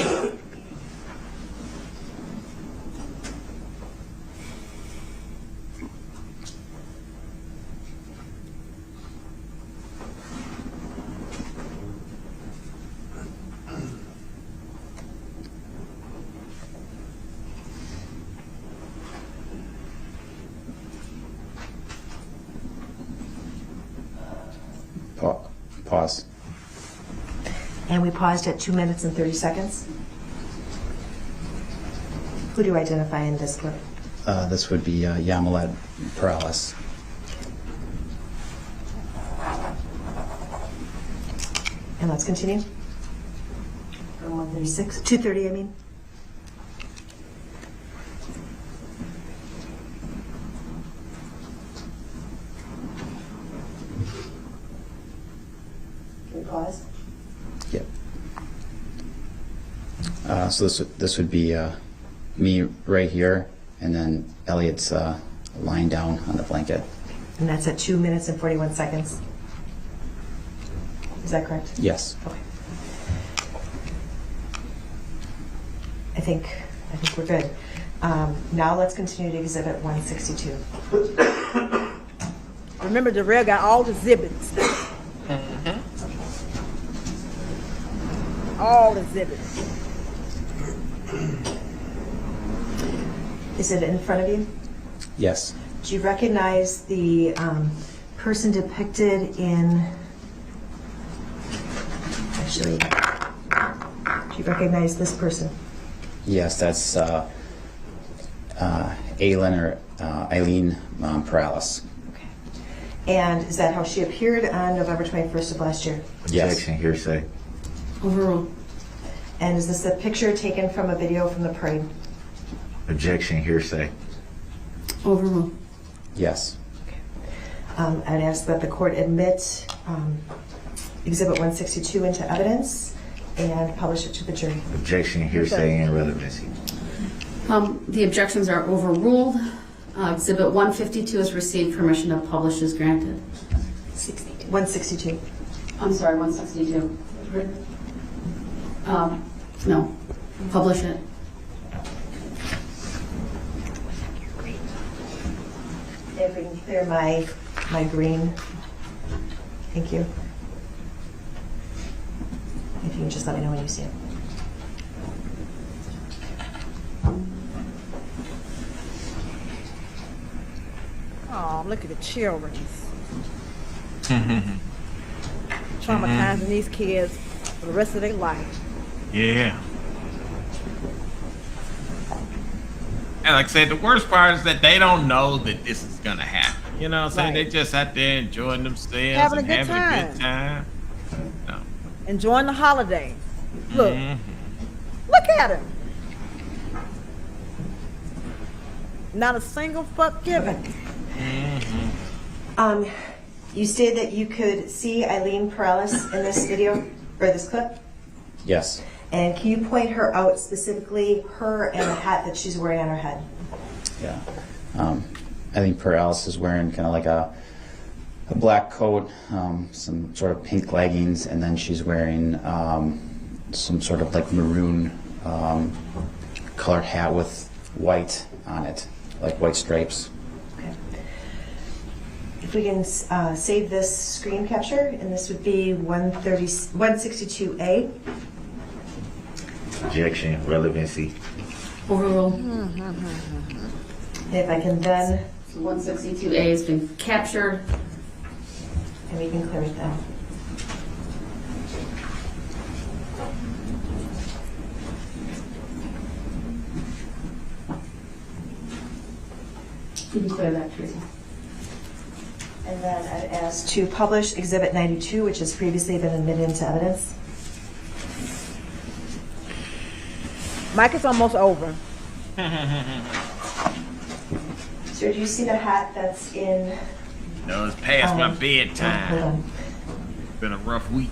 Pause. And we paused at 2 minutes and 30 seconds. Who do you identify in this clip? This would be Yamilet Perales. And let's continue. From 136, 2:30, I mean. Can we pause? Yep. So this would be me right here, and then Elliot's lying down on the blanket. And that's at 2 minutes and 41 seconds. Is that correct? Yes. Okay. I think we're good. Now let's continue to exhibit 162. Remember, Darrell got all the exhibits. All the exhibits. Is it in front of you? Yes. Do you recognize the person depicted in, actually, do you recognize this person? Yes, that's Eileen Perales. And is that how she appeared on November 21st of last year? Yes. Objection, hearsay. Overruled. And is this a picture taken from a video from the parade? Objection, hearsay. Overruled. Yes. I'd ask that the court admit Exhibit 162 into evidence and publish it to the jury. Objection, hearsay, and relevancy. The objections are overruled. Exhibit 152 has received permission to publish is granted. 162. I'm sorry, 162. No, publish it. If we can clear my green. Thank you. If you can just let me know when you see it. Oh, look at the children. Traumatizing these kids for the rest of their life. Yeah. And like I said, the worst part is that they don't know that this is gonna happen. You know what I'm saying? Right. They just out there enjoying themselves Having and a good having a good time. No. Enjoying the holiday. Look. Look at him. Not a single fuck given. You stated that you could see Eileen Perales in this video, or this clip? Yes. And can you point her out specifically, her and the hat that she's wearing on her head? Yeah. I think Perales is wearing kind of like a black coat, some sort of pink leggings, and then she's wearing some sort of like maroon colored hat with white on it, like white stripes. Okay. If we can save this screen capture, and this would be 162A. Objection, relevancy. Overruled. If I can then, 162A has been captured. and we can clear it then. You can clear that, Teresa. And then I'd ask to publish Exhibit 92, which has previously been admitted into evidence. Mike is almost over. Sir, do you see the hat that's in? No, it's past my hold bedtime. on. It's been a rough week.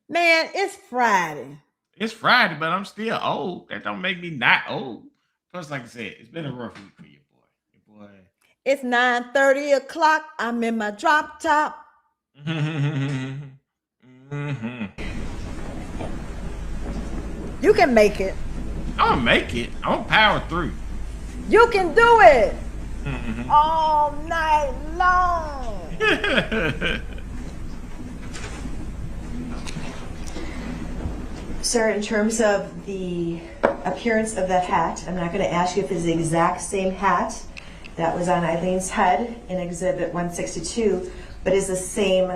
Man, it's Friday. It's Friday, but I'm still old. That don't make me not old. Plus, like I said, it's been a rough week for your boy. Your boy. It's 9:30 o'clock. I'm in my drop top. You can make it. I'll make it. I'll power through. You can do it. All night long. Sir, in terms of the appearance of that hat, I'm not going to ask you if it's the exact same hat that was on Eileen's head in Exhibit 162, but is the same,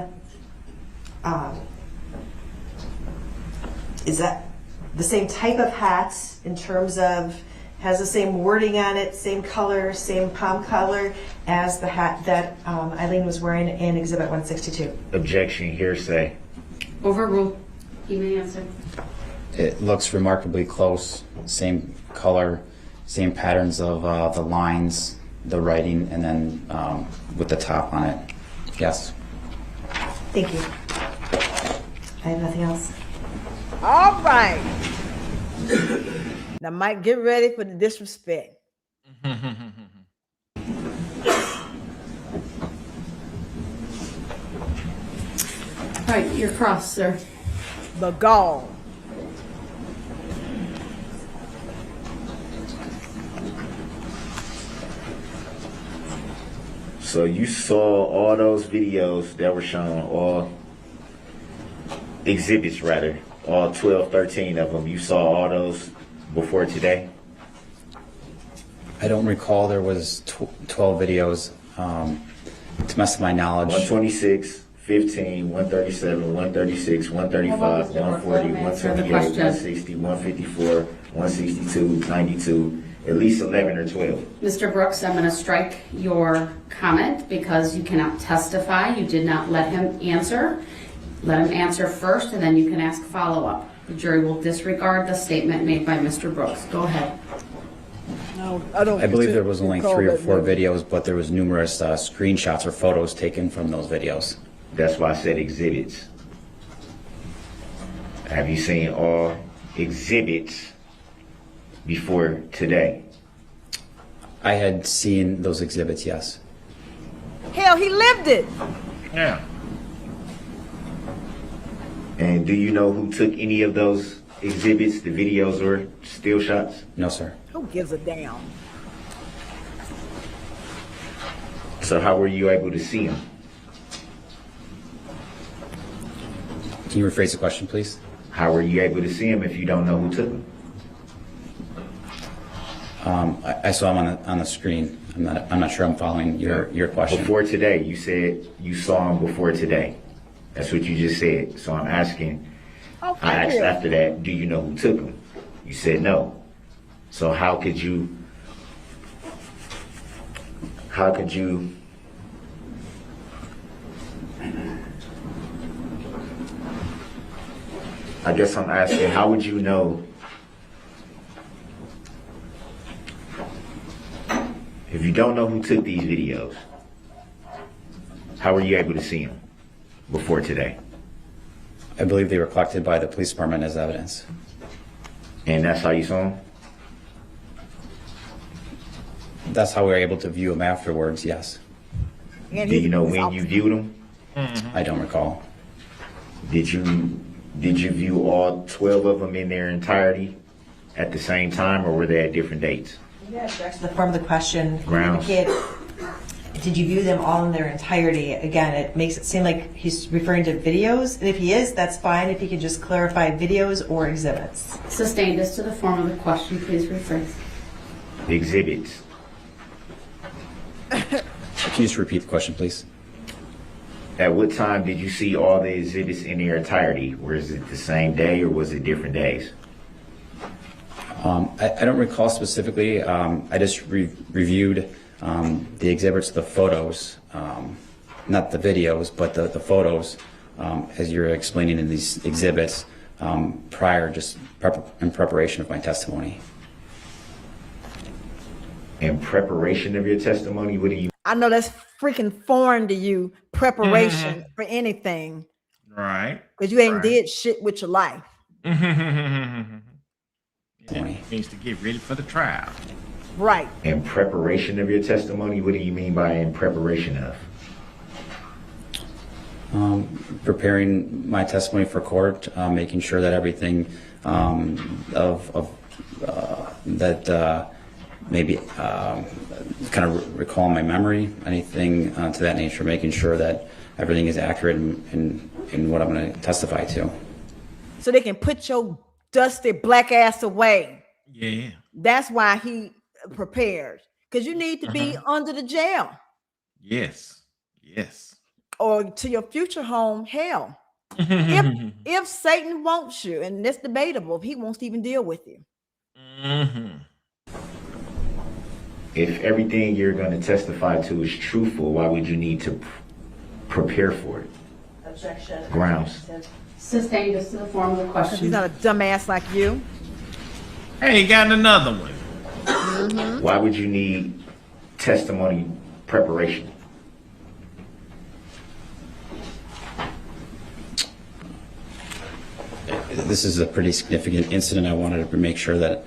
is that the same type of hat in terms of has the same wording on it, same color, same palm color as the hat that Eileen was wearing in Exhibit 162? Objection, hearsay. Overruled. You may answer. It looks remarkably close. Same color, same patterns of the lines, the writing, and then with the top on it. Yes. Thank you. I have nothing else. All right. Now, Mike, get ready for the disrespect. All right, you're crossed, sir. The gall. So you saw all those videos that were shown, all exhibits rather, all 12, 13 of them. You saw all those before today? I don't recall there was 12 videos. To best of my knowledge. 126, 15, 137, 136, 135, 140, 128, 160, 154, 162, 92, at least 11 or 12. Mr. Brooks, I'm going to strike your comment because you cannot testify. You did not let him answer. Let him answer first, and then you can ask follow-up. The jury will disregard the statement made by Mr. Brooks. Go ahead. No, I believe there was only 3 or 4 videos, but there was numerous screenshots or photos taken from those videos. That's why I said exhibits. Have you seen all exhibits before today? I had seen those exhibits, yes. Hell, he lived it. Yeah. And do you know who took any of those exhibits, the videos or still shots? No, sir. Who gives a damn? So how were you able to see them? Can you rephrase the question, please? How were you able to see them if you don't know who took them? I saw them on the screen. I'm not sure I'm following your question. Before today, you said you saw them before today. That's what you just said. So I'm asking, I asked after that, do you know who took them? You said no. So how could you I guess I'm asking, how would you know if you don't know who took these videos? How were you able to see them before today? I believe they were collected by the police department as evidence. And that's how you saw them? That's how we were able to view them afterwards, yes. Do you know when you viewed them? I don't recall. Did you view all 12 of them in their entirety at the same time, or were they at different dates? Yeah, back to the form of the question. Grounds. Did you view them all in their entirety? Again, it makes it seem like he's referring to videos, and if he is, that's fine. If he could just clarify videos or exhibits. Sustained as to the form of the question, please rephrase. Exhibits. Can you just repeat the question, please? At what time did you see all the exhibits in their entirety? Was it the same day or was it different days? I don't recall specifically. I just reviewed the exhibits, the photos, not the videos, but the photos, as you're explaining in these exhibits, prior, just in preparation of my testimony. In preparation of your testimony, what do you? I know that's freaking foreign to you, preparation for anything. Right. Because you ain't did shit with your life. Yeah, it means to get ready for the trial. Right. In preparation of your testimony, what do you mean by in preparation of? Preparing my testimony for court, making sure that everything maybe kind of recall my memory, anything to that nature, making sure that everything is accurate in what I'm going to testify to. So they can put your dusty black ass away. Yeah. That's why he prepared, because you need to be under the jail. Yes. Yes. Or to your future home, hell. if Satan wants you, and it's debatable if he wants to even deal with you. If everything you're going to testify to is truthful, why would you need to prepare for it? Objection. Grounds. Sustained is to the form of the Because he's question. not a dumbass like you. Hey, got another one. Why would you need testimony preparation? This is a pretty significant incident. I wanted to make sure that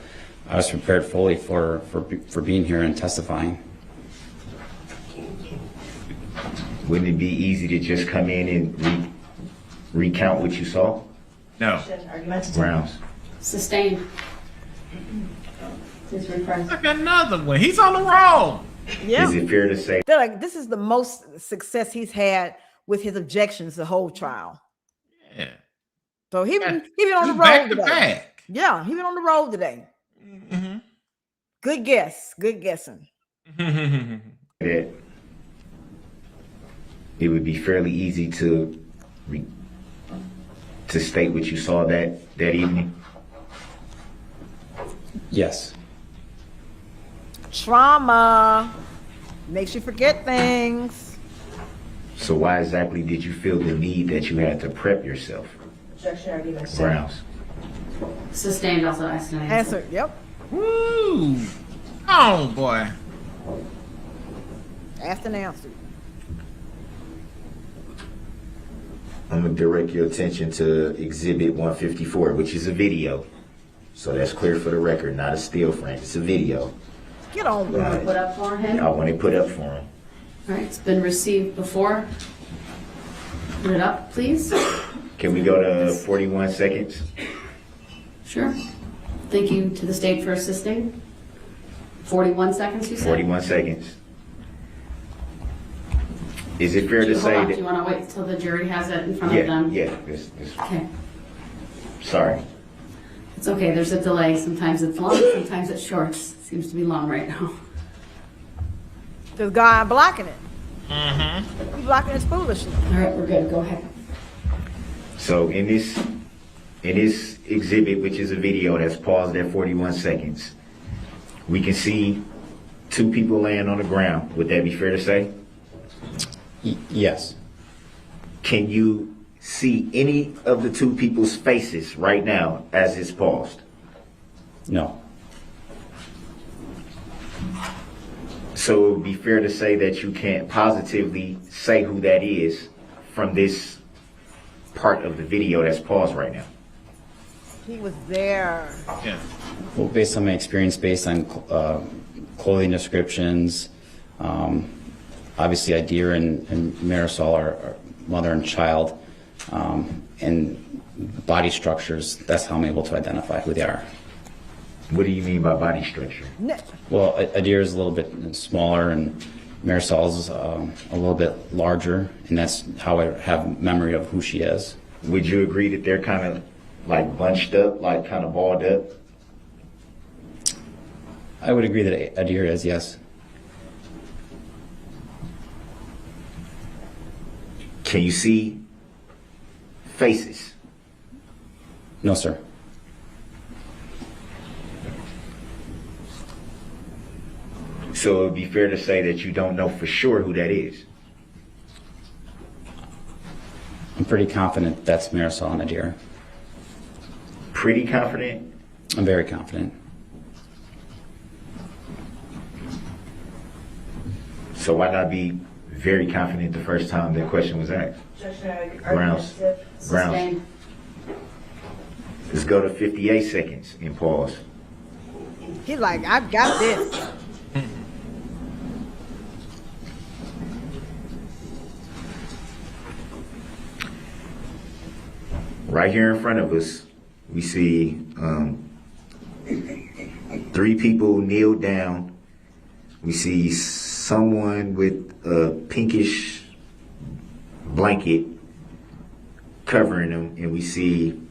I was prepared fully for being here and testifying. Wouldn't it be easy to just come in and recount what you saw? No. Argumentative. Grounds. Sustained. Please refresh. Look, another one. He's on the roll. Yeah. Is it fair to say They're like, this is the most success he's had with his objections the whole trial. Yeah. So he been on the He's road back to today. back. Yeah, he been on the road today. Good guess. Good guessing. that it would be fairly easy to state what you saw that evening? Yes. Trauma makes you forget things. So why exactly did you feel the need that you had to prep yourself? Objection. Argumentative. Grounds. Sustained also asked an answer. Answer. Yep. Woo. Oh, boy. Asked and answered. I'm going to direct your attention to Exhibit 154, which is a video. So that's clear for the record, not a still frame. It's a video. Get on with it. Put up for him. I want it put up for him. All right, it's been received before. Put it up, please. Can we go to 41 seconds? Sure. Thank you to the state for assisting. 41 seconds, you said? 41 seconds. Is it fair to Hold say on, do that? you want to wait until the jury has it in front of them? Yeah. Okay. Sorry. It's okay, there's a delay. Sometimes it's long, sometimes it's short. Seems to be long right now. There's God blocking it. He's blocking his foolishness. All right, we're good. Go ahead. So in this exhibit, which is a video that's paused at 41 seconds, we can see two people laying on the ground. Would that be fair to say? Yes. Can you see any of the two people's faces right now as it's paused? No. So it would be fair to say that you can't positively say who that is from this part of the video that's paused right now. He was there. Yeah. Well, based on my experience, based on clothing descriptions, obviously Idira and Marisol are mother and child, and body structures, that's how I'm able to identify who they are. What do you mean by body structure? Well, Idira is a little bit smaller and Marisol's a little bit larger, and that's how I have memory of who she is. Would you agree that they're kind of like bunched up, like kind of balled up? I would agree that Idira is, yes. Can you see faces? No, sir. So it would be fair to say that you don't know for sure who that is. I'm pretty confident that's Marisol and Idira. Pretty confident? I'm very confident. So why not be very confident the first time that question was asked? Grounds. Sustained. Let's go to 58 seconds and pause. He's like, I've got this. right here in front of us, we see 3 people kneeled down. We see someone with a pinkish blanket covering them, and we see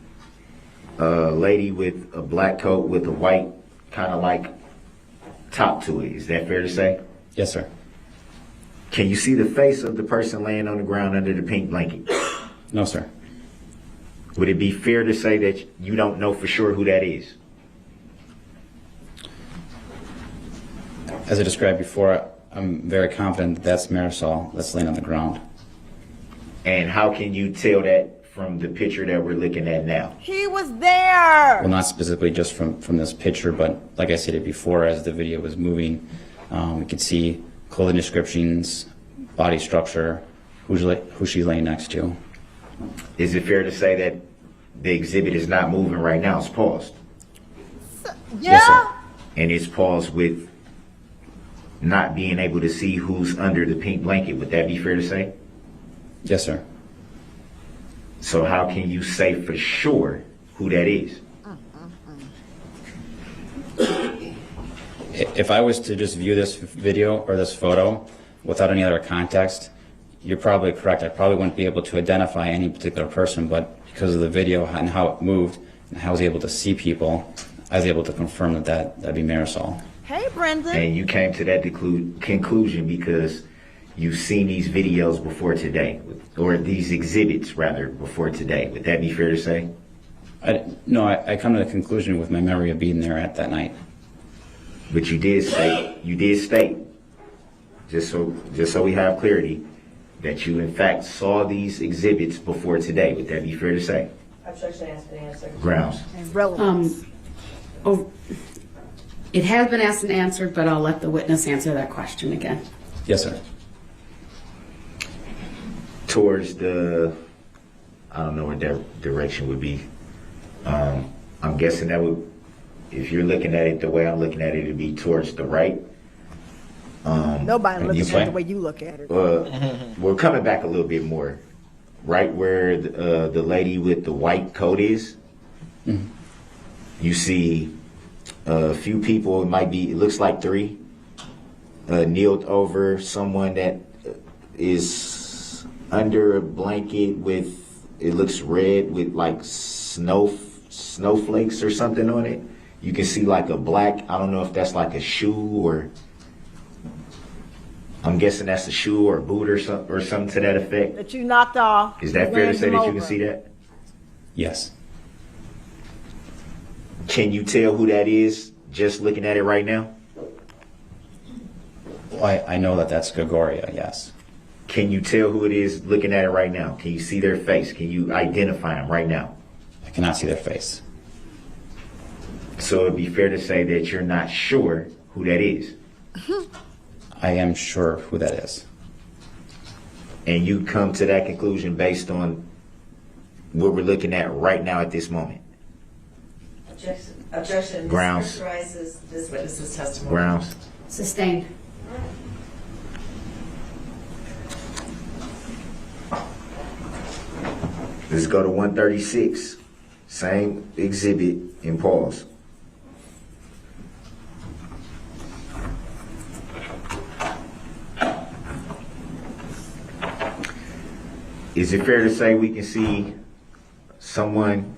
a lady with a black coat with a white kind of like top to it. Is that fair to say? Yes, sir. Can you see the face of the person laying on the ground under the pink blanket? No, sir. Would it be fair to say that you don't know for sure who that is? As I described before, I'm very confident that that's Marisol that's laying on the ground. And how can you tell that from the picture that we're looking at now? He was there. Well, not specifically just from this picture, but like I stated before, as the video was moving, we could see clothing descriptions, body structure, who she's laying next to. Is it fair to say that the exhibit is not moving right now? It's paused. Yeah. Yes, sir. And it's paused with not being able to see who's under the pink blanket. Would that be fair to say? Yes, sir. So how can you say for sure who that is? If I was to just view this video or this photo without any other context, you're probably correct. I probably wouldn't be able to identify any particular person, but because of the video and how it moved and how I was able to see people, I was able to confirm that'd be Marisol. Hey, Brendan. And you came to that conclusion because you've seen these videos before today, or these exhibits rather before today. Would that be fair to say? No, I come to the conclusion with my memory of being there at that night. But you did state, just so we have clarity, that you in fact saw these exhibits before today. Would that be fair to say? Objection asked and answered. Grounds. And relevance. It has been asked and answered, but I'll let the witness answer that question again. Yes, sir. Towards the, I don't know what that direction would be. I'm guessing that would, if you're looking at it the way I'm looking at it, it'd be towards the right. Nobody looks at it the way you look at it. We're coming back a little bit more, right where the lady with the white coat is. Mm-hmm. You see a few people, it looks like 3, kneeled over someone that is under a blanket with, it looks red with like snowflakes or something on it. You can see like a black, I don't know if that's like a shoe or, I'm guessing that's a shoe or a boot or something to that effect. That you knocked off. Is that fair to say that you can see that? Yes. Can you tell who that is just looking at it right now? Well, I know that that's Gregoria, yes. Can you tell who it is looking at it right now? Can you see their face? Can you identify them right now? I cannot see their face. So it'd be fair to say that you're not sure who that is. I am sure who that is. And you come to that conclusion based on what we're looking at right now at this moment. Objection. Grounds. This characterizes this witness's testimony. Grounds. Sustained. Let's go to 136. Same exhibit in pause. Is it fair to say we can see someone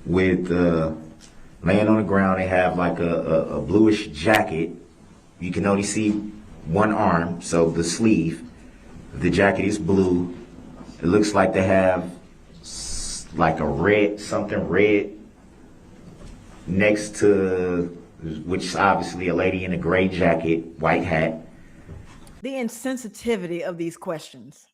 with laying on the ground? They have like a bluish jacket. You can only see one arm, so the sleeve. The jacket is blue. It looks like they have like something red next to, which is obviously a lady in a gray jacket, white hat. The insensitivity of these questions.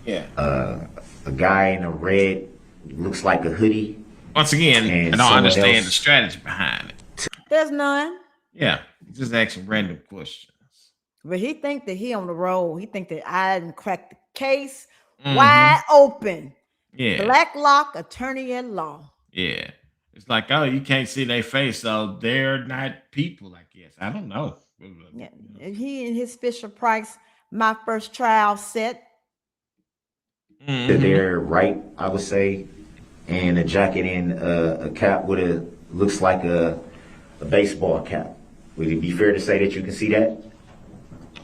Yeah. A guy in a red, looks like a hoodie. Once again, and I don't understand else. the strategy behind it. There's none. Yeah, just asking random questions. But he think that he on the road. He think that I didn't crack the case wide open. Yeah. Black lock, attorney at law. Yeah. It's like, oh, you can't see their face, so they're not people, I guess. I don't know. Yeah. He and his Fisher Price, my first trial set. to their right, I would say, and a jacket and a cap with a looks like a baseball cap. Would it be fair to say that you can see that?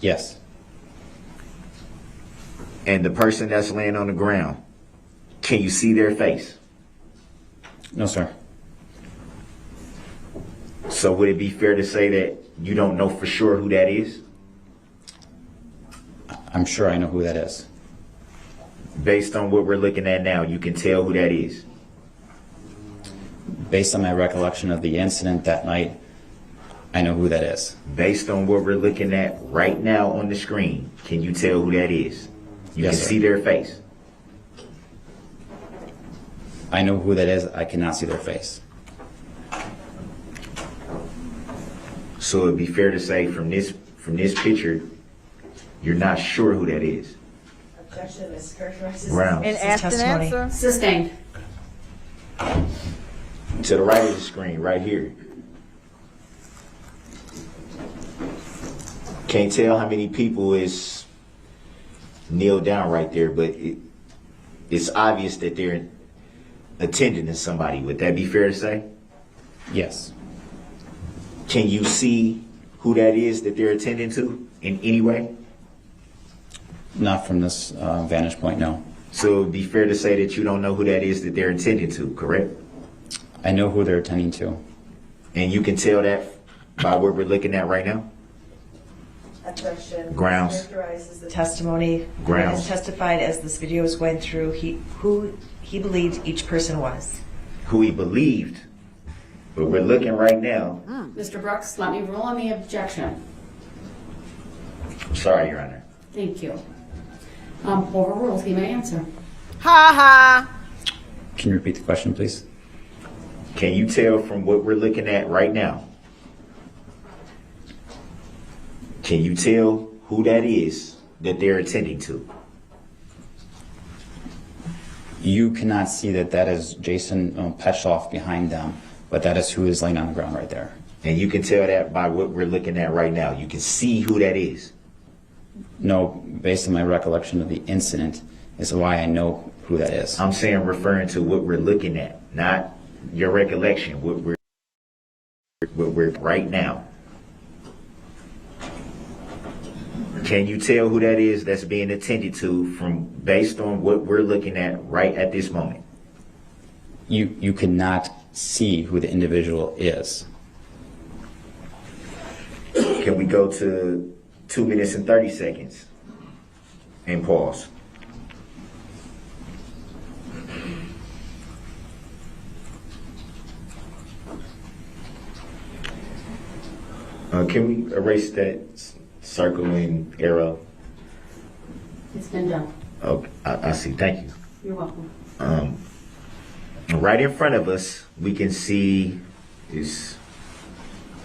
Yes. And the person that's laying on the ground, can you see their face? No, sir. So would it be fair to say that you don't know for sure who that is? I'm sure I know who that is. Based on what we're looking at now, you can tell who that is. Based on my recollection of the incident that night, I know who that is. Based on what we're looking at right now on the screen, can you tell who that is? You Yes, can sir. see their face. I know who that is. I cannot see their face. So it'd be fair to say from this picture, you're not sure who that is. Objection, mischaracterizes Grounds. And asked an testimony. answer. Sustained. To the right of the screen, right here. Can't tell how many people is kneeled down right there, but it's obvious that they're attending to somebody. Would that be fair to say? Yes. Can you see who that is that they're attending to in any way? Not from this vantage point, no. So it'd be fair to say that you don't know who that is that they're attending to, correct? I know who they're attending to. And you can tell that by what we're looking at right now? Objection. Grounds. Characterizes the testimony. Grounds. Witness testified as this video was going through who he believed each person was. Who he believed. But we're looking right now. Mr. Brooks, let me rule on the objection. I'm sorry, Your Honor. Thank you. Overruled, he may answer. Ha ha. Can you repeat the question, please? Can you tell from what we're looking at right now? Can you tell who that is that they're attending to? You cannot see that that is Jason Petchoff behind them, but that is who is laying on the ground right there. And you can tell that by what we're looking at right now. You can see who that is. No, based on my recollection of the incident is why I know who that is. I'm saying referring to what we're looking at, not your recollection, what we're right now. Can you tell who that is that's being attended to from based on what we're looking at right at this moment? You cannot see who the individual is. Can we go to 2 minutes and 30 seconds and pause? Can we erase that circling arrow? It's been done. Okay, I see. Thank you. You're welcome. Right in front of us, we can see is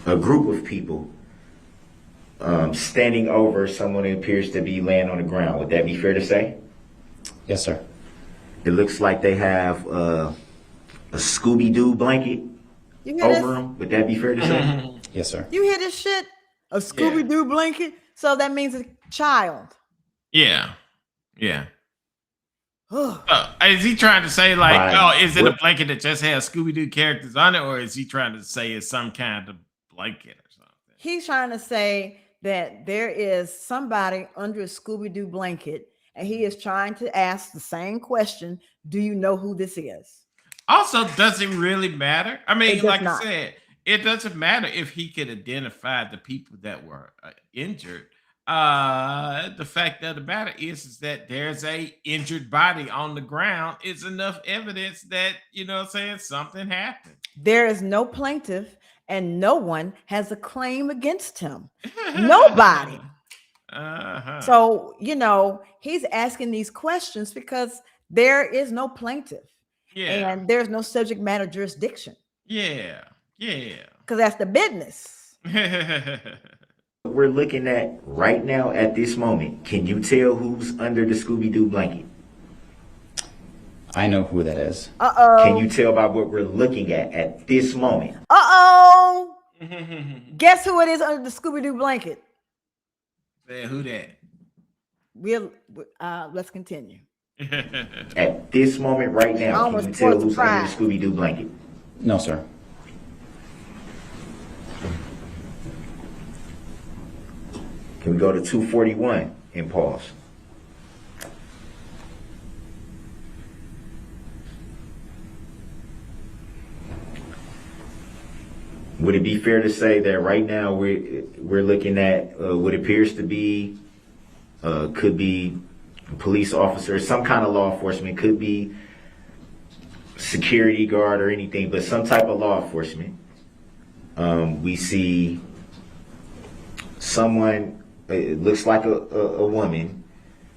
a group of people standing over someone who appears to be laying on the ground. Would that be fair to say? Yes, sir. It looks like they have a Scooby-Doo blanket You hear over this? them. Would that be fair to say? Yes, sir. You hear this shit? A Scooby-Doo blanket? So that means a child. Yeah. Yeah. Ugh. Is he trying to say like, Right. oh, is it What- a blanket that just has Scooby-Doo characters on it, or is he trying to say it's some kind of blanket or something? He's trying to say that there is somebody under a Scooby-Doo blanket, and he is trying to ask the same question. Do you know who this is? Also, does it really matter? I It mean, does like not. I said, it doesn't matter if he could identify the people that were injured. The fact of the matter is that there's a injured body on the ground. It's enough evidence that, you know what I'm saying, something happened. There is no plaintiff, and no one has a claim against him. Nobody. Uh-huh. So, he's asking these questions because there is no plaintiff. Yeah. And there's no subject matter jurisdiction Yeah. because that's the business. What we're looking at right now at this moment, can you tell who's under the Scooby-Doo blanket? I know who that is. Uh-oh. Can you tell by what we're looking at this moment? Uh-oh. Guess who it is under the Scooby-Doo blanket? Say who that? Let's continue. At this moment right now, can you tell who's under the Scooby-Doo blanket? No, sir. Can we go to 241 and pause? Would it be fair to say that right now we're looking at what appears to be could be a police officer, some kind of law enforcement, could be security guard or anything, but some type of law enforcement. We see someone, it looks like a woman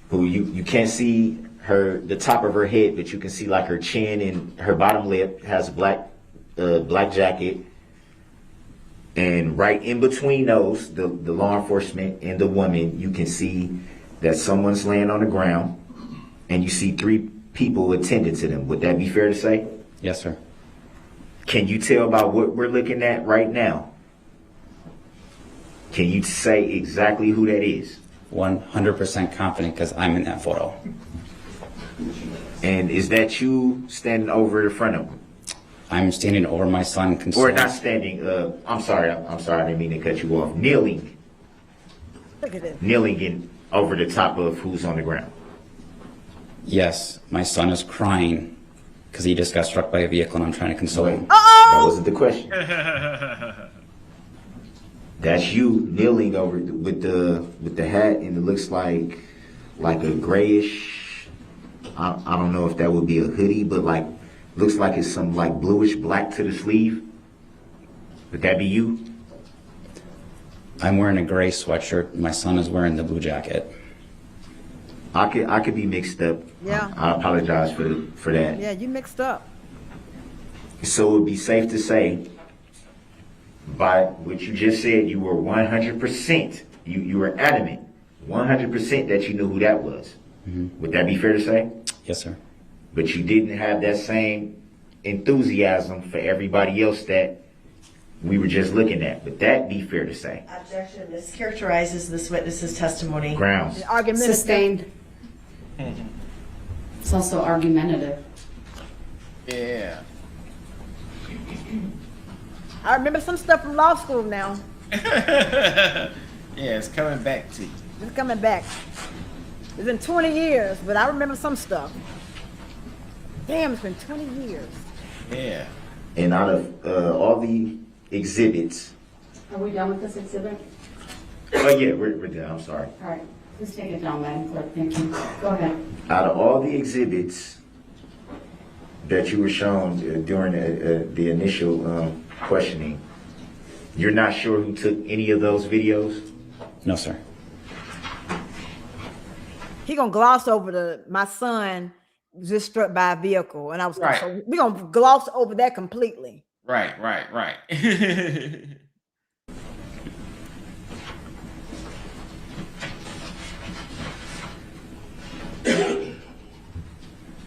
who you can't see the top of her head, but you can see like her chin and her bottom lip has a black jacket. And right in between those, the law enforcement and the woman, you can see that someone's laying on the ground, and you see 3 people attending to them. Would that be fair to say? Yes, sir. Can you tell about what we're looking at right now? Can you say exactly who that is? 100% confident because I'm in that photo. And is that you standing over the front of him? I'm standing over my son. Or not standing, I'm sorry, I didn't mean to cut you off. Kneeling. Look at this. Kneeling over the top of who's on the ground. Yes, my son is crying because he just got struck by a vehicle and I'm trying to console him. That wasn't the question. That's you kneeling over with the hat, and it looks like a grayish, I don't know if that would be a hoodie, but looks like it's some like bluish black to the sleeve. Would that be you? I'm wearing a gray sweatshirt. My son is wearing the blue jacket. I could be mixed up. Yeah. I apologize for that. Yeah, you mixed up. So it would be safe to say, by what you just said, you were 100%, you were adamant, 100% that you knew who that was. Mm-hmm. Would that be fair to say? Yes, sir. But you didn't have that same enthusiasm for everybody else that we were just looking at. Would that be fair to say? Objection. This characterizes this witness's testimony. Grounds. Sustained. It's also argumentative. Yeah. I remember some stuff from law school now. Yeah, it's coming back to you. It's coming back. It's been 20 years, but I remember some stuff. Damn, it's been 20 years. Yeah. And out of all the exhibits. Are we done with this exhibit? Oh yeah, we're done. I'm sorry. All right. Please take it down, Madam Clerk. Thank you. Go ahead. Out of all the exhibits that you were shown during the initial questioning, you're not sure who took any of those videos? No, sir. He gonna gloss over my son just struck by a vehicle, and I was right. So we're gonna gloss over that completely. Right.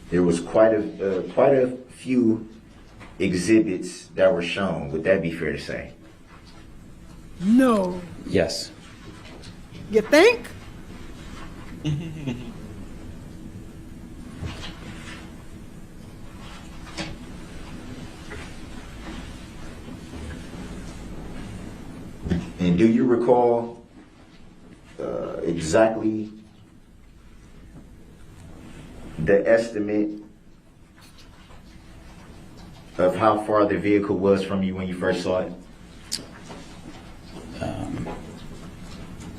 There was quite a few exhibits that were shown. Would that be fair to say? No. Yes. You think? And do you recall exactly the estimate of how far the vehicle was from you when you first saw it?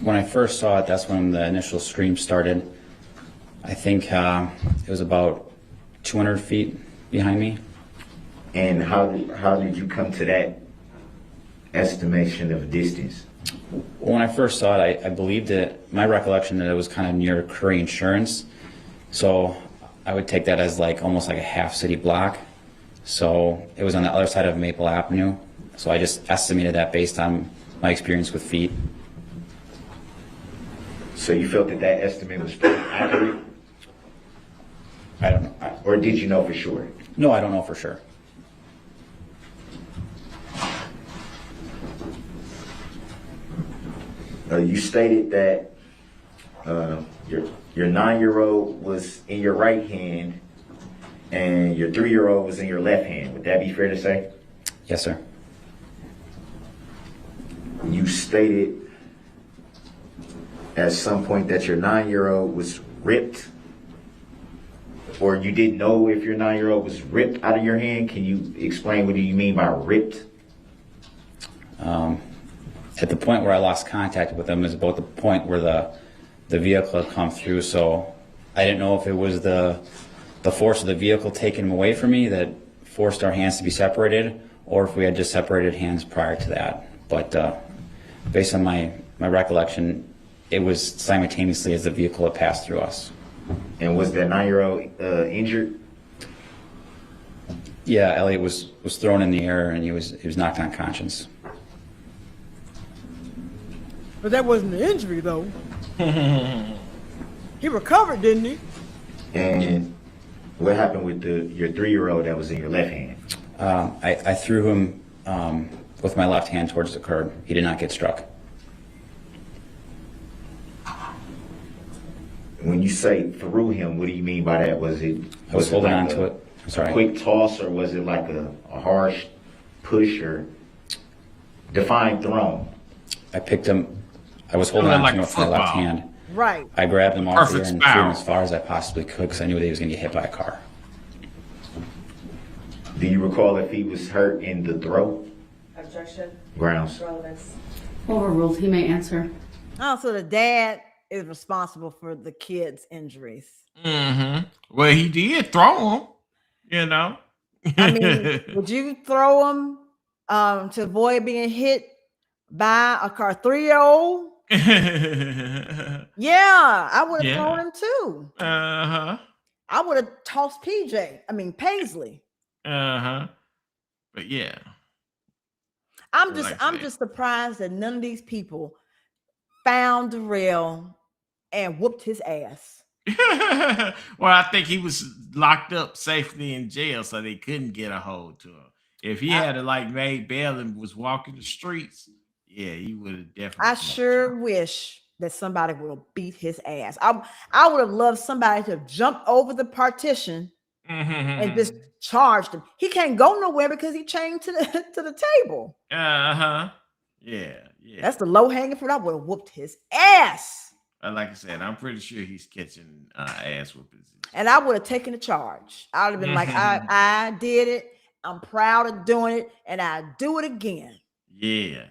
When I first saw it, that's when the initial scream started. I think it was about 200 feet behind me. And how did you come to that estimation of distance? When I first saw it, I believed it, my recollection that it was kind of near Curry Insurance. So I would take that as almost like a half city block. So it was on the other side of Maple Avenue. So I just estimated that based on my experience with feet. So you felt that estimate was pretty accurate? I don't know. Or did you know for sure? No, I don't know for sure. You stated that Your 9-year-old was in your right hand, and your 3-year-old was in your left hand. Would that be fair to say? Yes, sir. You stated at some point that your 9-year-old was ripped, or you didn't know if your 9-year-old was ripped out of your hand. Can you explain what do you mean by ripped? At the point where I lost contact with him is about the point where the vehicle had come through, so I didn't know if it was the force of the vehicle taking him away from me that forced our hands to be separated, or if we had just separated hands prior to that. But based on my recollection, it was simultaneously as the vehicle had passed through us. And was that 9-year-old injured? Yeah, Elliot was thrown in the air and he was knocked unconscious. But that wasn't an injury, though. He recovered, didn't he? And what happened with your 3-year-old that was in your left hand? I threw him with my left hand towards the curb. He did not get struck. When you say threw him, what do you mean by that? Was it? I was holding like on to it. I'm sorry. A quick toss, or was it like a harsh push, or define thrown? I picked him. I was holding on to him with my left hand. Right. I grabbed him off there and Perfect threw foul. him as far as I possibly could because I knew that he was going to get hit by a car. Do you recall if he was hurt in the throat? Objection. Grounds. Relevance. Overruled. He may answer. Oh, so the dad is responsible for the kids' injuries. Mm-hmm. Well, he did throw him, you know. I mean, would you throw him to avoid being hit by a car? 3-year-old? Yeah, I would have thrown him too. Uh-huh. I would have tossed Paisley. Uh-huh. But yeah. I'm Like I I'm said. just surprised that none of these people found Darrell and whooped his ass. Well, I think he was locked up safely in jail, so they couldn't get a hold to him. If he had made bail and was walking the streets, yeah, he would have definitely. I sure wish that somebody would have beat his ass. I would have loved somebody to jump over the partition and just charged him. He can't go nowhere because he chained to the table. Uh-huh. Yeah. That's the low hanging fruit. I would have whooped his ass. Like I said, I'm pretty sure he's catching ass whoopings. And I would have taken the charge. I would have been like, I did it. I'm proud of doing it, and I do it again. Yeah.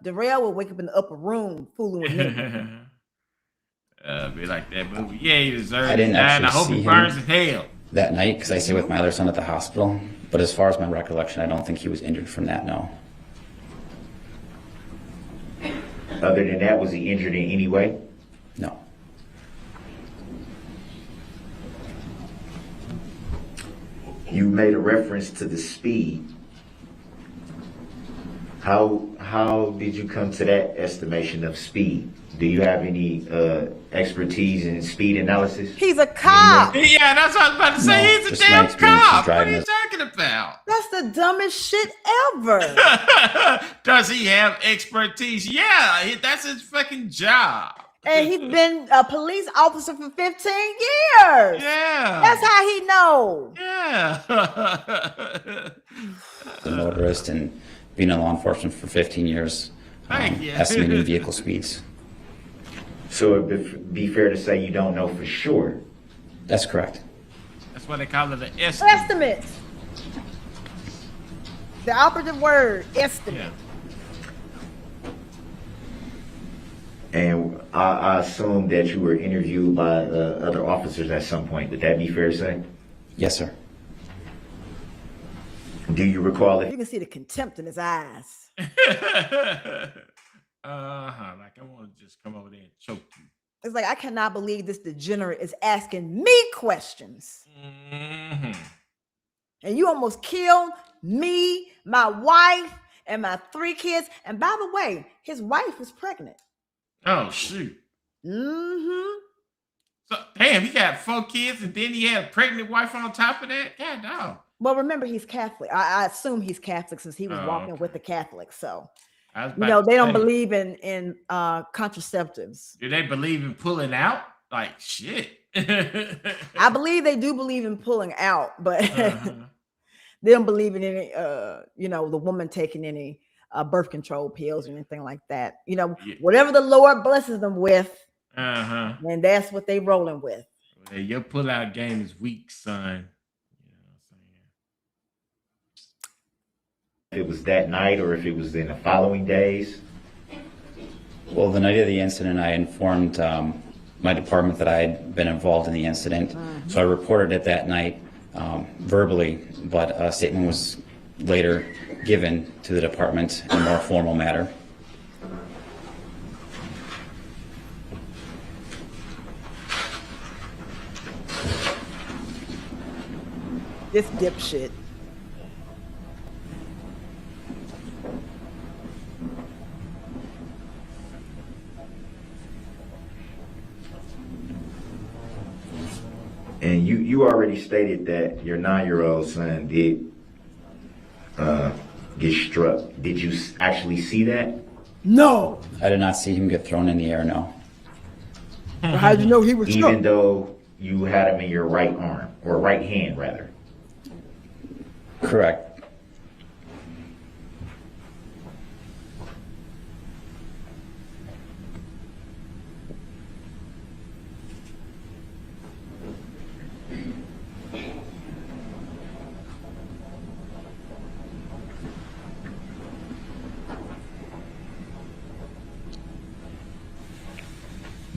Darrell will wake up in the upper room fooling with me. Be like that movie. Yeah, he deserves it. I didn't And I actually hope see he burns in him hell. that night because I stayed with my other son at the hospital. But as far as my recollection, I don't think he was injured from that, no. Other than that, was he injured in any way? No. You made a reference to the speed. How did you come to that estimation of speed? Do you have any expertise in speed analysis? He's a cop. Yeah, that's what I was about to say. No, He's a just my damn experience is cop. What are driving you this- talking about? That's the dumbest shit ever. Does he have expertise? Yeah, that's his fucking job. And he's been a police officer for 15 years. Yeah. That's how he knows. Yeah. The motorist and being in law enforcement for 15 years, Thank you. estimating vehicle speeds. So it'd be fair to say you don't know for sure. That's correct. That's what they call it, an estimate. Estimate. The operative word, estimate. Yeah. And I assume that you were interviewed by other officers at some point. Would that be fair to say? Yes, sir. Do you recall You it? can see the contempt in his eyes. Like I want to just come over there and choke you. It's like, I cannot believe this degenerate is asking me questions. Mm-hmm. And you almost killed me, my wife, and my 3 kids. And by the way, his wife was pregnant. Oh shoot. Mm-hmm. So damn, he got 4 kids and then he had a pregnant wife on top of that? God no. Well, remember, he's Catholic. I assume he's Catholic since he was Oh, walking okay. with the Catholics. So I was You about know, to they don't say, believe in contraceptives. do they believe in pulling out? Like shit. I believe they do believe in pulling out, but Uh-huh. they don't believe in any you know, the woman taking any birth control pills or anything like that. You know, Yeah. whatever the Lord blesses them with, Uh-huh. and that's what they rolling with. Well, your pullout game is weak, son. You know what I'm saying? If it was that night or if it was in the following days? Well, the night of the incident, I informed my department that I had been involved in the incident. So I reported it that night verbally, but a statement was later given to the department in a more formal matter. This dipshit. And you already stated that your 9-year-old son did get struck. Did you actually see that? No. I did not see him get thrown in the air, no. How'd you know he was struck? Even though you had him in your right arm, or right hand rather. Correct.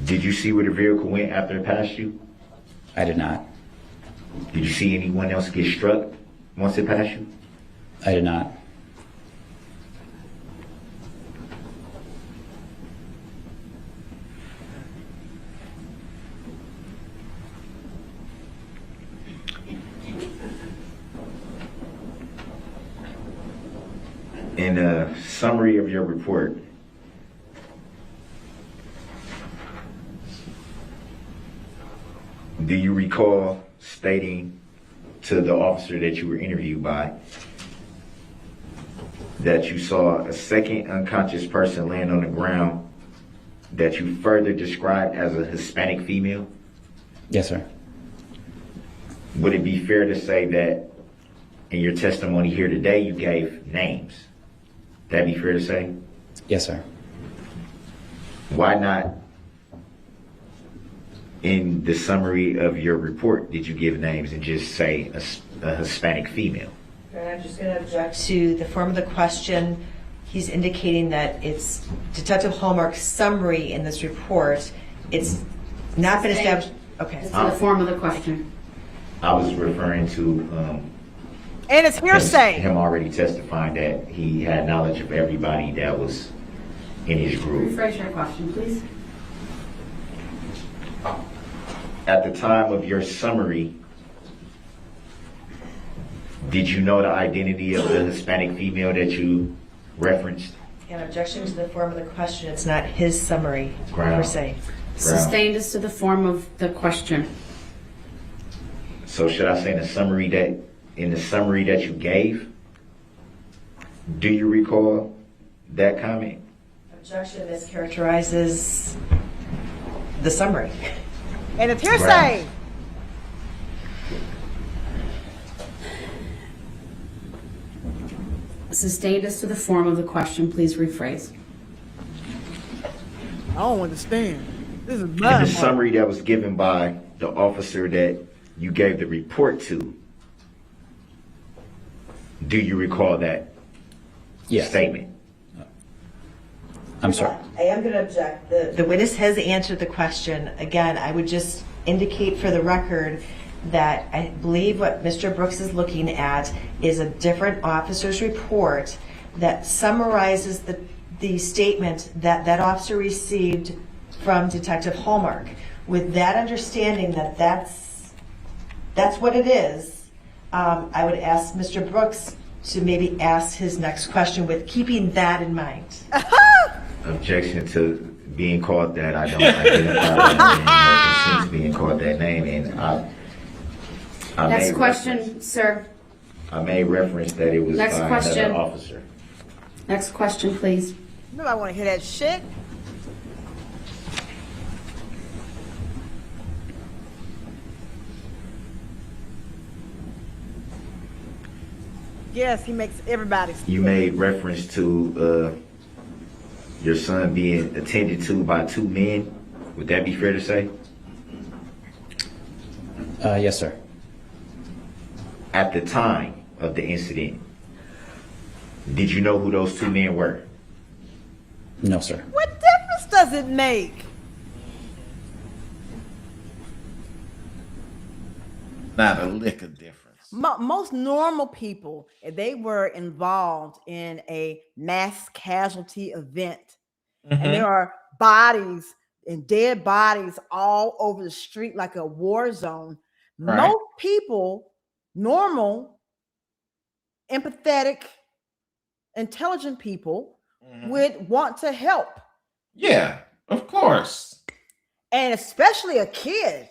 Did you see where the vehicle went after it passed you? I did not. Did you see anyone else get struck once it passed you? I did not. In a summary of your report, do you recall stating to the officer that you were interviewed by that you saw a second unconscious person laying on the ground that you further described as a Hispanic female? Yes, sir. Would it be fair to say that in your testimony here today you gave names? That'd be fair to say? Yes, sir. Why not in the summary of your report did you give names and just say a Hispanic female? And I'm just going to object to the form of the question. He's indicating that it's Detective Hallmark's summary in this report. It's not been established. Okay. It's in the form of the question. I was referring to And it's hearsay. him already testifying that he had knowledge of everybody that was in his group. Rephrase your question, please. At the time of your summary, did you know the identity of the Hispanic female that you referenced? An objection to the form of the question. It's not his summary Ground. per se. Sustained as to the form of the question. So should I say in the summary that you gave, do you recall that comment? Objection mischaracterizes the summary. And it's hearsay. Right. Sustained as to the form of the question, please rephrase. I don't understand. This is In the bad. summary that was given by the officer that you gave the report to, do you recall that Yes. statement? I'm sorry. I am going to object. The witness has answered the question. Again, I would just indicate for the record that I believe what Mr. Brooks is looking at is a different officer's report that summarizes the statement that that officer received from Detective Hallmark. With that understanding that that's what it is, I would ask Mr. Brooks to maybe ask his next question with keeping that in mind. Objection to being called that. I don't identify that name, but it seems being called that name, and I Next made question, reference- sir. I made reference that it was Next by question. another officer. Next question, please. Nobody want to hear that shit. Yes, he makes everybody. You made reference to your son being attended to by 2 men. Would that be fair to say? Yes, sir. At the time of the incident, did you know who those 2 men were? No, sir. What difference does it make? Not a lick of difference. Most normal people, if they were involved in a mass casualty event, and there are bodies and dead bodies all over the street like a war zone, most people, normal, empathetic, intelligent people, would want to help. Yeah, of course. And especially a kid.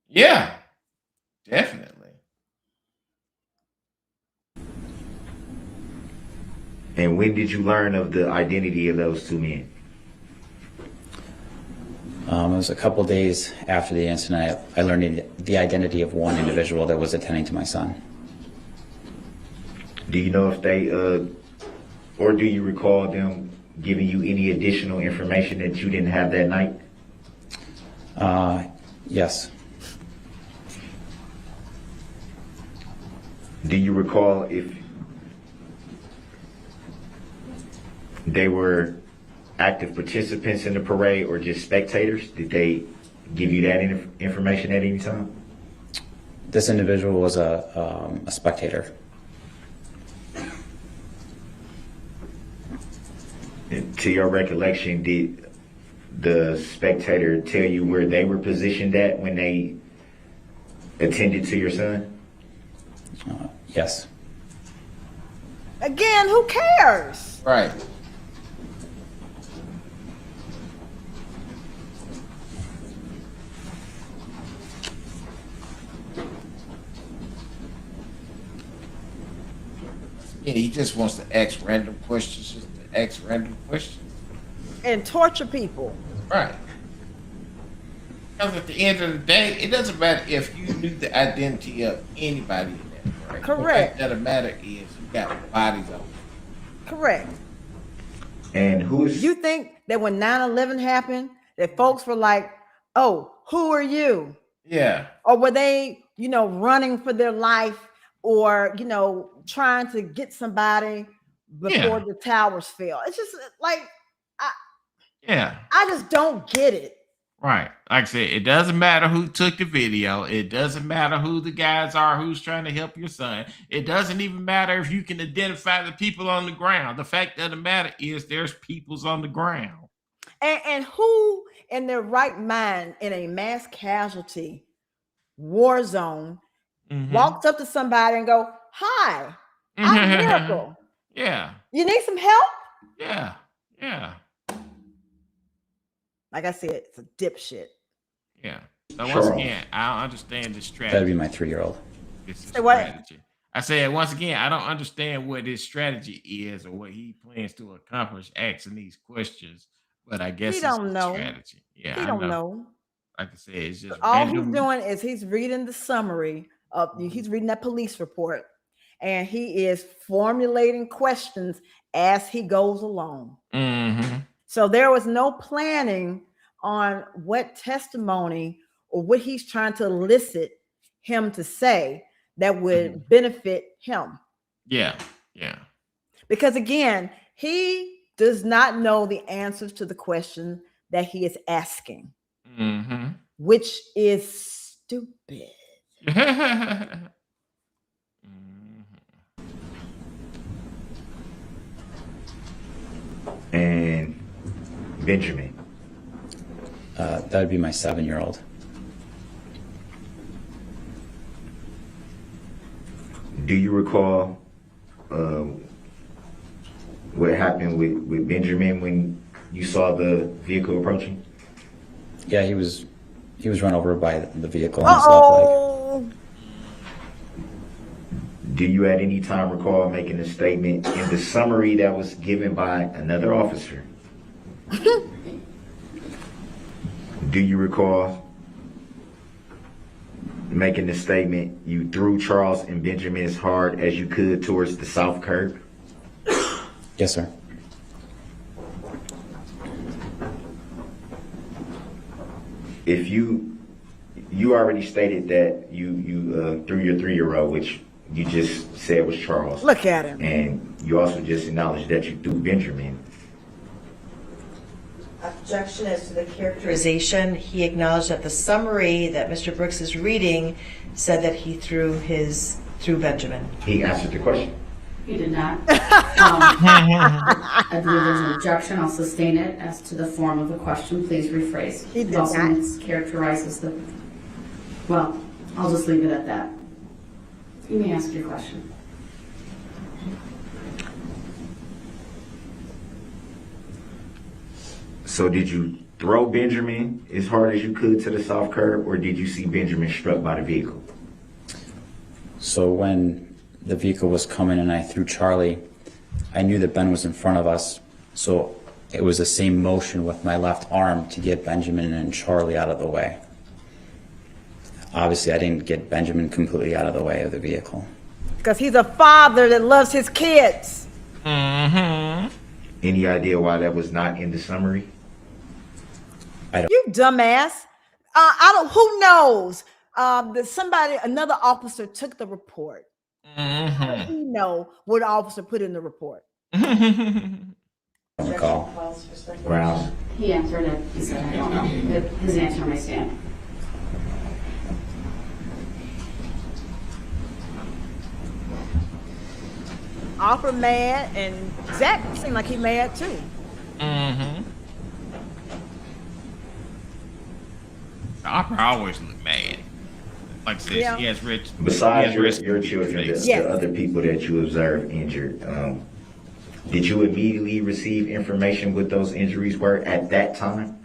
Yeah, definitely. And when did you learn of the identity of those 2 men? It was a couple days after the incident. I learned the identity of one individual that was attending to my son. Do you know if they, or do you recall them giving you any additional information that you didn't have that night? Yes. Do you recall if they were active participants in the parade or just spectators? Did they give you that information at any time? This individual was a spectator. And to your recollection, did the spectator tell you where they were positioned at when they attended to your son? Yes. Again, who cares? Right. Yeah, he just wants to ask random questions, just to ask random questions. And torture people. Right. Because at the end of the day, it doesn't matter if you knew the identity of anybody in that parade. Correct. The fact of the matter is you got bodies on. Correct. And who's... You think that when 9/11 happened, that folks were like, oh, who are you? Yeah. Or were they, running for their life or, trying to get somebody before the towers fell? It's just like, I just don't get it. Right. Like I said, it doesn't matter who took the video. It doesn't matter who the guys are who's trying to help your son. It doesn't even matter if you can identify the people on the ground. The fact of the matter is there's peoples on the ground. And who in their right mind in a mass casualty war zone walks up to somebody and go, hi, I'm Miracle. Yeah. You need some help? Yeah. Yeah. Like I said, it's a dipshit. Yeah. So once again, I don't understand this strategy. That'd be my 3-year-old. It's a Say what? strategy. I said once again, I don't understand what his strategy is or what he plans to accomplish asking these questions. But I guess He it's don't a know. strategy. Yeah, He I don't know. Like I said, it's just All random. he's doing is he's reading the summary of he's reading that police report, and he is formulating questions as he goes along. So there was no planning on what testimony or what he's trying to elicit him to say that would benefit him. Yeah, yeah. Because again, he does not know the answers to the question that he is asking, which is stupid. And Benjamin. That'd be my 7-year-old. Do you recall what happened with Benjamin when you saw the vehicle approaching? Yeah, he was run over by the vehicle on his left leg. Do you at any time recall making a statement in the summary that was given by another officer Do you recall making the statement, you threw Charles and Benjamin as hard as you could towards the south curb? Yes, sir. If you already stated that you threw your 3-year-old, which you just said was Charles. Look at him. And you also just acknowledged that you threw Benjamin. Objection as to the characterization. He acknowledged that the summary that Mr. Brooks is reading said that he threw Benjamin. He answered the question. You did not. I believe there's an objection. I'll sustain it. As to the form of the question, please rephrase. He did It also not. mischaracterizes the. Well, I'll just leave it at that. You may ask your question. So did you throw Benjamin as hard as you could to the south curb, or did you see Benjamin struck by the vehicle? So when the vehicle was coming and I threw Charlie, I knew that Ben was in front of us, so it was the same motion with my left arm to get Benjamin and Charlie out of the way. Obviously, I didn't get Benjamin completely out of the way of the vehicle. Because he's a father that loves his kids. Any idea why that was not in the summary? You dumbass. Who knows? That another officer took the report. How does he know what the officer put in the report? Recall. Grounds. He answered it. He said, I don't know. His answer may stand. Offer mad, and Zach seemed like he mad too. Opera always look mad. Like I said, Yeah. he has rich. Besides he has your rich children, face. Yes. the other people that you observed injured, did you immediately receive information what those injuries were at that time?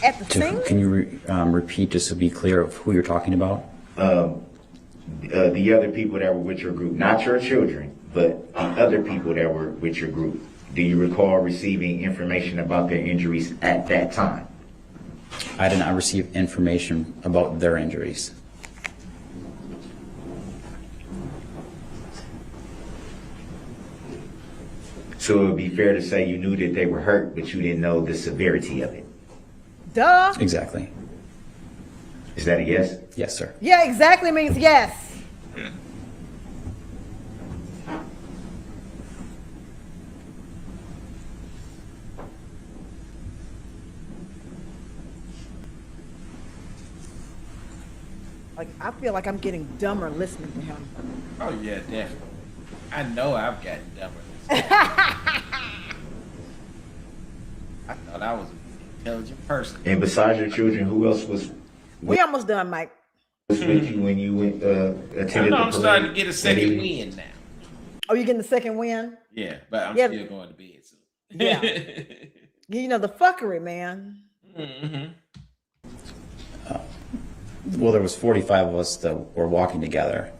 At the scene? Can you repeat just to be clear of who you're talking about? The other people that were with your group, not your children, but the other people that were with your group. Do you recall receiving information about their injuries at that time? I did not receive information about their injuries. So it would be fair to say you knew that they were hurt, but you didn't know the severity of it. Duh. Exactly. Is that a yes? Yes, sir. Yeah, exactly means yes. Like, I feel like I'm getting dumber listening to him. Oh yeah, definitely. I know I've gotten dumber. I thought I was an intelligent person. And besides your children, who else was We almost done, Mike. with you when you went attended the I'm parade? starting to get a second win now. Oh, you getting the second win? Yeah, but I'm Yeah. still going to bed soon. Yeah. You know, the fuckery, man. Well, there was 45 of us that were walking together.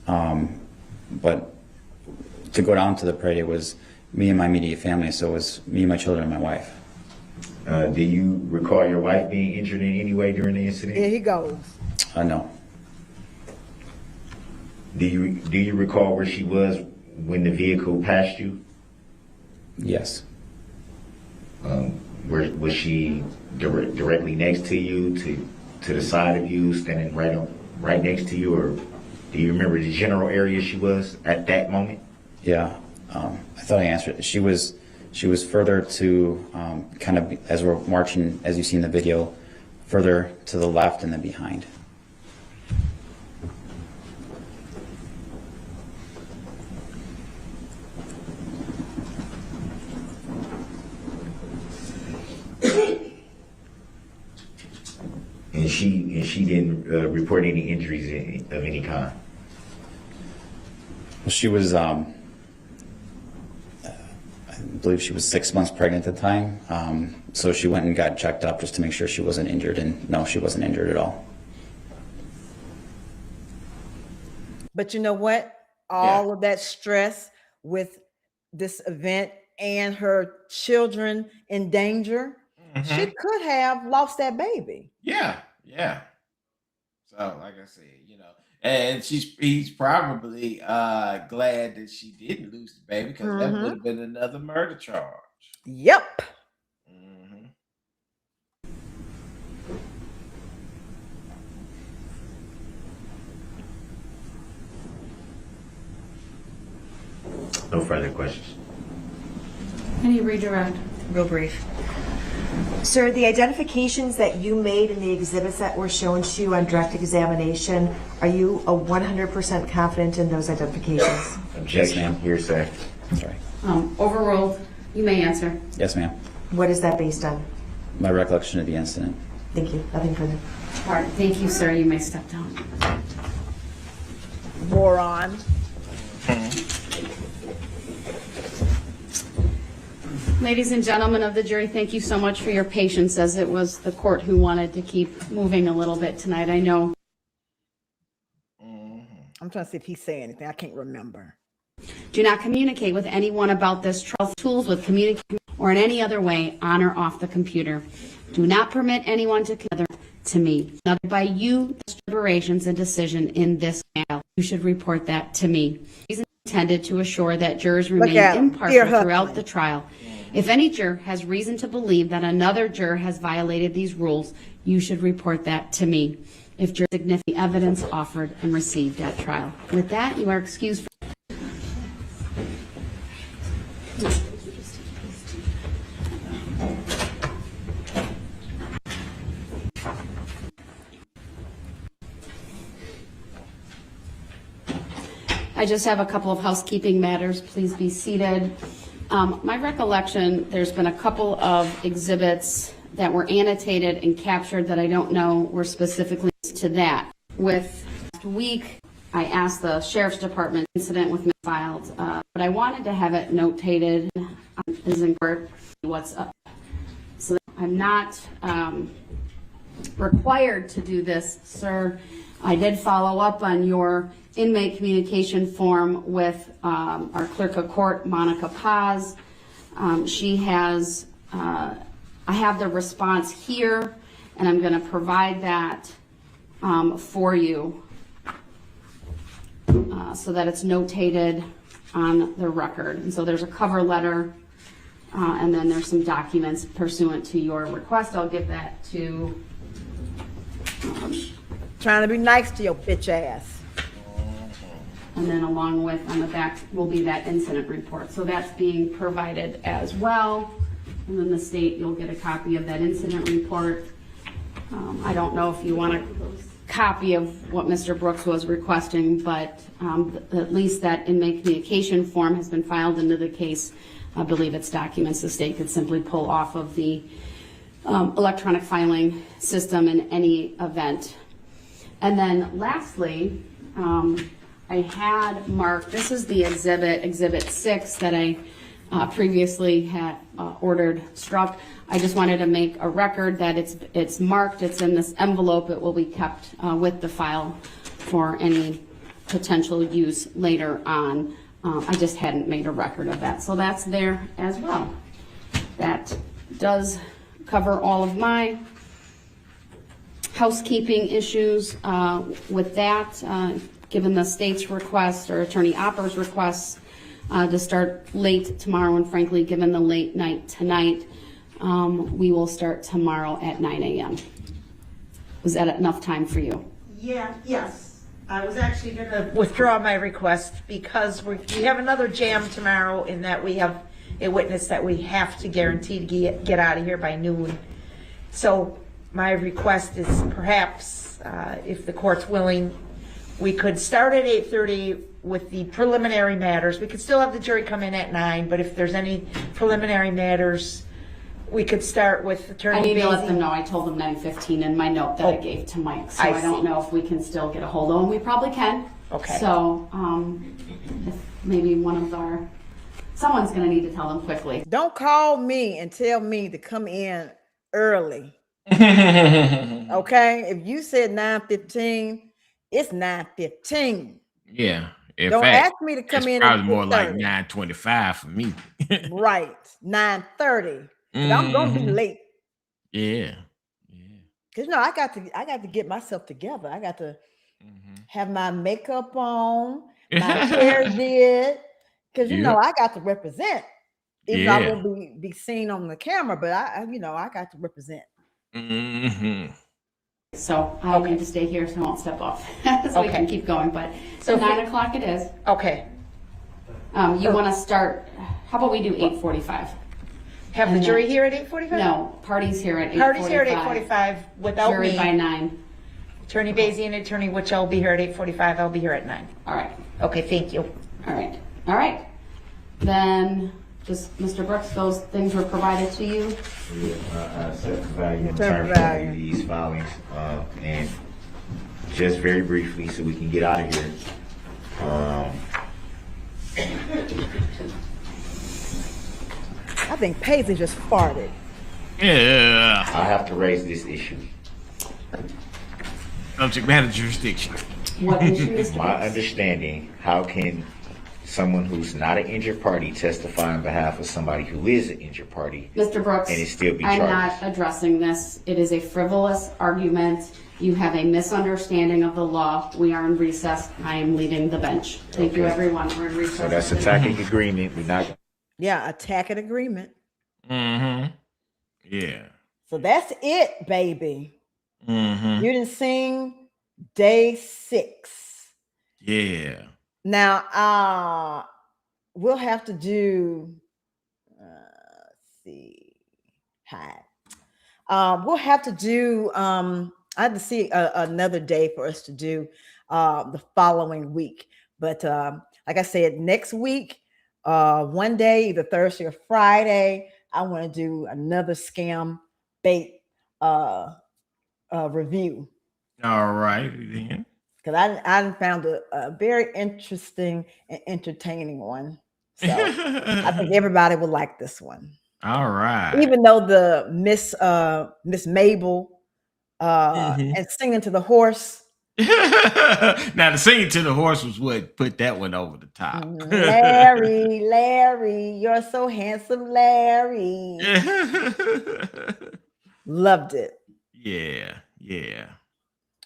But to go down to the parade, it was me and my immediate family, so it was me, my children, and my wife. Do you recall your wife being injured in any way during the incident? Here he goes. No. Do you recall where she was when the vehicle passed you? Yes. Where was she directly next to you, to the side of you, standing right next to you, or do you remember the general area she was at that moment? Yeah. I thought I answered it. She was further to kind of, as we're marching, as you see in the video, further to the left and then behind. And she didn't report any injuries of any kind. Well, she was, I believe she was 6 months pregnant at the time. So she went and got checked up just to make sure she wasn't injured, and no, she wasn't injured at all. But you know what? All of that stress with this event and her children in danger, she could have lost that baby. Yeah. So, like I said, and he's probably glad that she didn't lose the baby, because that would have been another murder charge. Yep. No further questions. Any redirect? Real brief. Sir, the identifications that you made in the exhibits that were shown to you on direct examination, are you a 100% confident in those identifications? Objection. Hearsay. Sorry. Overruled. You may answer. Yes, ma'am. What is that based on? My recollection of the incident. Thank you. Nothing further. All right. Thank you, sir. You may step down. Moron. Ladies and gentlemen of the jury, thank you so much for your patience, as it was the court who wanted to keep moving a little bit tonight. I know. I'm trying to see if he's saying anything. I can't remember. Do not communicate with anyone about this trial. Tools with communication or in any other way on or off the computer. Do not permit anyone to other to me. Another by you, deliberations and decision in this trial. You should report that to me. These intended to assure that jurors remain impartial throughout the trial. If any juror has reason to believe that another juror has violated these rules, you should report that to me. If jurors significant evidence offered and received at trial. With that, you are excused. I just have a couple of housekeeping matters. Please be seated. My recollection, there's been a couple of exhibits that were annotated and captured that I don't know were specifically to that. With last week, I asked the Sheriff's Department incident with me filed, but I wanted to have it notated as in court what's up. So I'm not required to do this, sir. I did follow up on your inmate communication form with our clerk of court, Monica Paz. She has, I have the response here, and I'm going to provide that for you so that it's notated on the record. And so there's a cover letter, and then there's some documents pursuant to your request. I'll give that to... Trying to be nice to your bitch ass. And then along with, on the back, will be that incident report. So that's being provided as well. And then the state, you'll get a copy of that incident report. I don't know if you want a copy of what Mr. Brooks was requesting, but at least that inmate communication form has been filed into the case. I believe it's documents the state could simply pull off of the electronic filing system in any event. And then lastly, I had marked, this is the exhibit 6 that I previously had ordered struck. I just wanted to make a record that it's marked, it's in this envelope, it will be kept with the file for any potential use later on. I just hadn't made a record of that, so that's there as well. That does cover all of my housekeeping issues. With that, given the state's request or Attorney Opper's request to start late tomorrow, and frankly, given the late night tonight, we will start tomorrow at 9 a.m. Was that enough time for you? Yes. I was actually going to withdraw my request because we have another jam tomorrow in that we have a witness that we have to guarantee to get out of here by noon. So my request is perhaps, if the court's willing, we could start at 8:30 with the preliminary matters. We could still have the jury come in at 9, but if there's any preliminary matters, we could start with Attorney I need to let Basie. them know. I told them 9:15 in my note that I gave to Mike, so I don't know if we can still get a hold of them. We probably can. Okay. So if maybe someone's going to need to tell them quickly. Don't call me and tell me to come in early. Okay? If you said 9:15, it's 9:15. Yeah. In Don't fact, ask me to come it's in at probably more like 6:30. 9:25 for me. Right, 9:30. Because I'm gonna be Mhm. late. Yeah. Because I got to get myself together. I got to Mhm. have my makeup on, my hair did. Because Yep. I got to represent. Even though I Yeah. won't be seen on the camera, but I got to represent. Mhm. So I need to stay here so I won't step off. So we Okay. can keep going, but, So so 9 o'clock it is. Okay. You want to start, how about we do 8:45? Have the And jury then- here at 8:45? No, party's here at 8:45. Party's here at 8:45 without Jury me. by 9. Attorney Basie and Attorney Witch will be here at 8:45. I'll be here at 9. All right. Okay, thank you. All right. Then, just, Mr. Brooks, those things were provided to you? I set value in Term terms value. of these filings, and just very briefly, so we can get out of here. I think Paisley just farted. Yeah. I have to raise this issue. Subject matter jurisdiction. What issue, Mr. My Brooks? understanding, how can someone who's not an injured party testify on behalf of somebody who is an injured party? Mr. Brooks, And it still be I'm charged. not addressing this. It is a frivolous argument. You have a misunderstanding of the law. We are in recess. I am leaving the bench. Thank you, Okay. everyone. We're in recess. So that's attacking agreement. We're not. Yeah, attack and agreement. Mm-hmm. Yeah. So that's it, baby. Mm-hmm. You didn't sing day 6. Yeah. Now, we'll have to do. Let's see. Hi. We'll have to do. I have to see another day for us to do the following week. But like I said, next week, one day, either Thursday or Friday, I want to do another scam bait review. All right then. Because I found a very interesting and entertaining one. So I think everybody would like this one. All right. Even though the Miss Mabel Mhm. and singing to the horse. Now the singing to the horse was what put that one over the top. Larry, you're so handsome, Larry. Loved it. Yeah.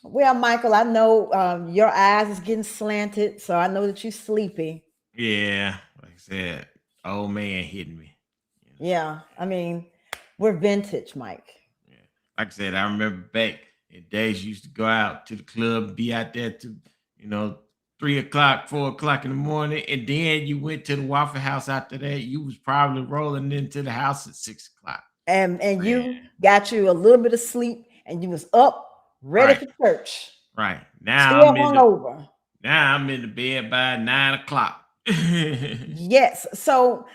Well, Michael, I know your eyes is getting slanted, so I know that you're sleepy. Yeah. Like I said, old man hitting me. Yeah, I mean, we're vintage, Mike. Like I said, I remember back in days you used to go out to the club, be out there to, 3 o'clock, 4 o'clock in the morning, and then you went to the Waffle House after that. You was probably rolling into the house at 6 o'clock. And you got you a little bit of sleep, and you was up, ready for church. Right. Now Still I'm hungover. Now I'm in the bed by 9 o'clock. Yes. So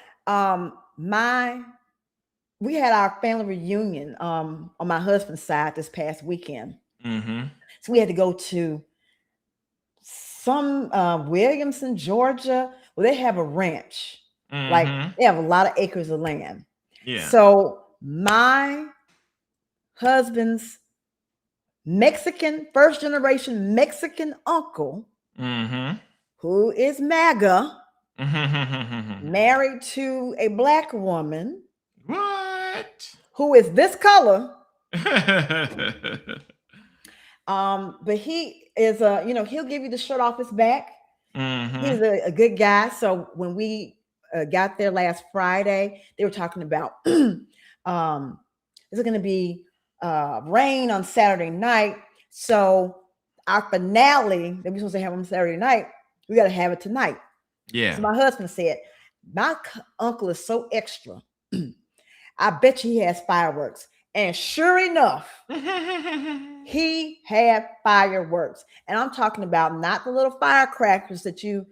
we had our family reunion on my husband's side this past weekend. Mm-hmm. So we had to go to some Williamson, Georgia, where they have a ranch. Like they have a lot of acres of land. Yeah. So my husband's first generation Mexican uncle, who is MAGA, married to a black woman. What? Who is this color? But he is he'll give you the shirt off his back. He's a good guy. So when we got there last Friday, they were talking about is it going to be rain on Saturday night? So our finale that we're supposed to have on Saturday night, we got to have it tonight. Yeah. So my husband said, my uncle is so extra. I bet you he has fireworks. And sure enough, he had fireworks. And I'm talking about not the little firecrackers that you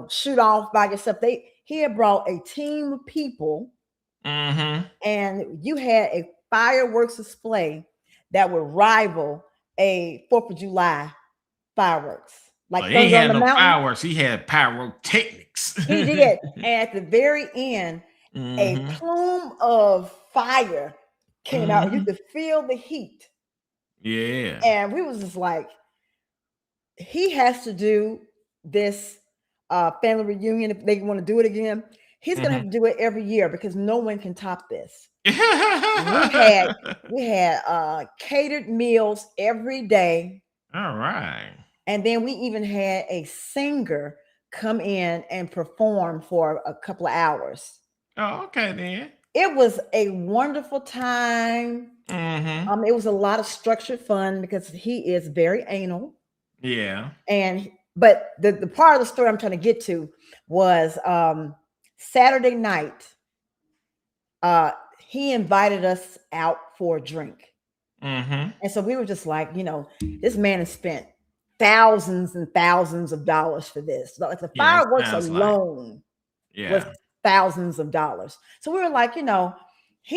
shoot off by yourself. He had brought a team of people, and you had a fireworks display that would rival a 4th of July fireworks. Like he had on the no mountain. fireworks. He had pyrotechnics. He did. And at the very end, a plume of fire came out. You could feel the heat. Yeah. And we was just like, he has to do this family reunion, if they want to do it again, he's gonna have to do it every year because no one can top this. we had catered meals every day. All right. And then we even had a singer come in and perform for a couple of hours. Oh, okay then. It was a wonderful time. It was a lot of structured fun because he is very anal. Yeah. But the part of the story I'm trying to get to was Saturday night. He invited us out for a drink. And so we were just like, this man has spent thousands and thousands of dollars for this. Like the fireworks alone was thousands of dollars. So we were like, he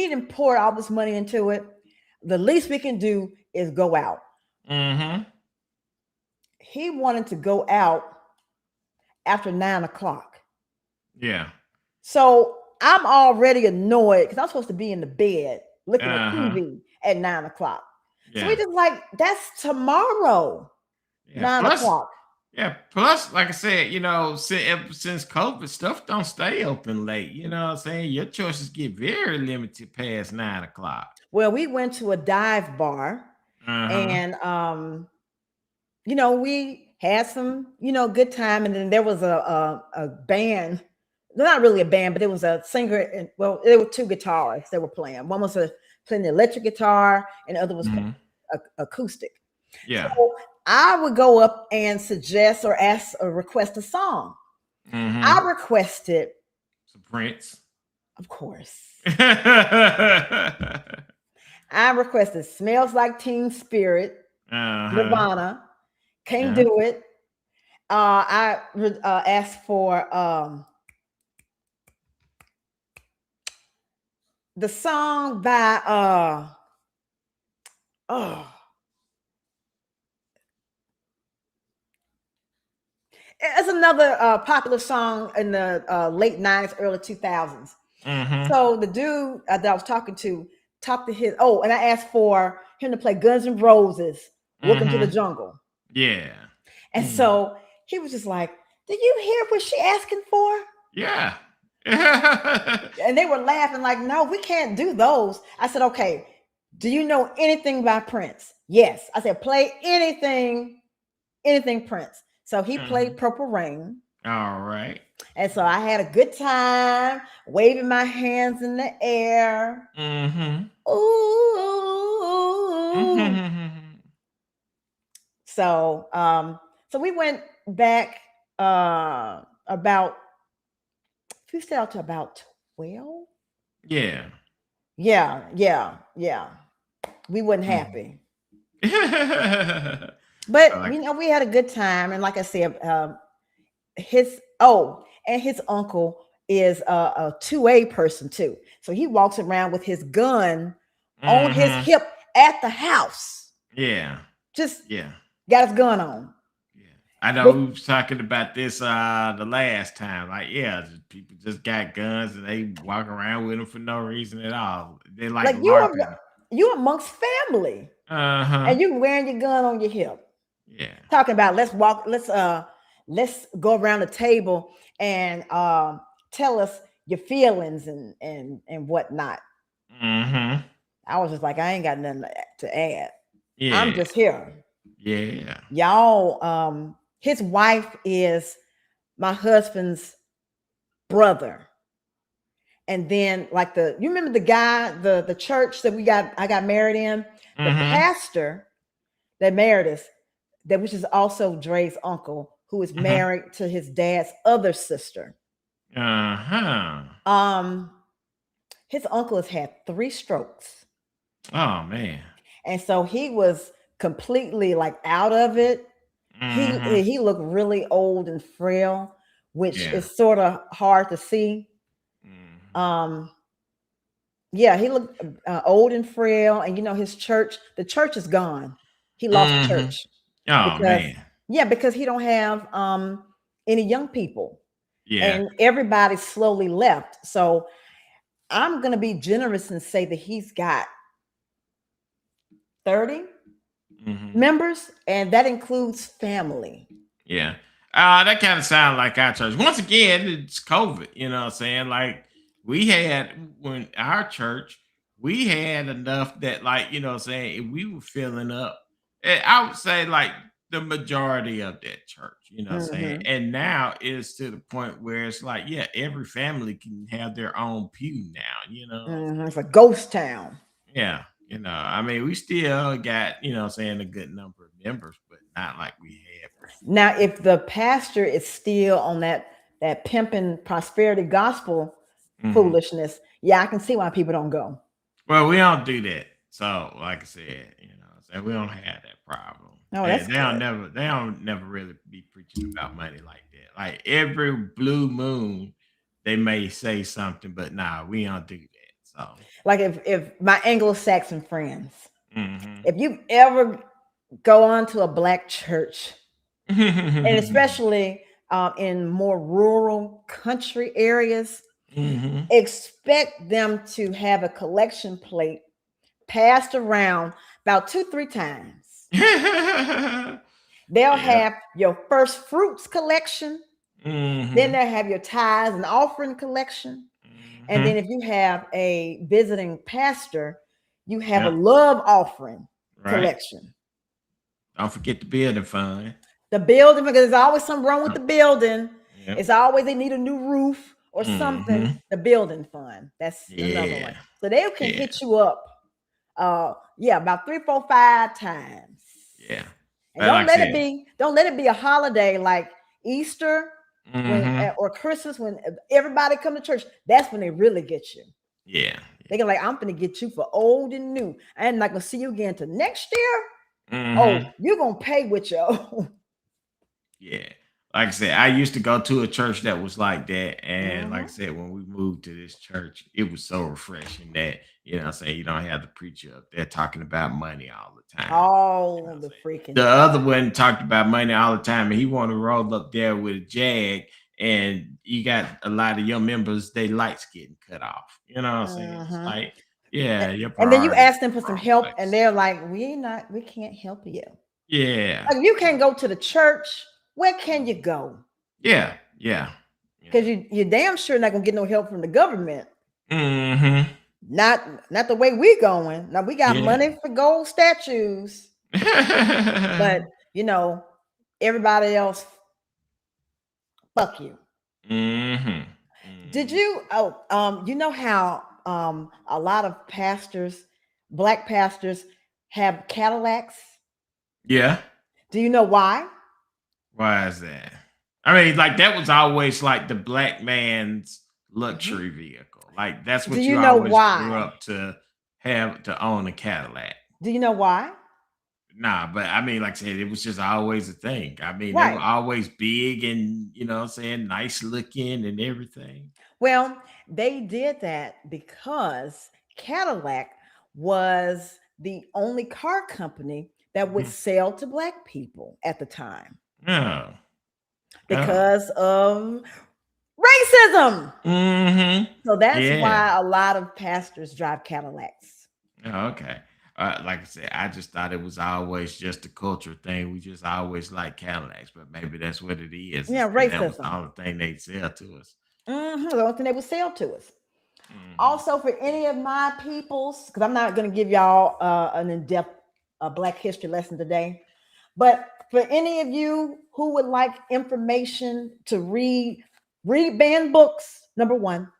didn't pour all this money into it. The least we can do is go out. He wanted to go out after 9 o'clock. Yeah. So I'm already annoyed because I'm supposed to be in the bed looking at TV at 9 o'clock. Yeah. So we just like, that's tomorrow. Yeah. 9 o'clock. Yeah. Plus, like I said, since COVID, stuff don't stay open late. You know what I'm saying? Your choices get very limited past 9 o'clock. Well, we went to a dive bar and, we had some, good time. And then there was a band, not really a band, but it was a singer. And well, there were two guitarists that were playing. One was playing the electric guitar and the other was acoustic. Yeah. So I would go up and suggest or ask or request a song. I requested some Prince. Of course. I requested Smells Like Teen Spirit, Nirvana. Can't do it. I asked for the song by it's another popular song in the late 90s, early 2000s. So the dude that I was talking to talked to his, and I asked for him to play Guns N' Roses, Welcome to the Jungle. Yeah. And so he was just like, did you hear what she asking for? Yeah. And they were laughing like, no, we can't do those. I said, okay, do you know anything by Prince? Yes. I said, play anything Prince. So he played Purple Rain. All right. And so I had a good time waving my hands in the air. Ooh. So we went back we stayed out to about 12. Yeah. We weren't happy. But we had a good time. And like I said, his uncle is a 2A person too. So he walks around with his gun on his hip at the house. Yeah. Got his gun on. I know we was talking about this the last time. Like, people just got guns and they walk around with them for no reason at all. They like you amongst family. And you wearing your gun on your hip. Yeah. Talking about let's go around the table and tell us your feelings and whatnot. I was just like, I ain't got nothing to add. Yeah. I'm just here. Yeah. Y'all, his wife is my husband's brother. And then you remember the guy, the church that I got married in? The pastor that married us, which is also Dre's uncle, who is married to his dad's other sister. His uncle has had 3 strokes. Oh man. And so he was completely out of it. He looked really old and frail, which is sort of hard to see. He looked old and frail, and the church is gone. He lost church. Man. Because he don't have any young people. And everybody slowly left. So I'm gonna be generous and say that he's got 30 members, and that includes family. Yeah. That kind of sounds like our church. Once again, it's COVID. You know what I'm saying? Like we had when our church, we had enough that like, you know what I'm saying, we were filling up. I would say like the majority of that church, you know what I'm saying? Mhm. And now it's to the point where it's like, yeah, every family can have their own pew now, you know. Mhm. It's a ghost town. Yeah, I mean, we still got, you know what I'm saying, a good number of members, but not like we had before. Now, if the pastor is still on that pimping prosperity gospel Mhm. foolishness, yeah, I can see why people don't go. Well, we don't do that. So, like I said, so we don't have that problem. Oh, They, that's they don't good. never they don't never really be preaching about money like that. Like every blue moon, they may say something, but nah, we don't do that. So, Like if my Anglo-Saxon friends, mhm. if you ever go on to a black church, and especially in more rural country areas, Mhm. expect them to have a collection plate passed around about 2-3 times. They'll Yeah. have your first fruits collection, then Mhm. they'll have your tithes and offering collection, and then Mhm. if you have a visiting pastor, you have a Yep. love offering Right. collection. Don't forget the building fund. The building, because there's always something wrong with the building. Yep. It's always they need a new roof or something. Mhm. The building fund. That's another one. Yeah. So they can Yeah. hit you up. Yeah, about 3, 4, 5 times. Yeah. And But like I said, don't let it be a holiday like Easter when mhm. or Christmas when everybody come to church. That's when they really get you. Yeah. They can like, I'm gonna get you for old and new. I'm not gonna see you again till next year. Oh, Mhm. you're gonna pay with your Yeah. Like I said, I used to go to a church that was like that. And like I Mhm. said, when we moved to this church, it was so refreshing that, you know what I'm saying, you don't have the preacher up there talking about money all the time. all the freaking The other time. one talked about money all the time, and he wanted to roll up there with a jag, and you got a lot of your members, they lights getting cut off. You know what I'm saying? It's Mhm. like, yeah, your And then you priorities ask them for are some wrong help, and place. they're like, we can't help you. Yeah. Like, you can't go to the church. Where can you go? Yeah. Yeah. Because you're damn sure not gonna get no help from the government. Mm-hmm. Not the way we going. Now we got Yeah. money for gold statues, but everybody else, fuck you. Mm-hmm. Did you you know how a lot of pastors, black pastors, have Cadillacs? Yeah. Do you know why? Why is that? I mean, like that was always like the black man's Mhm. luxury vehicle. Like that's Do what you you know always grew why? up to have to own a Cadillac. Do you know why? Nah, but I mean, like I said, it was just always a thing. I mean, they were Right. always big and what I'm saying, nice looking and everything. Well, they did that because Cadillac was the only car company that would Mhm. sell to black people at the time Oh. Oh. because of racism. Mm-hmm. So that's Yeah. why a lot of pastors drive Cadillacs. Oh, okay. Like I said, I just thought it was always just a cultural thing. We just always like Cadillacs, but maybe that's what it is. Yeah, And that was the racism. only thing they sell to us. The only thing they would sell to us. Hmm. Also, for any of my peoples, because I'm not going to give y'all an in-depth Black history lesson today, but for any of you who would like information to read banned books, number one.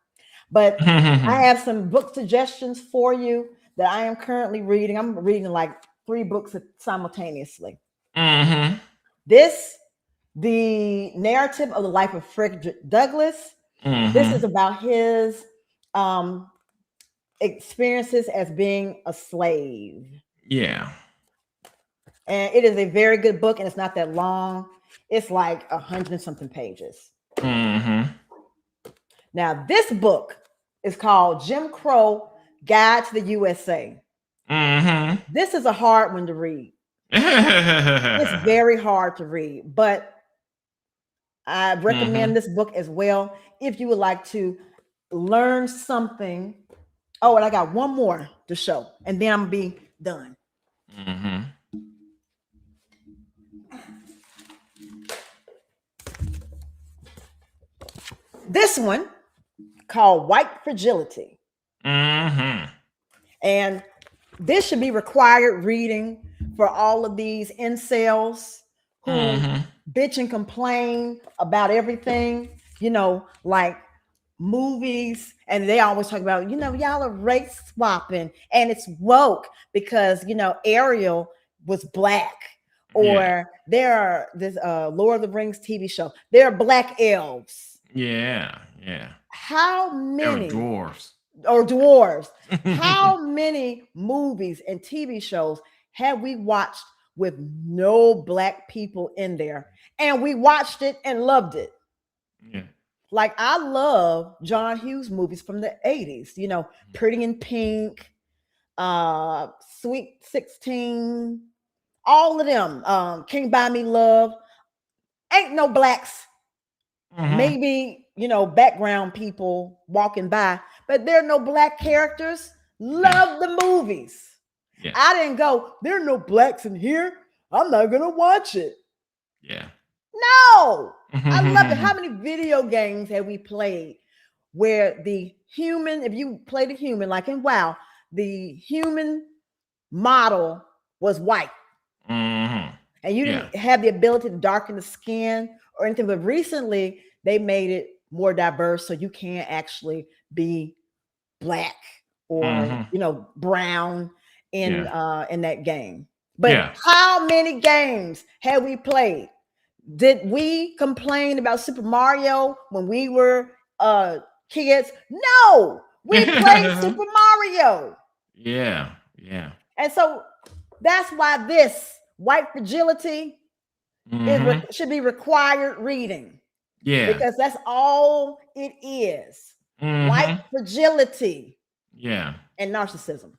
But I have some book suggestions for you that I am currently reading. I'm reading like 3 books simultaneously. Hmm. The narrative of the life of Frederick Douglass. This is Hmm. about his experiences as being a slave. Yeah. And it is a very good book, and it's not that long. It's like 100 and something pages. Hmm. Now, this book is called Jim Crow Guide to the USA. Hmm. This is a hard one to read. It's very hard to read, but I recommend Hmm. this book as well if you would like to learn something. Oh, and I got one more to show, and then I'm gonna be done. Hmm. this one called White Fragility. Mm-hmm. And this should be required reading for all of these incels who bitch and complain about everything, like movies. And they always talk about, y'all are race swapping and it's woke because, Ariel was black. Or there are this Lord of the Rings TV show. There are black elves. Yeah. How many dwarves? How many movies and TV shows have we watched with no black people in there? And we watched it and loved it. Yeah. Like I love John Hughes movies from the 80s, Pretty in Pink, Sweet 16, all of them. Can't Buy Me Love. Ain't no blacks. Maybe, background people walking by, but there are no black characters. Love the movies. Yeah. I didn't go, there are no blacks in here, I'm not gonna watch it. Yeah. No, I love it. How many video games have we played where the human, if you played a human, like in WoW, the human model was white. And you didn't have the ability to darken the skin or anything, but recently they made it more diverse so you can actually be black or brown in that game. But how many games have we played? Did we complain about Super Mario when we were kids? No, we played Super Mario. Yeah. And so that's why this White Fragility should be required reading. Yeah. Because that's all it is. White fragility. Yeah. And narcissism.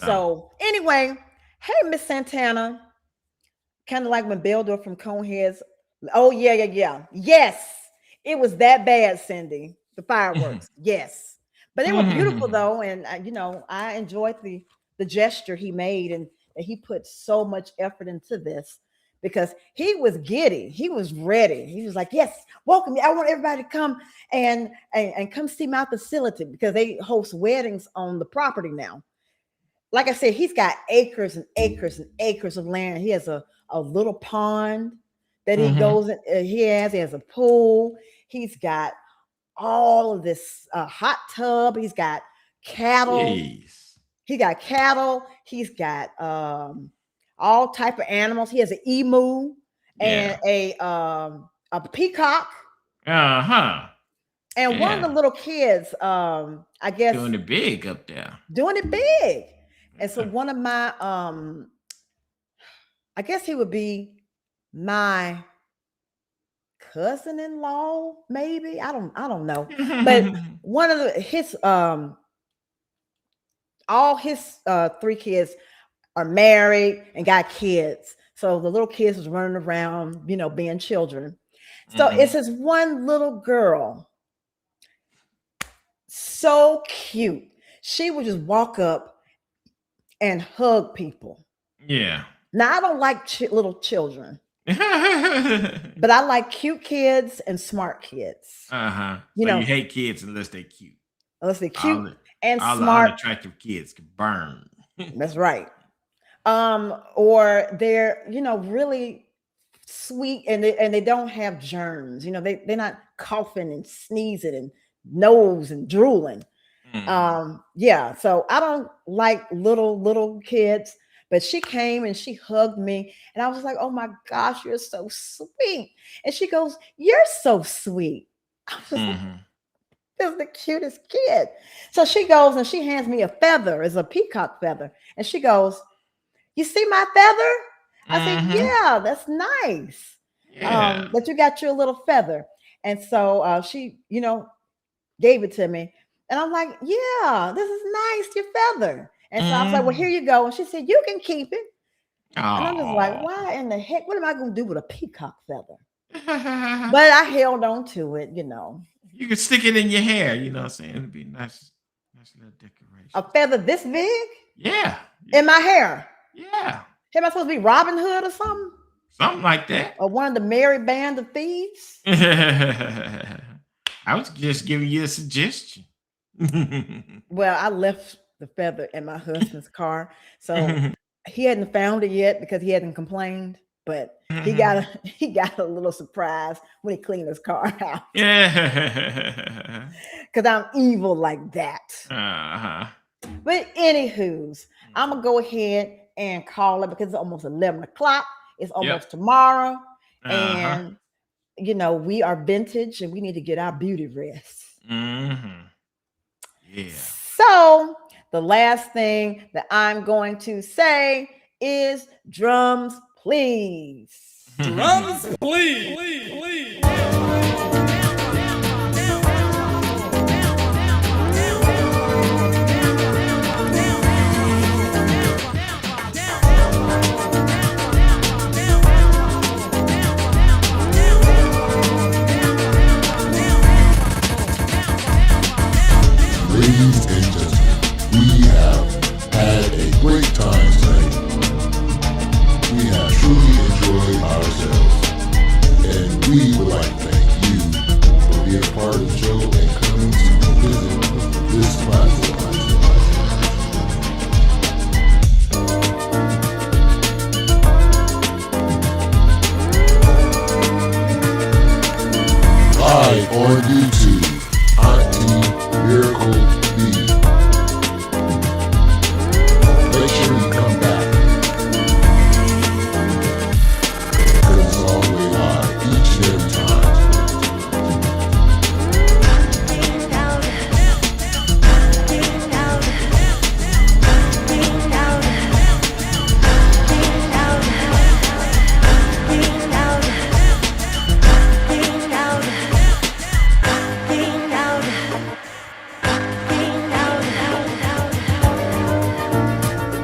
So anyway, hey, Miss Santana. Kind of like when Beldor from Coneheads. Oh, yeah. Yes, it was that bad, Cindy. The fireworks. Yes. But they were beautiful though. And I enjoyed the gesture he made and that he put so much effort into this because he was giddy. He was ready. He was like, yes, welcome. I want everybody to come and come see my facility because they host weddings on the property now. Like I said, he's got acres and acres and acres of land. He has a little pond that he goes in. He has a pool. He's got all of this hot tub. He's got cattle. Jeez. He got cattle. He's got all type of animals. He has an emu and a peacock. And one of the little kids, I guess, doing it big up there. Doing it big. And so one of my, I guess he would be my cousin-in-law, maybe. I don't know. But one of his all his 3 kids are married and got kids. So the little kids was running around, being children. So it's this one little girl, so cute. She would just walk up and hug people. Yeah. Now I don't like little children, but I like cute kids and smart kids. So you hate kids unless they're cute. Unless they're cute and all smart. The unattractive kids can burn. That's right. Or they're really sweet and they don't have germs. They're not coughing and sneezing and nose and drooling. So I don't like little kids, but she came and she hugged me and I was like, oh my gosh, you're so sweet. And she goes, you're so sweet. This is the cutest kid. So she goes and she hands me a feather. It's a peacock feather. And she goes, you see my feather? I said, yeah, that's nice. That you got your little feather. And so she, gave it to me. And I'm like, yeah, this is nice, your feather. And so I was like, well, here you go. And she said, you can keep it. And I'm just like, why in the heck? What am I going to do with a peacock feather? But I held on to it, You could stick it in your hair, you know what I'm saying? It'd be nice little decoration. A feather this big? Yeah. In my hair? Yeah. Am I supposed to be Robin Hood or something? Something like that. Or one of the merry band of thieves? I was just giving you a suggestion. Well, I left the feather in my husband's car, so he hadn't found it yet because he hadn't complained. But he got a little surprise when he cleaned his car out. Yeah. Because I'm evil like that. Uh-huh. But anywho's, I'm gonna go ahead and call it because it's almost 11 o'clock. It's almost tomorrow, and you know we are vintage and we need to get our beauty rest. Yeah. So the last thing that I'm going to say is drums, please. Drums, please. Ladies and gentlemen, we have had a great time tonight. We have truly enjoyed ourselves, and we would like to thank you for being a part of the show and coming to visit this platform. Live on YouTube, Auntie Miracle B. Make sure you come back, because it's all the way live each and every time.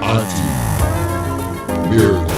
Auntie Miracle.